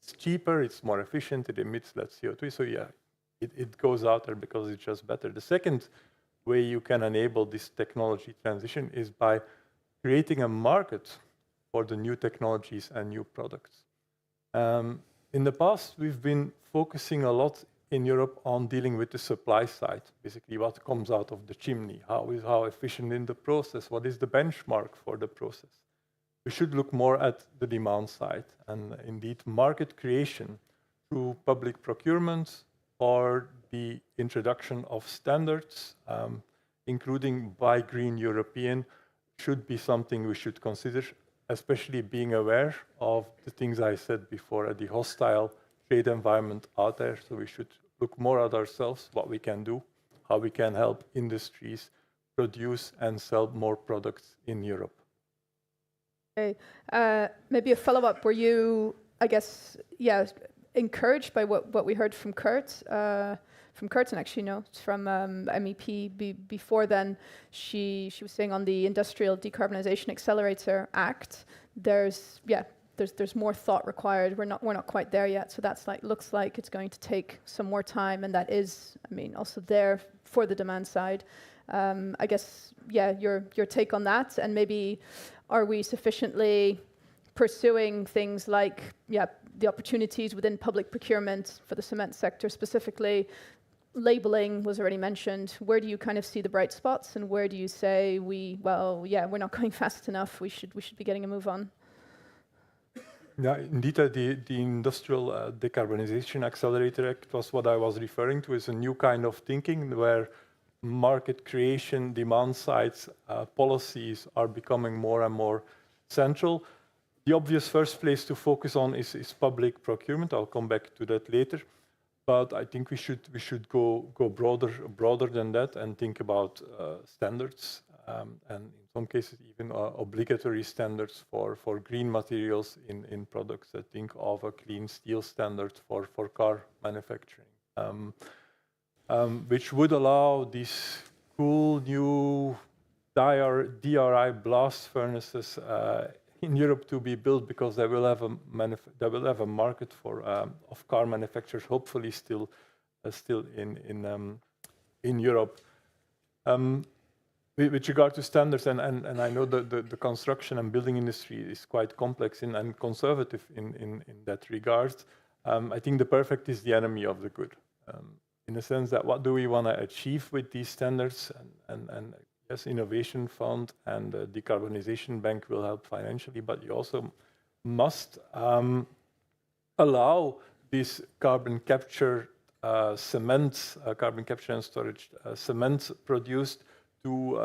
It's cheaper, it's more efficient, it emits less CO2, so yeah, it goes out there because it's just better. The second way you can enable this technology transition is by creating a market for the new technologies and new products. In the past, we've been focusing a lot in Europe on dealing with the supply side, basically what comes out of the chimney, how efficient in the process, what is the benchmark for the process. We should look more at the demand side, and indeed market creation through public procurement or the introduction of standards, including Buy Green European, should be something we should consider, especially being aware of the things I said before, the hostile trade environment out there. So we should look more at ourselves, what we can do, how we can help industries produce and sell more products in Europe. Okay, maybe a follow-up. Were you, I guess, encouraged by what we heard from Kurt? From Kurt, and actually no, it's from MEP before then. She was saying on the Industrial Decarbonization Accelerator Act, there's more thought required. We're not quite there yet. So that's looks like it's going to take some more time, and that is, I mean, also there for the demand side. I guess, your take on that, and maybe are we sufficiently pursuing things like, the opportunities within public procurement for the cement sector specifically? Labeling was already mentioned. Where do you kind of see the bright spots, and where do you say we're not going fast enough, we should be getting a move on? Yeah, indeed, the Industrial Decarbonization Accelerator Act was what I was referring to. It's a new kind of thinking where market creation, demand side policies are becoming more and more central. The obvious first place to focus on is public procurement. I'll come back to that later. But I think we should go broader than that and think about standards and in some cases even obligatory standards for green materials in products. I think of a clean steel standard for car manufacturing, which would allow these cool new DRI blast furnaces in Europe to be built, because they will have a market for of car manufacturers, hopefully still in Europe. With regard to standards, and I know the construction and building industry is quite complex and conservative in that regard. I think the perfect is the enemy of the good, in the sense that what do we want to achieve with these standards, and yes, Innovation Fund and the Decarbonization Bank will help financially, but you also must allow this carbon capture cement, carbon capture and storage cement produced to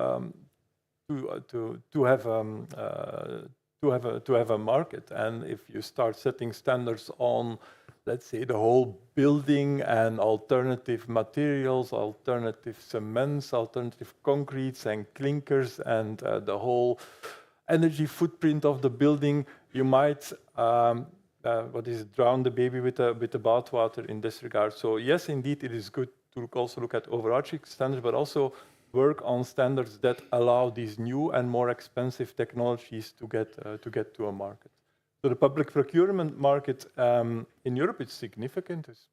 have a market. And if you start setting standards on, let's say, the whole building and alternative materials, alternative cements, alternative concretes and clinkers, and the whole energy footprint of the building, you might drown the baby with the bathwater in this regard. So yes, indeed, it is good to also look at overarching standards, but also work on standards that allow these new and more expensive technologies to get to a market. So the public procurement market in Europe is significant. It's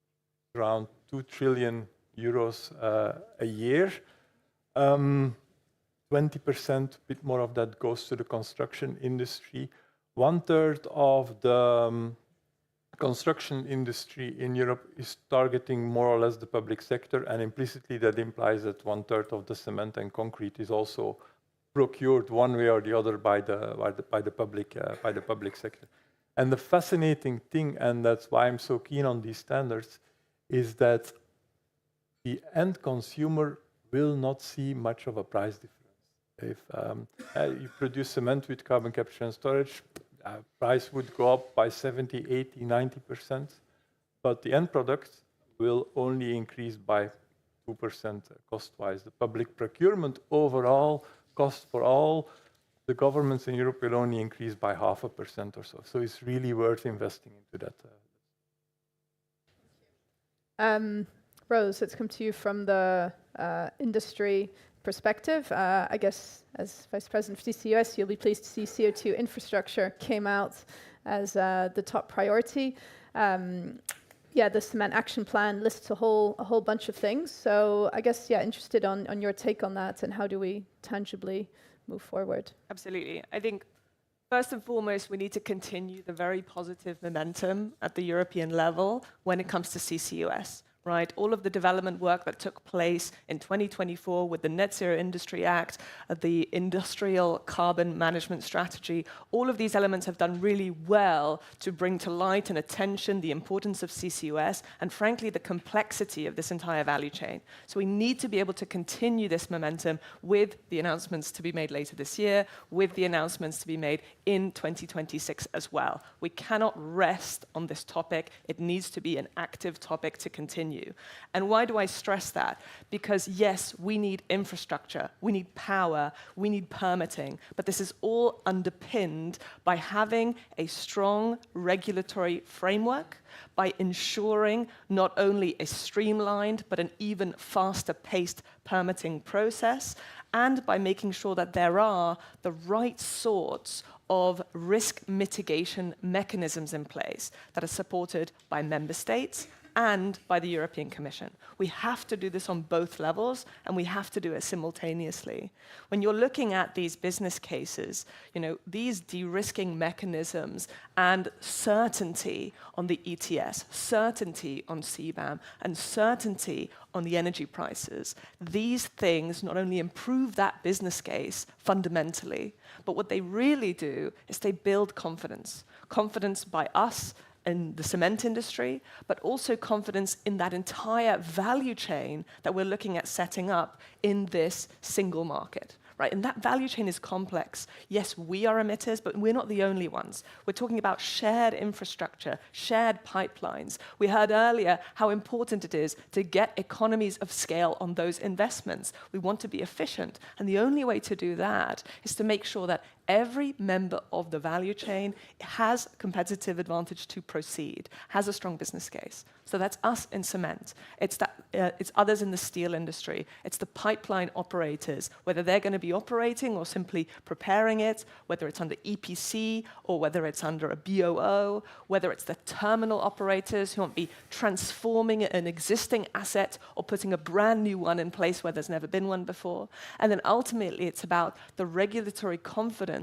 around 2 trillion euros a year. 20%, a bit more of that goes to the construction industry. 1/3 of the construction industry in Europe is targeting more or less the public sector, and implicitly that implies that 1/3 of the cement and concrete is also procured one way or the other by the public sector. And the fascinating thing, and that's why I'm so keen on these standards, is that the end consumer will not see much of a price difference. If you produce cement with carbon capture and storage, price would go up by 70, 80, 90%, but the end product will only increase by 2% cost-wise. The public procurement overall cost for all the governments in Europe will only increase by 0.5% or so. So it's really worth investing into that. Rose, let's come to you from the industry perspective. I guess as Vice President for CCUS, you'll be pleased to see CO2 infrastructure came out as the top priority. The Cement Action Plan lists a whole bunch of things. So I guess, interested on your take on that, and how do we tangibly move forward? Absolutely. I think first and foremost, we need to continue the very positive momentum at the European level when it comes to CCUS. Right, all of the development work that took place in 2024 with the Net Zero Industry Act, the Industrial Carbon Management Strategy, all of these elements have done really well to bring to light and attention the importance of CCUS and, frankly, the complexity of this entire value chain. So we need to be able to continue this momentum with the announcements to be made later this year, with the announcements to be made in 2026 as well. We cannot rest on this topic. It needs to be an active topic to continue. And why do I stress that? Because yes, we need infrastructure, we need power, we need permitting, but this is all underpinned by having a strong regulatory framework, by ensuring not only a streamlined but an even faster paced permitting process, and by making sure that there are the right sorts of risk mitigation mechanisms in place that are supported by member states and by the European Commission. We have to do this on both levels, and we have to do it simultaneously. When you're looking at these business cases, these de-risking mechanisms and certainty on the ETS, certainty on CBAM, and certainty on the energy prices, these things not only improve that business case fundamentally, but what they really do is they build confidence. Confidence by us in the cement industry, but also confidence in that entire value chain that we're looking at setting up in this single market. Right? And that value chain is complex. Yes, we are emitters, but we're not the only ones. We're talking about shared infrastructure, shared pipelines. We heard earlier how important it is to get economies of scale on those investments. We want to be efficient, and the only way to do that is to make sure that every member of the value chain has competitive advantage to proceed, has a strong business case. So that's us in cement. It's others in the steel industry. It's the pipeline operators, whether they're going to be operating or simply preparing it, whether it's under EPC or whether it's under a BOO, whether it's the terminal operators who want to be transforming an existing asset or putting a brand new one in place where there's never been one before. And then ultimately it's about the regulatory confidence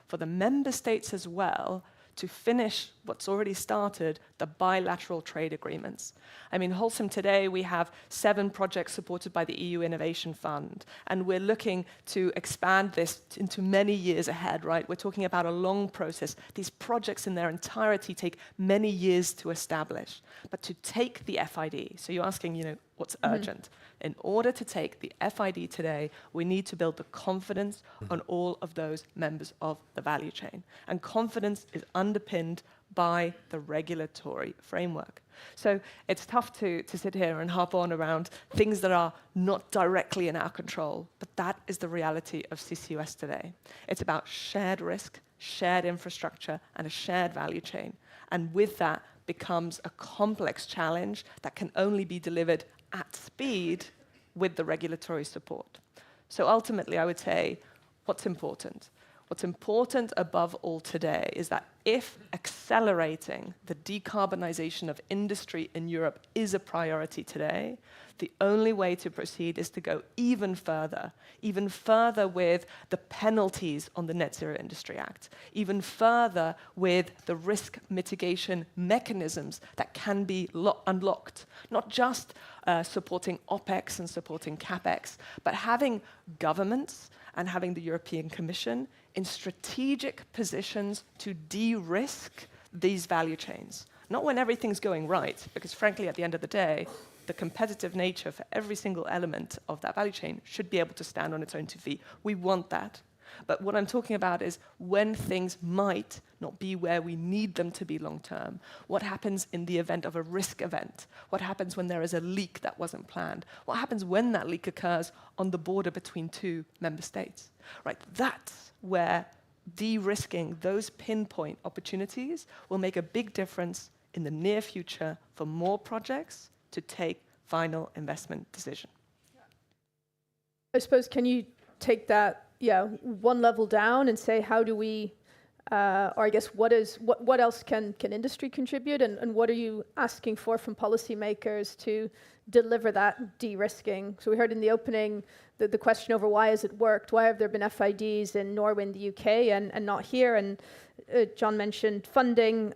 for the member states as well to finish what's already started, the bilateral trade agreements. I mean, Holcim today, we have 7 projects supported by the EU Innovation Fund, and we're looking to expand this into many years ahead, right? We're talking about a long process. These projects in their entirety take many years to establish. But to take the FID, so you're asking, you know, what's urgent? In order to take the FID today, we need to build the confidence on all of those members of the value chain. And confidence is underpinned by the regulatory framework. So it's tough to sit here and harp on around things that are not directly in our control, but that is the reality of CCUS today. It's about shared risk, shared infrastructure, and a shared value chain. And with that becomes a complex challenge that can only be delivered at speed with the regulatory support. So ultimately, I would say, what's important? What's important above all today is that if accelerating the decarbonization of industry in Europe is a priority today, the only way to proceed is to go even further with the penalties on the Net Zero Industry Act, even further with the risk mitigation mechanisms that can be unlocked, not just supporting OPEX and supporting CAPEX, but having governments and having the European Commission in strategic positions to de-risk these value chains. Not when everything's going right, because frankly, at the end of the day, the competitive nature for every single element of that value chain should be able to stand on its own 2 feet. We want that. But what I'm talking about is when things might not be where we need them to be long term. What happens in the event of a risk event? What happens when there is a leak that wasn't planned? What happens when that leak occurs on the border between 2 member states? Right, that's where de-risking those pinpoint opportunities will make a big difference in the near future for more projects to take final investment decision. I suppose, can you take that one level down and say, how do we, or I guess, what else can industry contribute, and what are you asking for from policymakers to deliver that de-risking? So we heard in the opening the question over why has it worked? Why have there been FIDs in Norway and the UK and not here? And John mentioned funding,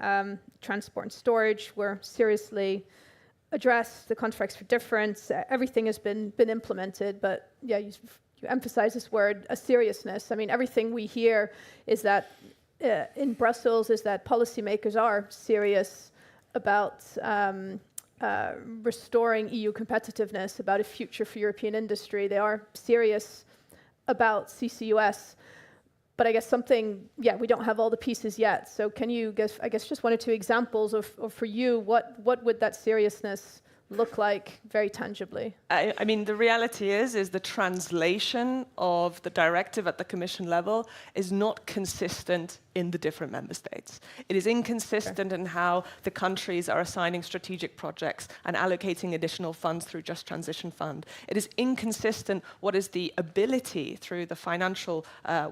transport and storage were seriously addressed, the contracts for difference, everything has been implemented, but yeah, you emphasize this word, a seriousness. I mean, everything we hear is that in Brussels is that policymakers are serious about restoring EU competitiveness, about a future for European industry. They are serious about CCUS. But I guess we don't have all the pieces yet. So can you give, I guess, just 1 or 2 examples of for you, what would that seriousness look like very tangibly? I mean, the reality is the translation of the directive at the Commission level is not consistent in the different member states. It is inconsistent in how the countries are assigning strategic projects and allocating additional funds through Just Transition Fund. It is inconsistent what is the ability through the financial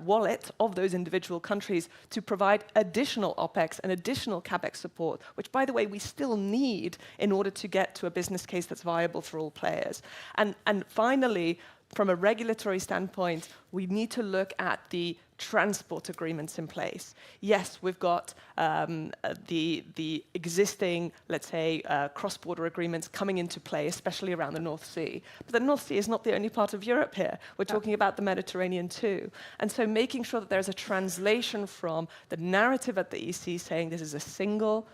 wallet of those individual countries to provide additional OPEX and additional CAPEX support, which, by the way, we still need in order to get to a business case that's viable for all players. And finally, from a regulatory standpoint, we need to look at the transport agreements in place. Yes, we've got the existing, let's say, cross-border agreements coming into play, especially around the North Sea. But the North Sea is not the only part of Europe here. We're talking about the Mediterranean too. And so making sure that there's a translation from the narrative at the EC saying this is a single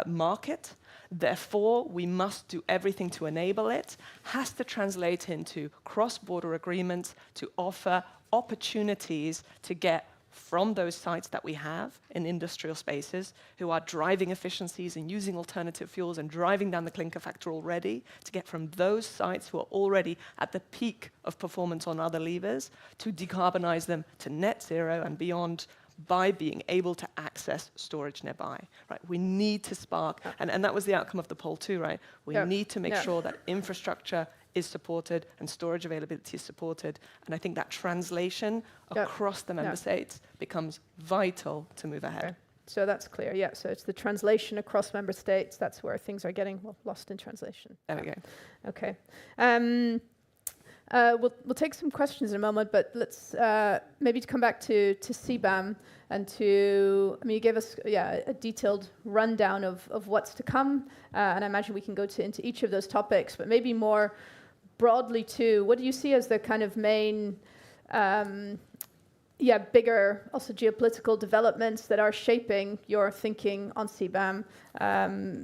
market. Therefore, we must do everything to enable it, has to translate into cross-border agreements to offer opportunities to get from those sites that we have in industrial spaces who are driving efficiencies and using alternative fuels and driving down the clinker factor already, to get from those sites who are already at the peak of performance on other levers to decarbonize them to net zero and beyond by being able to access storage nearby, right? We need to spark, and that was the outcome of the poll too, right? We need to make sure that infrastructure is supported and storage availability is supported. And I think that translation across the member states becomes vital to move ahead. Okay. So that's clear, yeah. So it's the translation across member states. That's where things are getting lost in translation. There we go. Okay. We'll take some questions in a moment, but let's maybe to come back to CBAM and to, I mean, you gave us a detailed rundown of what's to come, and I imagine we can go into each of those topics, but maybe more broadly too, what do you see as the kind of main, bigger also geopolitical developments that are shaping your thinking on CBAM?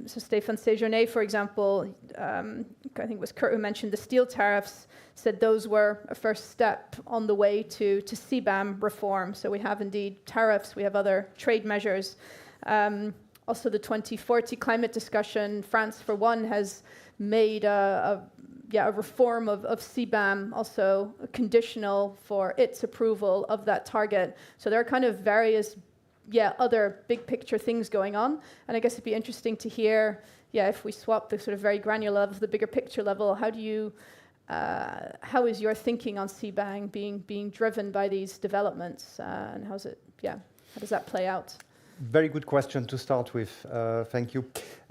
So Stéphane Séjourné, for example, I think it was Kurt who mentioned the steel tariffs, said those were a first step on the way to CBAM reform. So we have indeed tariffs, we have other trade measures. Also the 2040 climate discussion, France for one has made a reform of CBAM also conditional for its approval of that target. So there are kind of various other big picture things going on. And I guess it'd be interesting to hear, if we swap the sort of very granular level to the bigger picture level, how is your thinking on CBAM being driven by these developments? And how does that play out? Very good question to start with. Thank you.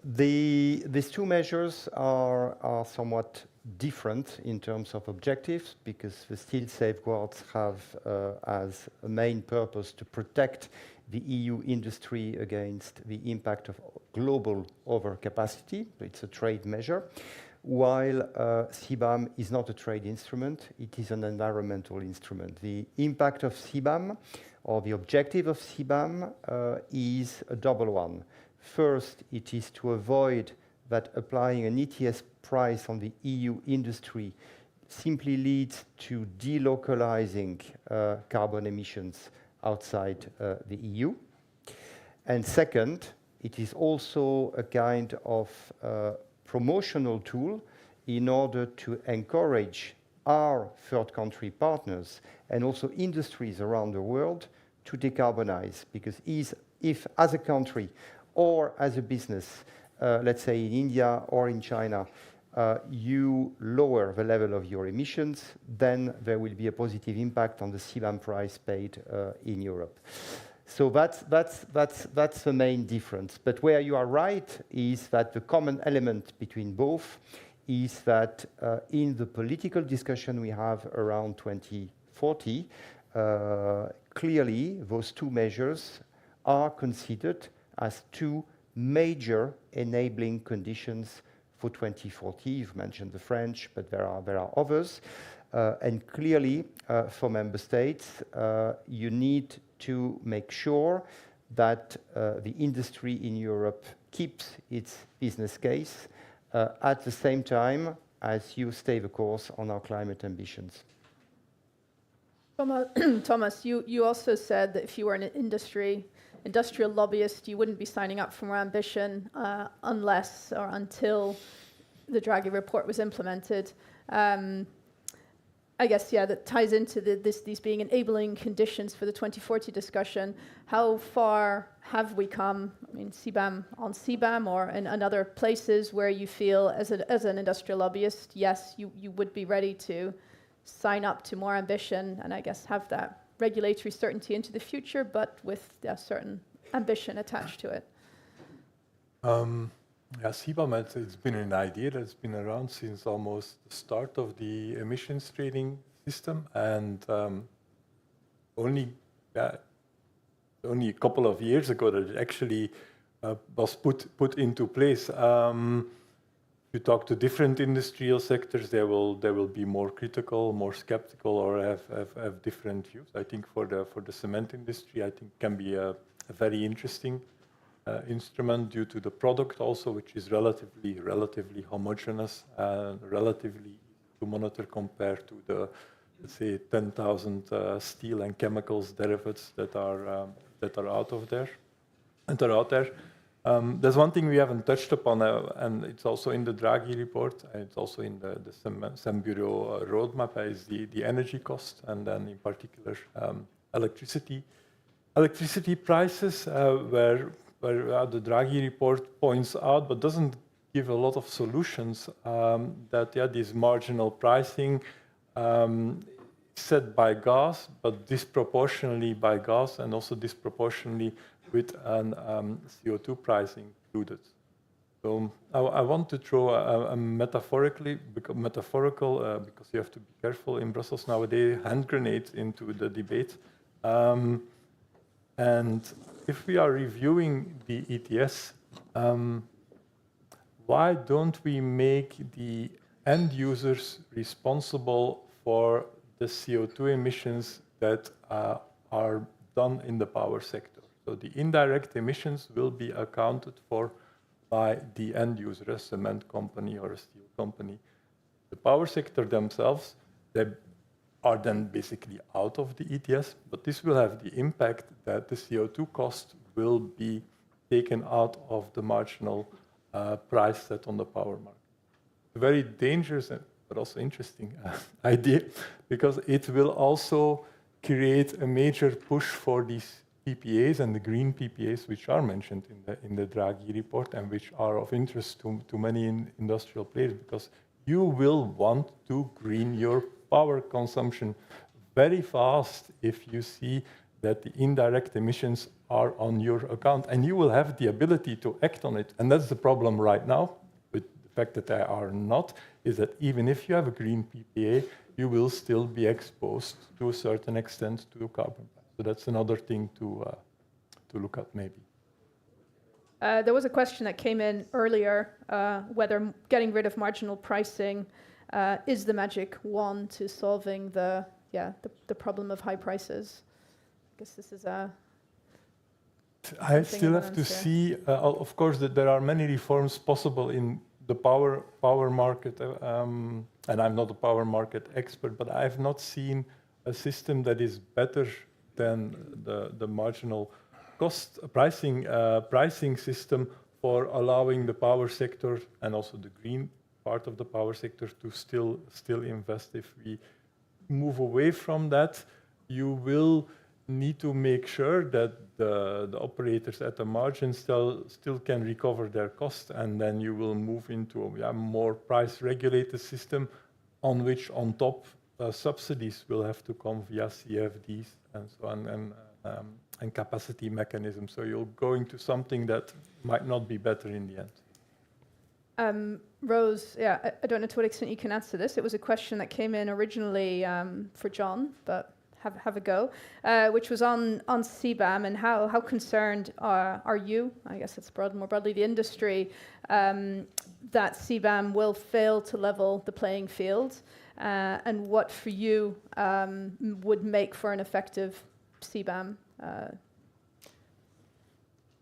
These two measures are somewhat different in terms of objectives, because the steel safeguards have as a main purpose to protect the EU industry against the impact of global overcapacity. It's a trade measure, while CBAM is not a trade instrument, it is an environmental instrument. The impact of CBAM, or the objective of CBAM, is a double one. First, it is to avoid that applying an ETS price on the EU industry simply leads to delocalizing carbon emissions outside the EU. And second, it is also a kind of promotional tool in order to encourage our third country partners and also industries around the world to decarbonize. Because if as a country or as a business, let's say in India or in China, you lower the level of your emissions, then there will be a positive impact on the CBAM price paid in Europe. So that's the main difference. But where you are right is that the common element between both is that in the political discussion we have around 2040, clearly those two measures are considered as two major enabling conditions for 2040. You've mentioned the French, but there are others. And clearly, for member states, you need to make sure that the industry in Europe keeps its business case at the same time as you stay the course on our climate ambitions. Thomas, you also said that if you were an industrial lobbyist, you wouldn't be signing up for more ambition unless or until the Draghi report was implemented. I guess, that ties into these being enabling conditions for the 2040 discussion. How far have we come? I mean, CBAM or in other places where you feel as an industrial lobbyist, yes, you would be ready to sign up to more ambition and I guess have that regulatory certainty into the future, but with a certain ambition attached to it. CBAM, it's been an idea that's been around since almost the start of the emissions trading system, and only a couple of years ago that it actually was put into place. You talk to different industrial sectors, they will be more critical, more skeptical, or have different views. I think for the cement industry, I think can be a very interesting instrument due to the product also, which is relatively homogeneous and relatively easy to monitor compared to the, let's say, 10,000 steel and chemicals derivatives that are out there. There's one thing we haven't touched upon, and it's also in the Draghi report, and it's also in the CEMBUREAU roadmap, is the energy cost, and then in particular electricity prices, where the Draghi report points out, but doesn't give a lot of solutions, that this marginal pricing set by gas, but disproportionately by gas, and also disproportionately with an CO2 pricing included. So I want to throw a metaphorical, because you have to be careful in Brussels nowadays, hand grenade into the debate. And if we are reviewing the ETS, why don't we make the end users responsible for the CO2 emissions that are done in the power sector? So the indirect emissions will be accounted for by the end user, a cement company or a steel company. The power sector themselves, they are then basically out of the ETS, but this will have the impact that the CO2 cost will be taken out of the marginal price set on the power market. A very dangerous but also interesting idea, because it will also create a major push for these PPAs and the green PPAs, which are mentioned in the Draghi report and which are of interest to many industrial players, because you will want to green your power consumption very fast if you see that the indirect emissions are on your account, and you will have the ability to act on it. And that's the problem right now, with the fact that they are not, is that even if you have a green PPA, you will still be exposed to a certain extent to the carbon price. So that's another thing to look at maybe. There was a question that came in earlier, whether getting rid of marginal pricing is the magic wand to solving the problem of high prices. I guess this is a... I still have to see, of course, that there are many reforms possible in the power market, and I'm not a power market expert, but I have not seen a system that is better than the marginal cost pricing system for allowing the power sector and also the green part of the power sector to still invest. If we move away from that, you will need to make sure that the operators at the margin still can recover their cost, and then you will move into a more price-regulated system on which, on top, subsidies will have to come via CFDs and so on, and capacity mechanisms. So you're going to something that might not be better in the end. Rose, I don't know to what extent you can answer this. It was a question that came in originally for John, but have a go, which was on CBAM and how concerned are you, I guess it's more broadly the industry, that CBAM will fail to level the playing field, and what for you would make for an effective CBAM?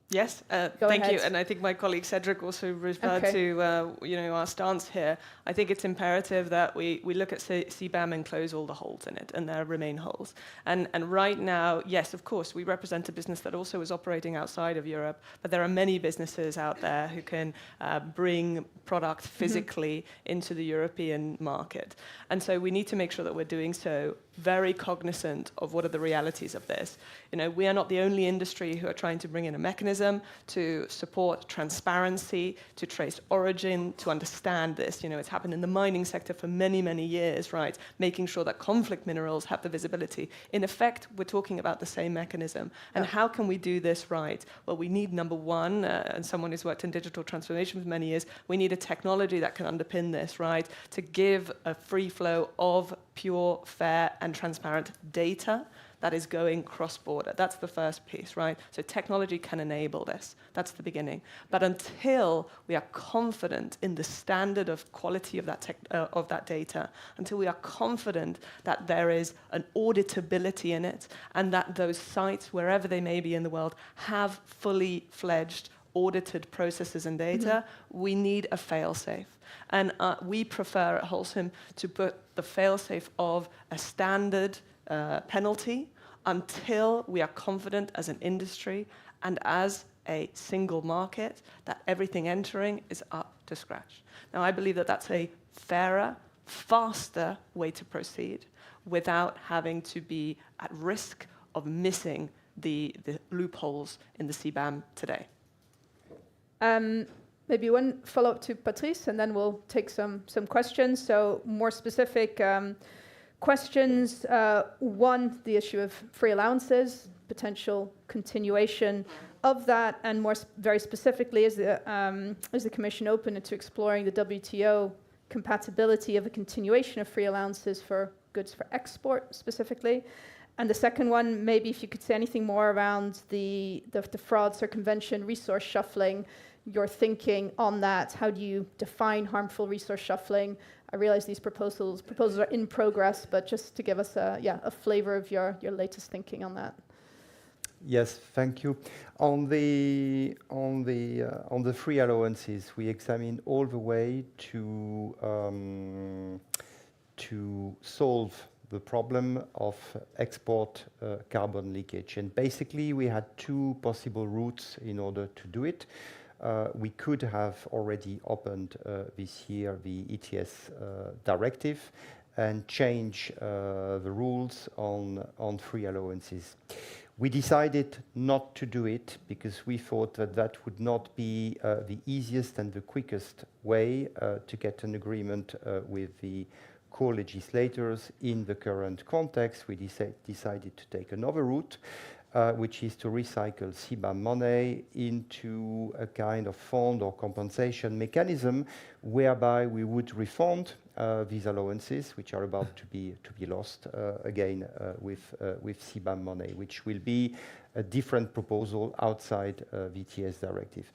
Yes, thank you. And I think my colleague Cedric also referred to our stance here. I think it's imperative that we look at CBAM and close all the holes in it, and there remain holes. And right now, yes, of course, we represent a business that also is operating outside of Europe, but there are many businesses out there who can bring product physically into the European market. And so we need to make sure that we're doing so very cognizant of what are the realities of this. We are not the only industry who are trying to bring in a mechanism to support transparency, to trace origin, to understand this. It's happened in the mining sector for many, many years, right? Making sure that conflict minerals have the visibility. In effect, we're talking about the same mechanism. And how can we do this right? Well, we need, number one, and someone who's worked in digital transformation for many years, we need a technology that can underpin this, right? To give a free flow of pure, fair, and transparent data that is going cross-border. That's the first piece, right? So technology can enable this. That's the beginning. But until we are confident in the standard of quality of that data, until we are confident that there is an auditability in it, and that those sites, wherever they may be in the world, have fully fledged audited processes and data, we need a fail-safe. And we prefer at Holcim to put the fail-safe of a standard penalty until we are confident as an industry and as a single market that everything entering is up to scratch. Now, I believe that that's a fairer, faster way to proceed without having to be at risk of missing the loopholes in the CBAM today. Maybe one follow-up to Patrice, and then we'll take some questions. So more specific questions. One, the issue of free allowances, potential continuation of that, and very specifically, is the Commission open to exploring the WTO compatibility of a continuation of free allowances for goods for export specifically? And the second one, maybe if you could say anything more around the fraud, circumvention, resource shuffling, your thinking on that. How do you define harmful resource shuffling? I realize these proposals are in progress, but just to give us a flavor of your latest thinking on that. Yes, thank you. On the free allowances, we examine all the way to solve the problem of export carbon leakage. And basically, we had two possible routes in order to do it. We could have already opened this year the ETS directive and change the rules on free allowances. We decided not to do it because we thought that that would not be the easiest and the quickest way to get an agreement with the co-legislators in the current context. We decided to take another route, which is to recycle CBAM money into a kind of fund or compensation mechanism whereby we would refund these allowances, which are about to be lost again with CBAM money, which will be a different proposal outside the ETS directive.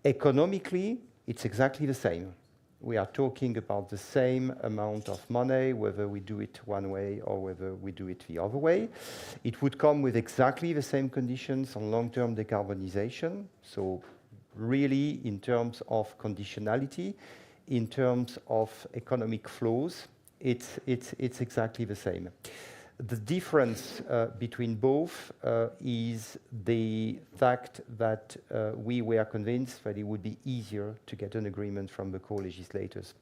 Economically, it's exactly the same. We are talking about the same amount of money, whether we do it one way or whether we do it the other way. It would come with exactly the same conditions on long-term decarbonization. So really, in terms of conditionality, in terms of economic flows, it's exactly the same. The difference between both is the fact that we were convinced that it would be easier to get an agreement from the co-legislators.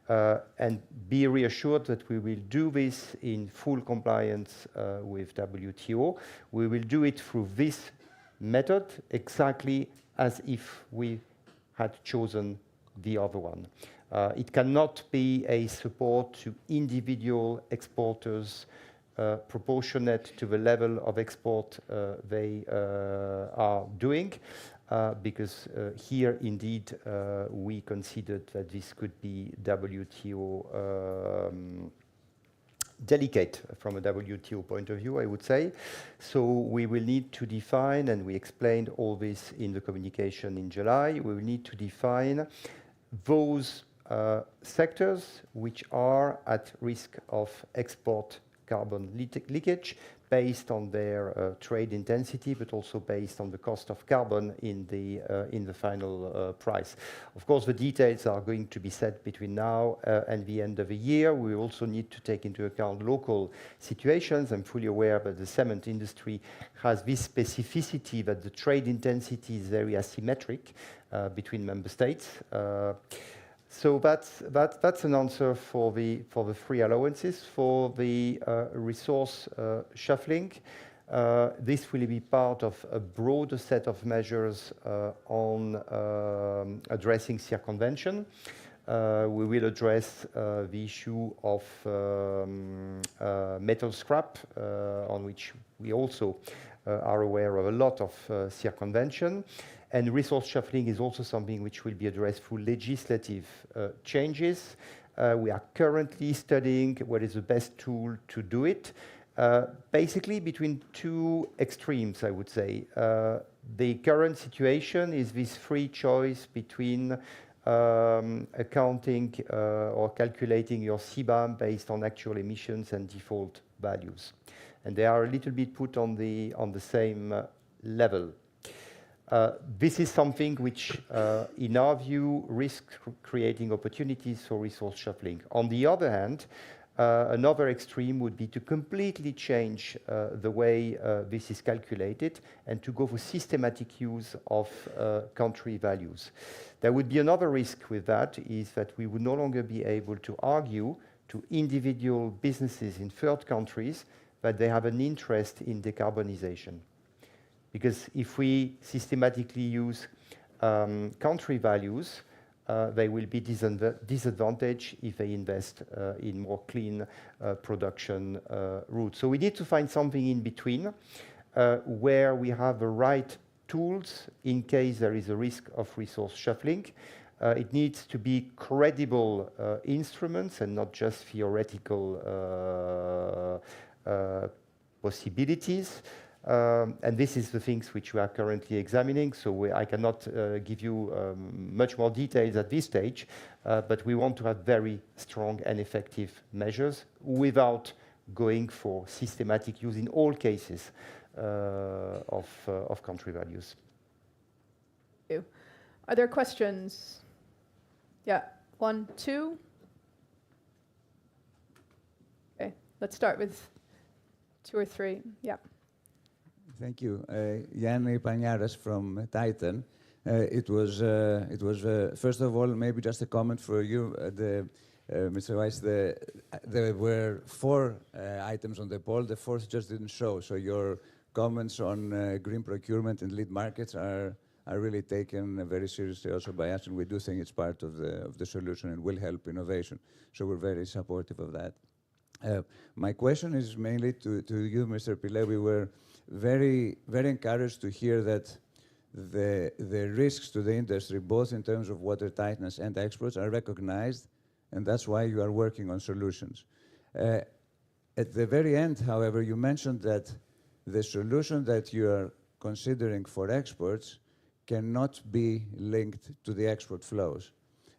And be reassured that we will do this in full compliance with WTO. We will do it through this method exactly as if we had chosen the other one. It cannot be a support to individual exporters proportionate to the level of export they are doing, because here indeed we considered that this could be WTO delicate from a WTO point of view, I would say. So we will need to define, and we explained all this in the communication in July, we will need to define those sectors which are at risk of export carbon leakage based on their trade intensity, but also based on the cost of carbon in the final price. Of course, the details are going to be set between now and the end of the year. We also need to take into account local situations. I'm fully aware that the cement industry has this specificity that the trade intensity is very asymmetric between member states. So that's an answer for the free allowances. For the resource shuffling, this will be part of a broader set of measures on addressing circumvention. We will address the issue of metal scrap, on which we also are aware of a lot of circumvention. And resource shuffling is also something which will be addressed through legislative changes. We are currently studying what is the best tool to do it. Basically, between two extremes, I would say. The current situation is this free choice between accounting or calculating your CBAM based on actual emissions and default values. And they are a little bit put on the same level. This is something which, in our view, risks creating opportunities for resource shuffling. On the other hand, another extreme would be to completely change the way this is calculated and to go for systematic use of country values. There would be another risk with that, is that we would no longer be able to argue to individual businesses in third countries that they have an interest in decarbonization. Because if we systematically use country values, they will be disadvantaged if they invest in more clean production routes. So we need to find something in between where we have the right tools in case there is a risk of resource shuffling. It needs to be credible instruments and not just theoretical possibilities. And this is the things which we are currently examining, so I cannot give you much more details at this stage, but we want to have very strong and effective measures without going for systematic use in all cases of country values. Thank you. Are there questions? Yeah, 1, 2. Okay, let's start with 2 or 3. Yeah. Thank you. Yanni Pagnaras from Titan. It was first of all, maybe just a comment for you, Mr. Weiss. There were 4 items on the poll. The 4th just didn't show. So your comments on green procurement and lead markets are really taken very seriously also by us, and we do think it's part of the solution and will help innovation. So we're very supportive of that. My question is mainly to you, Mr. Pillet. We were very, very encouraged to hear that the risks to the industry, both in terms of water tightness and exports, are recognized, and that's why you are working on solutions. At the very end, however, you mentioned that the solution that you are considering for exports cannot be linked to the export flows.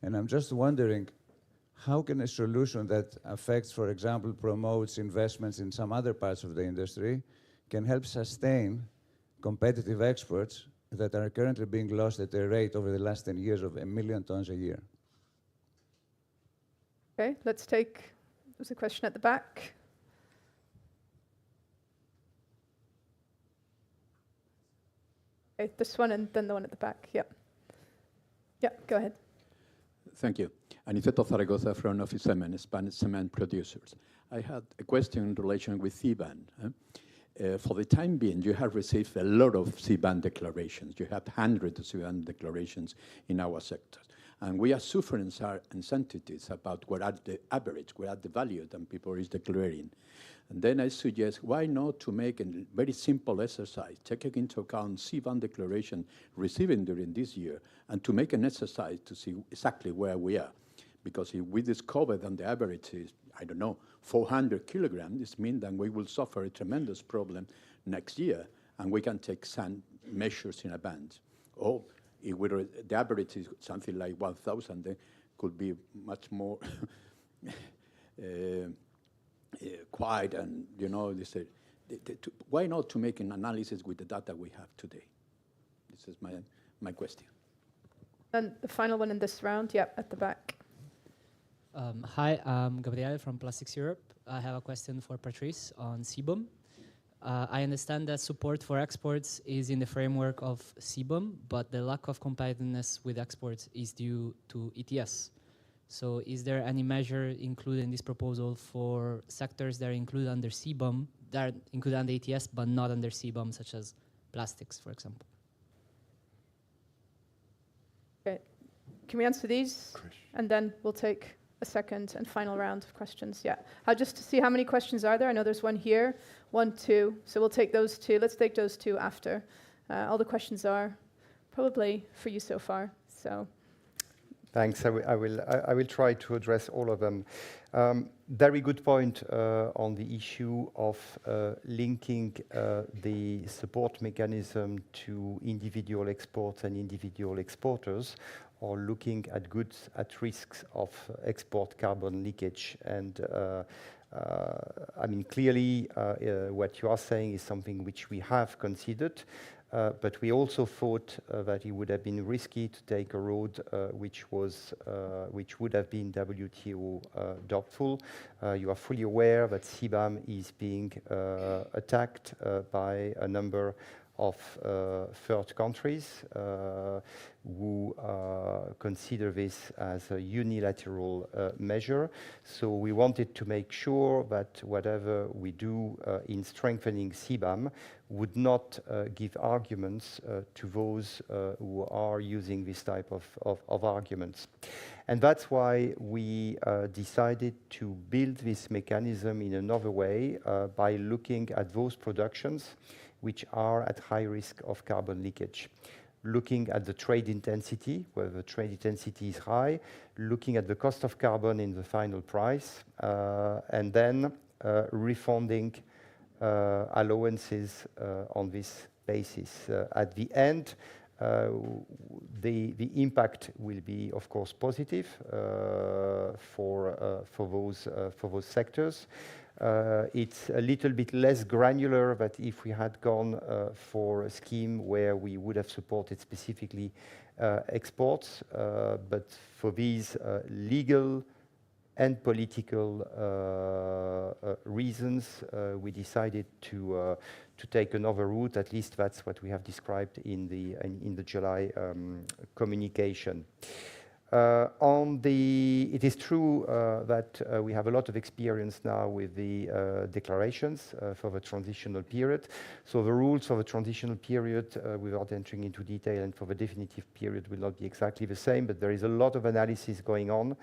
And I'm just wondering, how can a solution that affects, for example, promotes investments in some other parts of the industry, can help sustain competitive exports that are currently being lost at a rate over the last 10 years of 1 million tons a year? Okay, let's take, there's a question at the back. Okay, this one and then the one at the back, yeah. Yeah, go ahead. Thank you. Aniceto Zaragoza from Officemen, Spanish cement producers. I had a question in relation with CBAM. For the time being, you have received a lot of CBAM declarations. You have hundreds of CBAM declarations in our sector. And we are suffering uncertainties about what are the average, what are the value that people is declaring. And then I suggest, why not to make a very simple exercise, taking into account CBAM declaration receiving during this year, and to make an exercise to see exactly where we are. Because if we discover that the average is, I don't know, 400 kilograms, this means that we will suffer a tremendous problem next year, and we can take some measures in advance. Or if the average is something like 1,000, then could be much more quiet, and you know, why not to make an analysis with the data we have today? This is my question. And the final one in this round, yeah, at the back. Hi, I'm Gabriel from Plastics Europe. I have a question for Patrice on CBAM. I understand that support for exports is in the framework of CBAM, but the lack of competitiveness with exports is due to ETS. So is there any measure included in this proposal for sectors that are included under CBAM, that are included under ETS, but not under CBAM, such as plastics, for example? Okay, can we answer these? And then we'll take a second and final round of questions. Yeah, I'll just see how many questions are there. I know there's one here, 1, 2. So we'll take those 2. Let's take those 2 after. All the questions are probably for you so far. So. Thanks. I will try to address all of them. Very good point on the issue of linking the support mechanism to individual exports and individual exporters, or looking at goods at risks of export carbon leakage. And I mean, clearly, what you are saying is something which we have considered. but we also thought that it would have been risky to take a road which would have been WTO doubtful. You are fully aware that CBAM is being attacked by a number of third countries who consider this as a unilateral measure. So we wanted to make sure that whatever we do in strengthening CBAM would not give arguments to those who are using this type of arguments. And that's why we decided to build this mechanism in another way by looking at those productions which are at high risk of carbon leakage. Looking at the trade intensity, where the trade intensity is high, looking at the cost of carbon in the final price, and then refunding allowances on this basis. At the end, the impact will be, of course, positive for those sectors. It's a little bit less granular than if we had gone for a scheme where we would have supported specifically exports. But for these legal and political reasons, we decided to take another route. At least that's what we have described in the July communication. It is true that we have a lot of experience now with the declarations for the transitional period. So the rules for the transitional period, without entering into detail, and for the definitive period will not be exactly the same, but there is a lot of analysis going on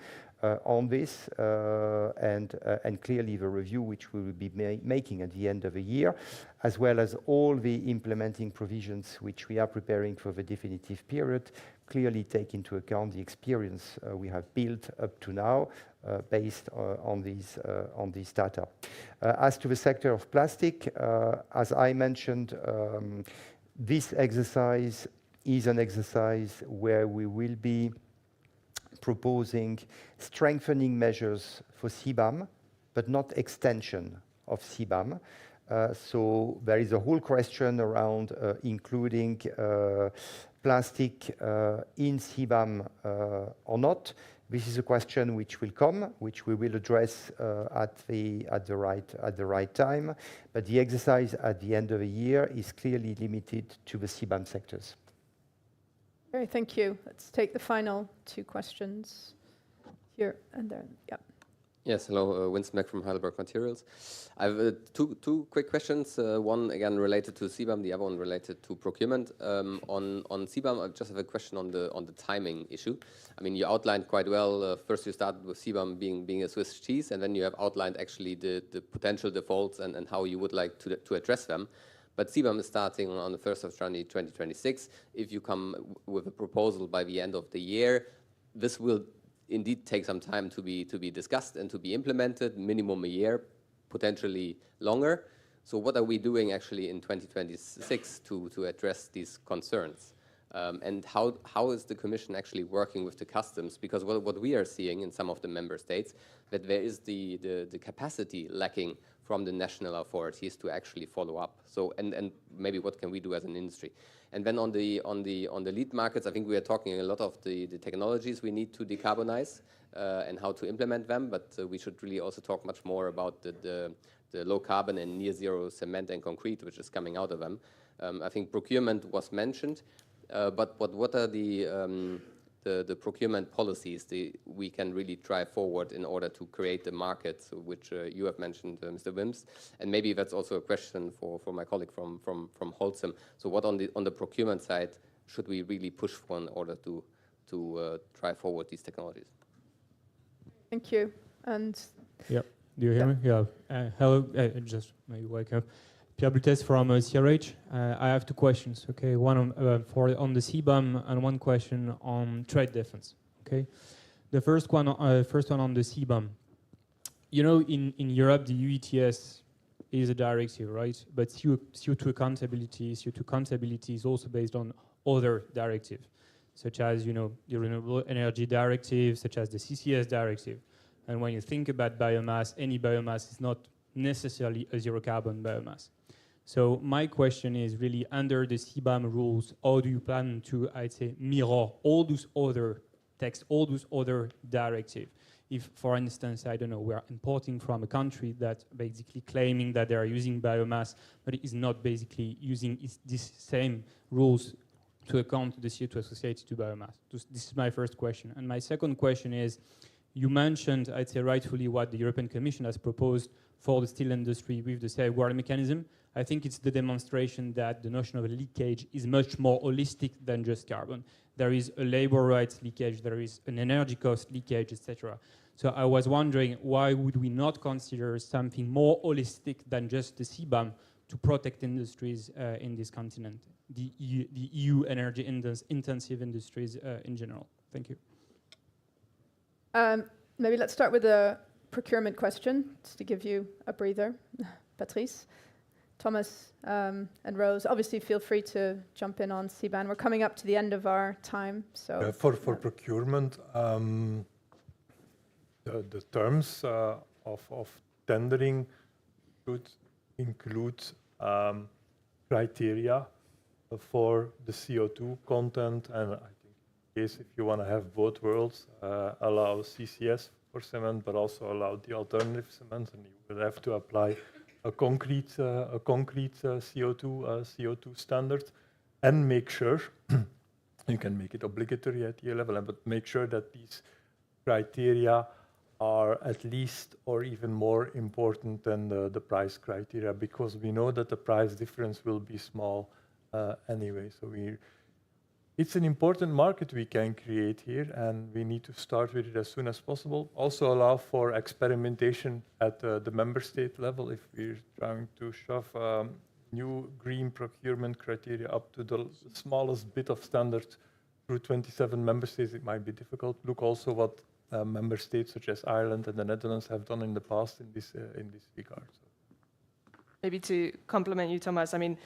this, and clearly the review which we will be making at the end of the year, as well as all the implementing provisions which we are preparing for the definitive period, clearly take into account the experience we have built up to now based on these data. As to the sector of plastic, as I mentioned, this exercise is an exercise where we will be proposing strengthening measures for CBAM, but not extension of CBAM. So there is a whole question around including plastic in CBAM or not. This is a question which will come, which we will address at the right time. But the exercise at the end of the year is clearly limited to the CBAM sectors. Okay, thank you. Let's take the final two questions here and there. Yep. Yes, hello, Winston Beck from Heidelberg Materials. I have two quick questions. One again related to CBAM, the other one related to procurement. On CBAM, I just have a question on the timing issue. I mean, you outlined quite well. First, you started with CBAM being a Swiss cheese, and then you have outlined actually the potential defaults and how you would like to address them. But CBAM is starting on the 1st of January 2026. If you come with a proposal by the end of the year, this will indeed take some time to be discussed and to be implemented, minimum a year, potentially longer. So what are we doing actually in 2026 to address these concerns? And how is the Commission actually working with the customs? Because what we are seeing in some of the member states, that there is the capacity lacking from the national authorities to actually follow up. So and maybe what can we do as an industry? And then on the lead markets, I think we are talking a lot of the technologies we need to decarbonize and how to implement them, but we should really also talk much more about the low carbon and near zero cement and concrete, which is coming out of them. I think procurement was mentioned, but what are the procurement policies we can really drive forward in order to create the markets which you have mentioned, Mr. Wims? And maybe that's also a question for my colleague from Holcim. So what on the procurement side should we really push for in order to drive forward these technologies? Thank you. And yeah, do you hear me? Yeah. Hello, just maybe wake up. Pierre Blutes from CRH. I have two questions. Okay, one on the CBAM and one question on trade defense. Okay, the first one on the CBAM. You know, in Europe, the EU ETS is a directive, right? But CO2 accountability is also based on other directives, such as the renewable energy directive, such as the CCS directive. And when you think about biomass, any biomass is not necessarily a zero carbon biomass. So my question is really, under the CBAM rules, how do you plan to, I'd say, mirror all those other texts, all those other directives? If, for instance, I don't know, we're importing from a country that's basically claiming that they are using biomass, but it is not basically using these same rules to account the CO2 associated to biomass. This is my first question. And my second question is, you mentioned, I'd say rightfully, what the European Commission has proposed for the steel industry with the safeguard mechanism. I think it's the demonstration that the notion of a leakage is much more holistic than just carbon. There is a labor rights leakage, there is an energy cost leakage, etc. So I was wondering, why would we not consider something more holistic than just the CBAM to protect industries in this continent, the EU energy intensive industries in general? Thank you. Maybe let's start with a procurement question, just to give you a breather. Patrice, Thomas, and Rose, obviously feel free to jump in on CBAM. We're coming up to the end of our time. So for procurement, the terms of tendering should include criteria for the CO2 content, and I think in case if you want to have both worlds, allow CCS for cement, but also allow the alternative cement, and you will have to apply a concrete CO2 standard, and make sure you can make it obligatory at EU level, but make sure that these criteria are at least or even more important than the price criteria, because we know that the price difference will be small anyway. So it's an important market we can create here, and we need to start with it as soon as possible. Also allow for experimentation at the member state level. If we're trying to shove new green procurement criteria up to the smallest bit of standard through 27 member states, it might be difficult. Look also what member states such as Ireland and the Netherlands have done in the past in this regard. Maybe to complement you, Thomas, I mean,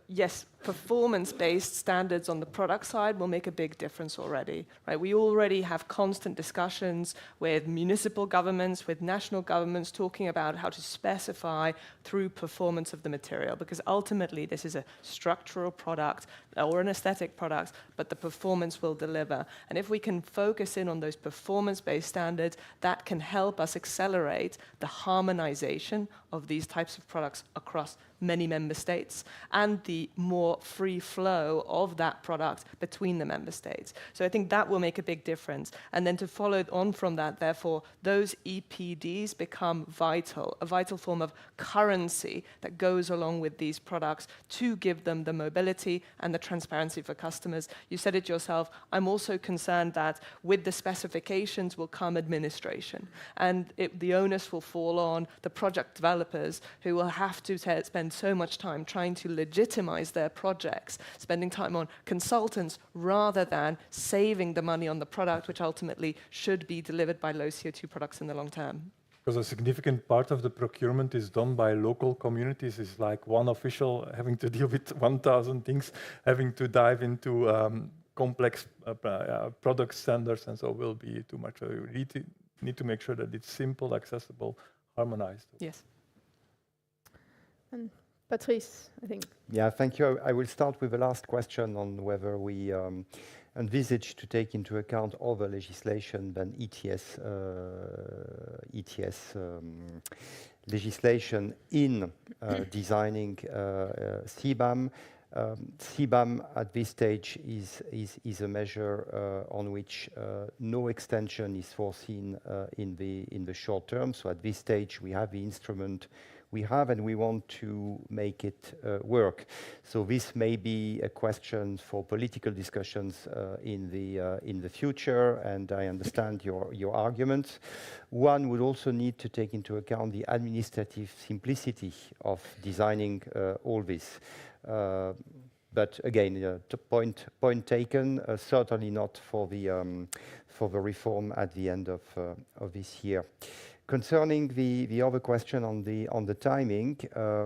yes, performance-based standards on the product side will make a big difference already, right? We already have constant discussions with municipal governments, with national governments, talking about how to specify through performance of the material, because ultimately this is a structural product or an aesthetic product, but the performance will deliver. And if we can focus in on those performance-based standards, that can help us accelerate the harmonization of these types of products across many member states and the more free flow of that product between the member states. So I think that will make a big difference. And then to follow on from that, therefore, those EPDs become vital, a vital form of currency that goes along with these products to give them the mobility and the transparency for customers. You said it yourself. I'm also concerned that with the specifications will come administration, and the onus will fall on the project developers, who will have to spend so much time trying to legitimize their projects, spending time on consultants rather than saving the money on the product, which ultimately should be delivered by low CO2 products in the long term. Because a significant part of the procurement is done by local communities. It's like one official having to deal with 1,000 things, having to dive into complex product standards, and so will be too much. We need to make sure that it's simple, accessible, harmonized. Yes. And Patrice, I think. Yeah, thank you. I will start with the last question on whether we envisage to take into account other legislation than ETS legislation in designing CBAM. CBAM at this stage is a measure on which no extension is foreseen in the short term. So at this stage, we have the instrument we have, and we want to make it work. So this may be a question for political discussions in the future, and I understand your arguments. One would also need to take into account the administrative simplicity of designing all this. But again, point taken. Certainly not for the reform at the end of this year. Concerning the other question on the timing,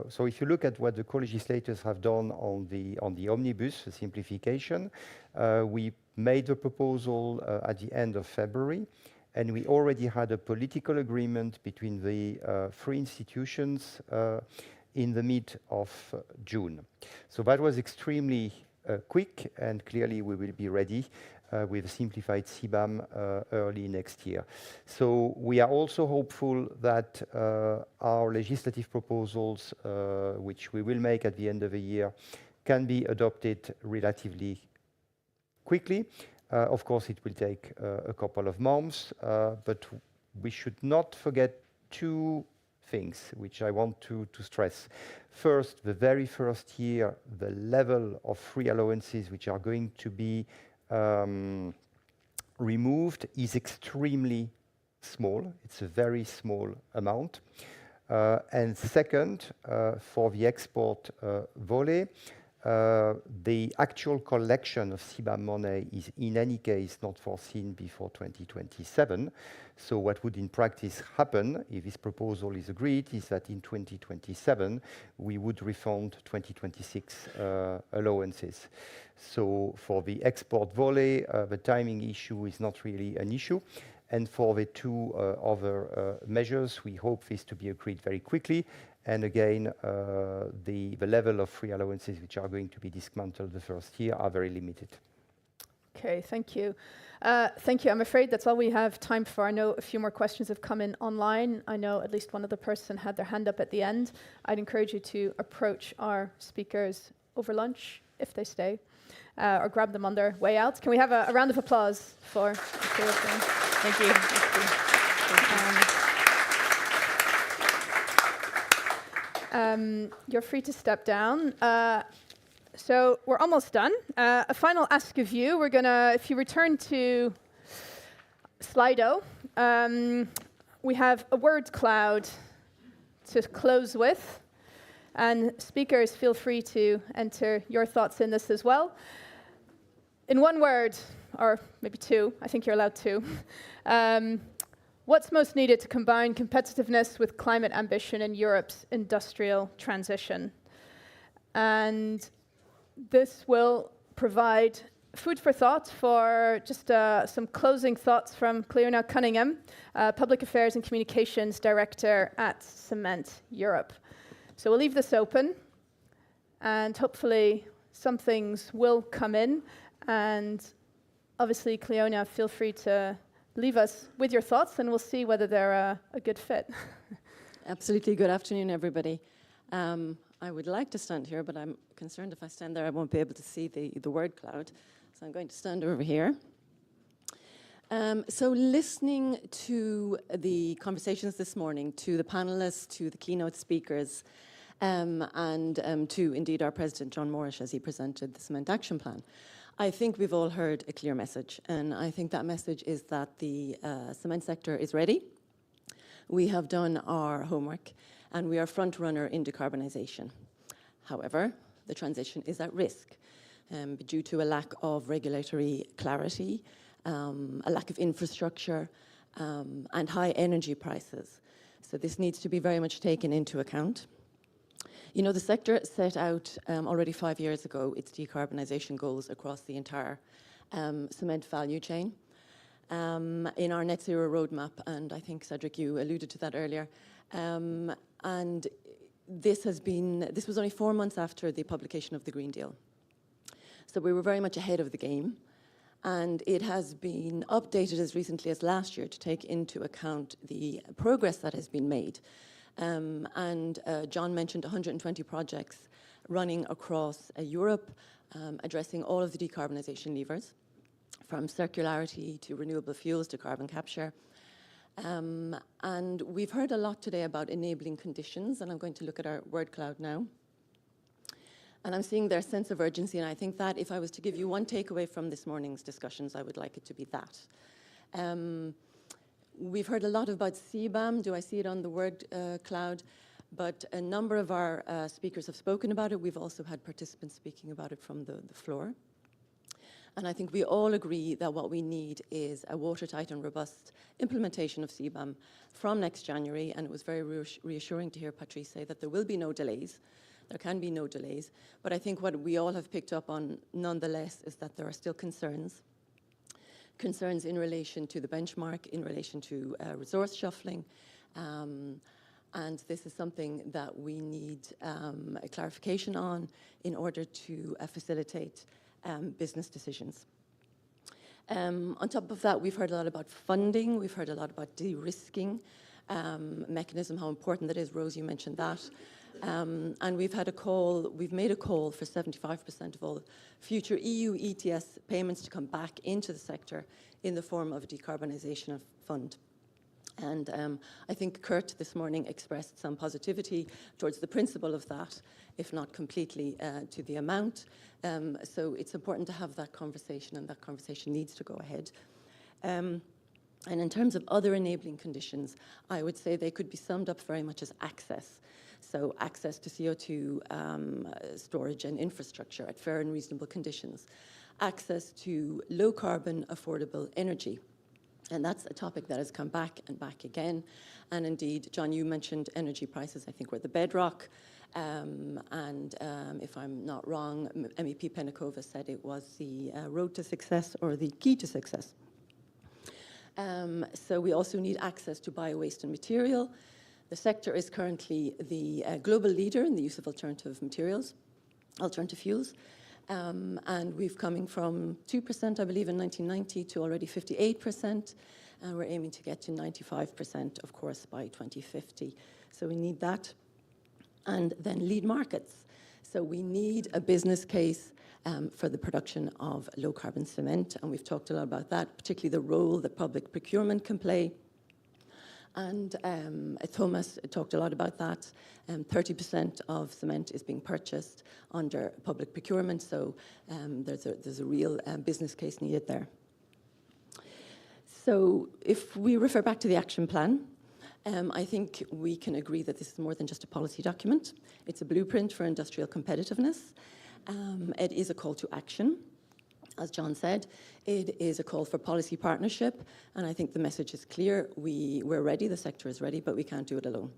so if you look at what the co-legislators have done on the omnibus simplification, we made the proposal at the end of February, and we already had a political agreement between the three institutions in the mid of June. So that was extremely quick, and clearly we will be ready with a simplified CBAM early next year. So we are also hopeful that our legislative proposals, which we will make at the end of the year, can be adopted relatively quickly. Of course, it will take a couple of months, but we should not forget two things which I want to stress. First, the very first year, the level of free allowances which are going to be removed is extremely small. It's a very small amount. And second, for the export volley, the actual collection of CBAM money is in any case not foreseen before 2027. So what would in practice happen if this proposal is agreed is that in 2027 we would refund 2026 allowances. So for the export volley, the timing issue is not really an issue. And for the two other measures, we hope this to be agreed very quickly. And again, the level of free allowances which are going to be dismantled the first year are very limited. Okay, thank you. Thank you. I'm afraid that's all we have time for. I know a few more questions have come in online. I know at least one other person had their hand up at the end. I'd encourage you to approach our speakers over lunch, if they stay, or grab them on their way out. Can we have a round of applause for the two of them? Thank you. You're free to step down. So we're almost done. A final ask of you. We're gonna, if you return to Slido, we have a word cloud to close with. And speakers, feel free to enter your thoughts in this as well. In one word, or maybe two, I think you're allowed two. What's most needed to combine competitiveness with climate ambition in Europe's industrial transition? And this will provide food for thought for just some closing thoughts from Cleona Cunningham, Public Affairs and Communications Director at Cement Europe. So we'll leave this open, and hopefully some things will come in. And obviously, Cleona, feel free to leave us with your thoughts, and we'll see whether they're a good fit. Absolutely. Good afternoon, everybody. I would like to stand here, but I'm concerned if I stand there, I won't be able to see the word cloud. So I'm going to stand over here. So listening to the conversations this morning, to the panelists, to the keynote speakers, and to indeed our President, John Morrish, as he presented the Cement Action Plan, I think we've all heard a clear message, and I think that message is that the cement sector is ready. We have done our homework, and we are front runner in decarbonisation. However, the transition is at risk due to a lack of regulatory clarity, a lack of infrastructure, and high energy prices. So this needs to be very much taken into account. You know, the sector set out already 5 years ago its decarbonisation goals across the entire cement value chain. In our net zero roadmap, and I think, Cedric, you alluded to that earlier, and this was only 4 months after the publication of the Green Deal. So we were very much ahead of the game, and it has been updated as recently as last year to take into account the progress that has been made. John mentioned 120 projects running across Europe, addressing all of the decarbonisation levers, from circularity to renewable fuels to carbon capture. And we've heard a lot today about enabling conditions, and I'm going to look at our word cloud now. And I'm seeing their sense of urgency, and I think that if I was to give you one takeaway from this morning's discussions, I would like it to be that. We've heard a lot about CBAM. Do I see it on the word cloud? But a number of our speakers have spoken about it. We've also had participants speaking about it from the floor. And I think we all agree that what we need is a watertight and robust implementation of CBAM from next January. And it was very reassuring to hear Patrice say that there will be no delays. There can be no delays. But I think what we all have picked up on nonetheless is that there are still concerns in relation to the benchmark, in relation to resource shuffling, And this is something that we need a clarification on in order to facilitate business decisions. On top of that, we've heard a lot about funding. We've heard a lot about de-risking mechanism, how important that is. Rose, you mentioned that. And we've made a call for 75% of all future EU ETS payments to come back into the sector in the form of a decarbonisation fund. And I think Kurt this morning expressed some positivity towards the principle of that, if not completely to the amount. So it's important to have that conversation, and that conversation needs to go ahead. And in terms of other enabling conditions, I would say they could be summed up very much as access. So access to CO2 storage and infrastructure at fair and reasonable conditions. Access to low carbon, affordable energy. And that's a topic that has come back and back again. And indeed, John, you mentioned energy prices, I think, were the bedrock. If I'm not wrong, MEP Penakova said it was the road to success or the key to success. So we also need access to bio-waste and material. The sector is currently the global leader in the use of alternative materials, alternative fuels. And we've coming from 2%, I believe, in 1990 to already 58%. And we're aiming to get to 95%, of course, by 2050. So we need that. And then lead markets. So we need a business case for the production of low-carbon cement. And we've talked a lot about that, particularly the role that public procurement can play. And Thomas talked a lot about that. 30% of cement is being purchased under public procurement, so there's a real business case needed there. So if we refer back to the action plan, I think we can agree that this is more than just a policy document. It's a blueprint for industrial competitiveness. It is a call to action. As John said, it is a call for policy partnership, and I think the message is clear. We're ready, the sector is ready, but we can't do it alone.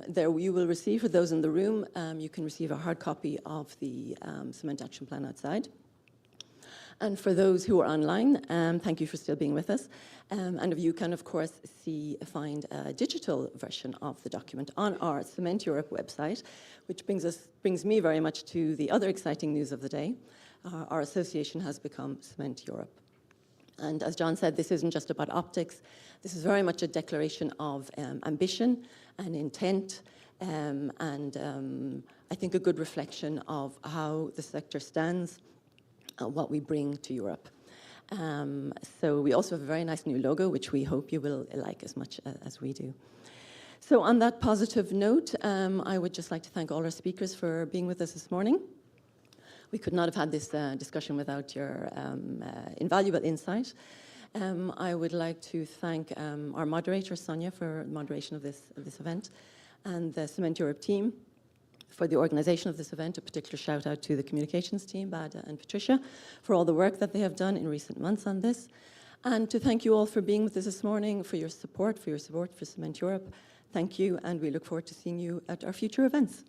There you will receive, for those in the room, you can receive a hard copy of the Cement Action Plan outside. And for those who are online, thank you for still being with us. And you can, of course, find a digital version of the document on our Cement Europe website, which brings me very much to the other exciting news of the day. Our association has become Cement Europe. And as John said, this isn't just about optics. This is very much a declaration of ambition and intent, and I think a good reflection of how the sector stands, what we bring to Europe. So we also have a very nice new logo, which we hope you will like as much as we do. So on that positive note, I would just like to thank all our speakers for being with us this morning. We could not have had this discussion without your invaluable insight. I would like to thank our moderator, Sonia, for moderation of this event, and the Cement Europe team for the organization of this event. A particular shout out to the communications team, Bada and Patricia, for all the work that they have done in recent months on this. And to thank you all for being with us this morning, for your support for Cement Europe. Thank you, and we look forward to seeing you at our future events.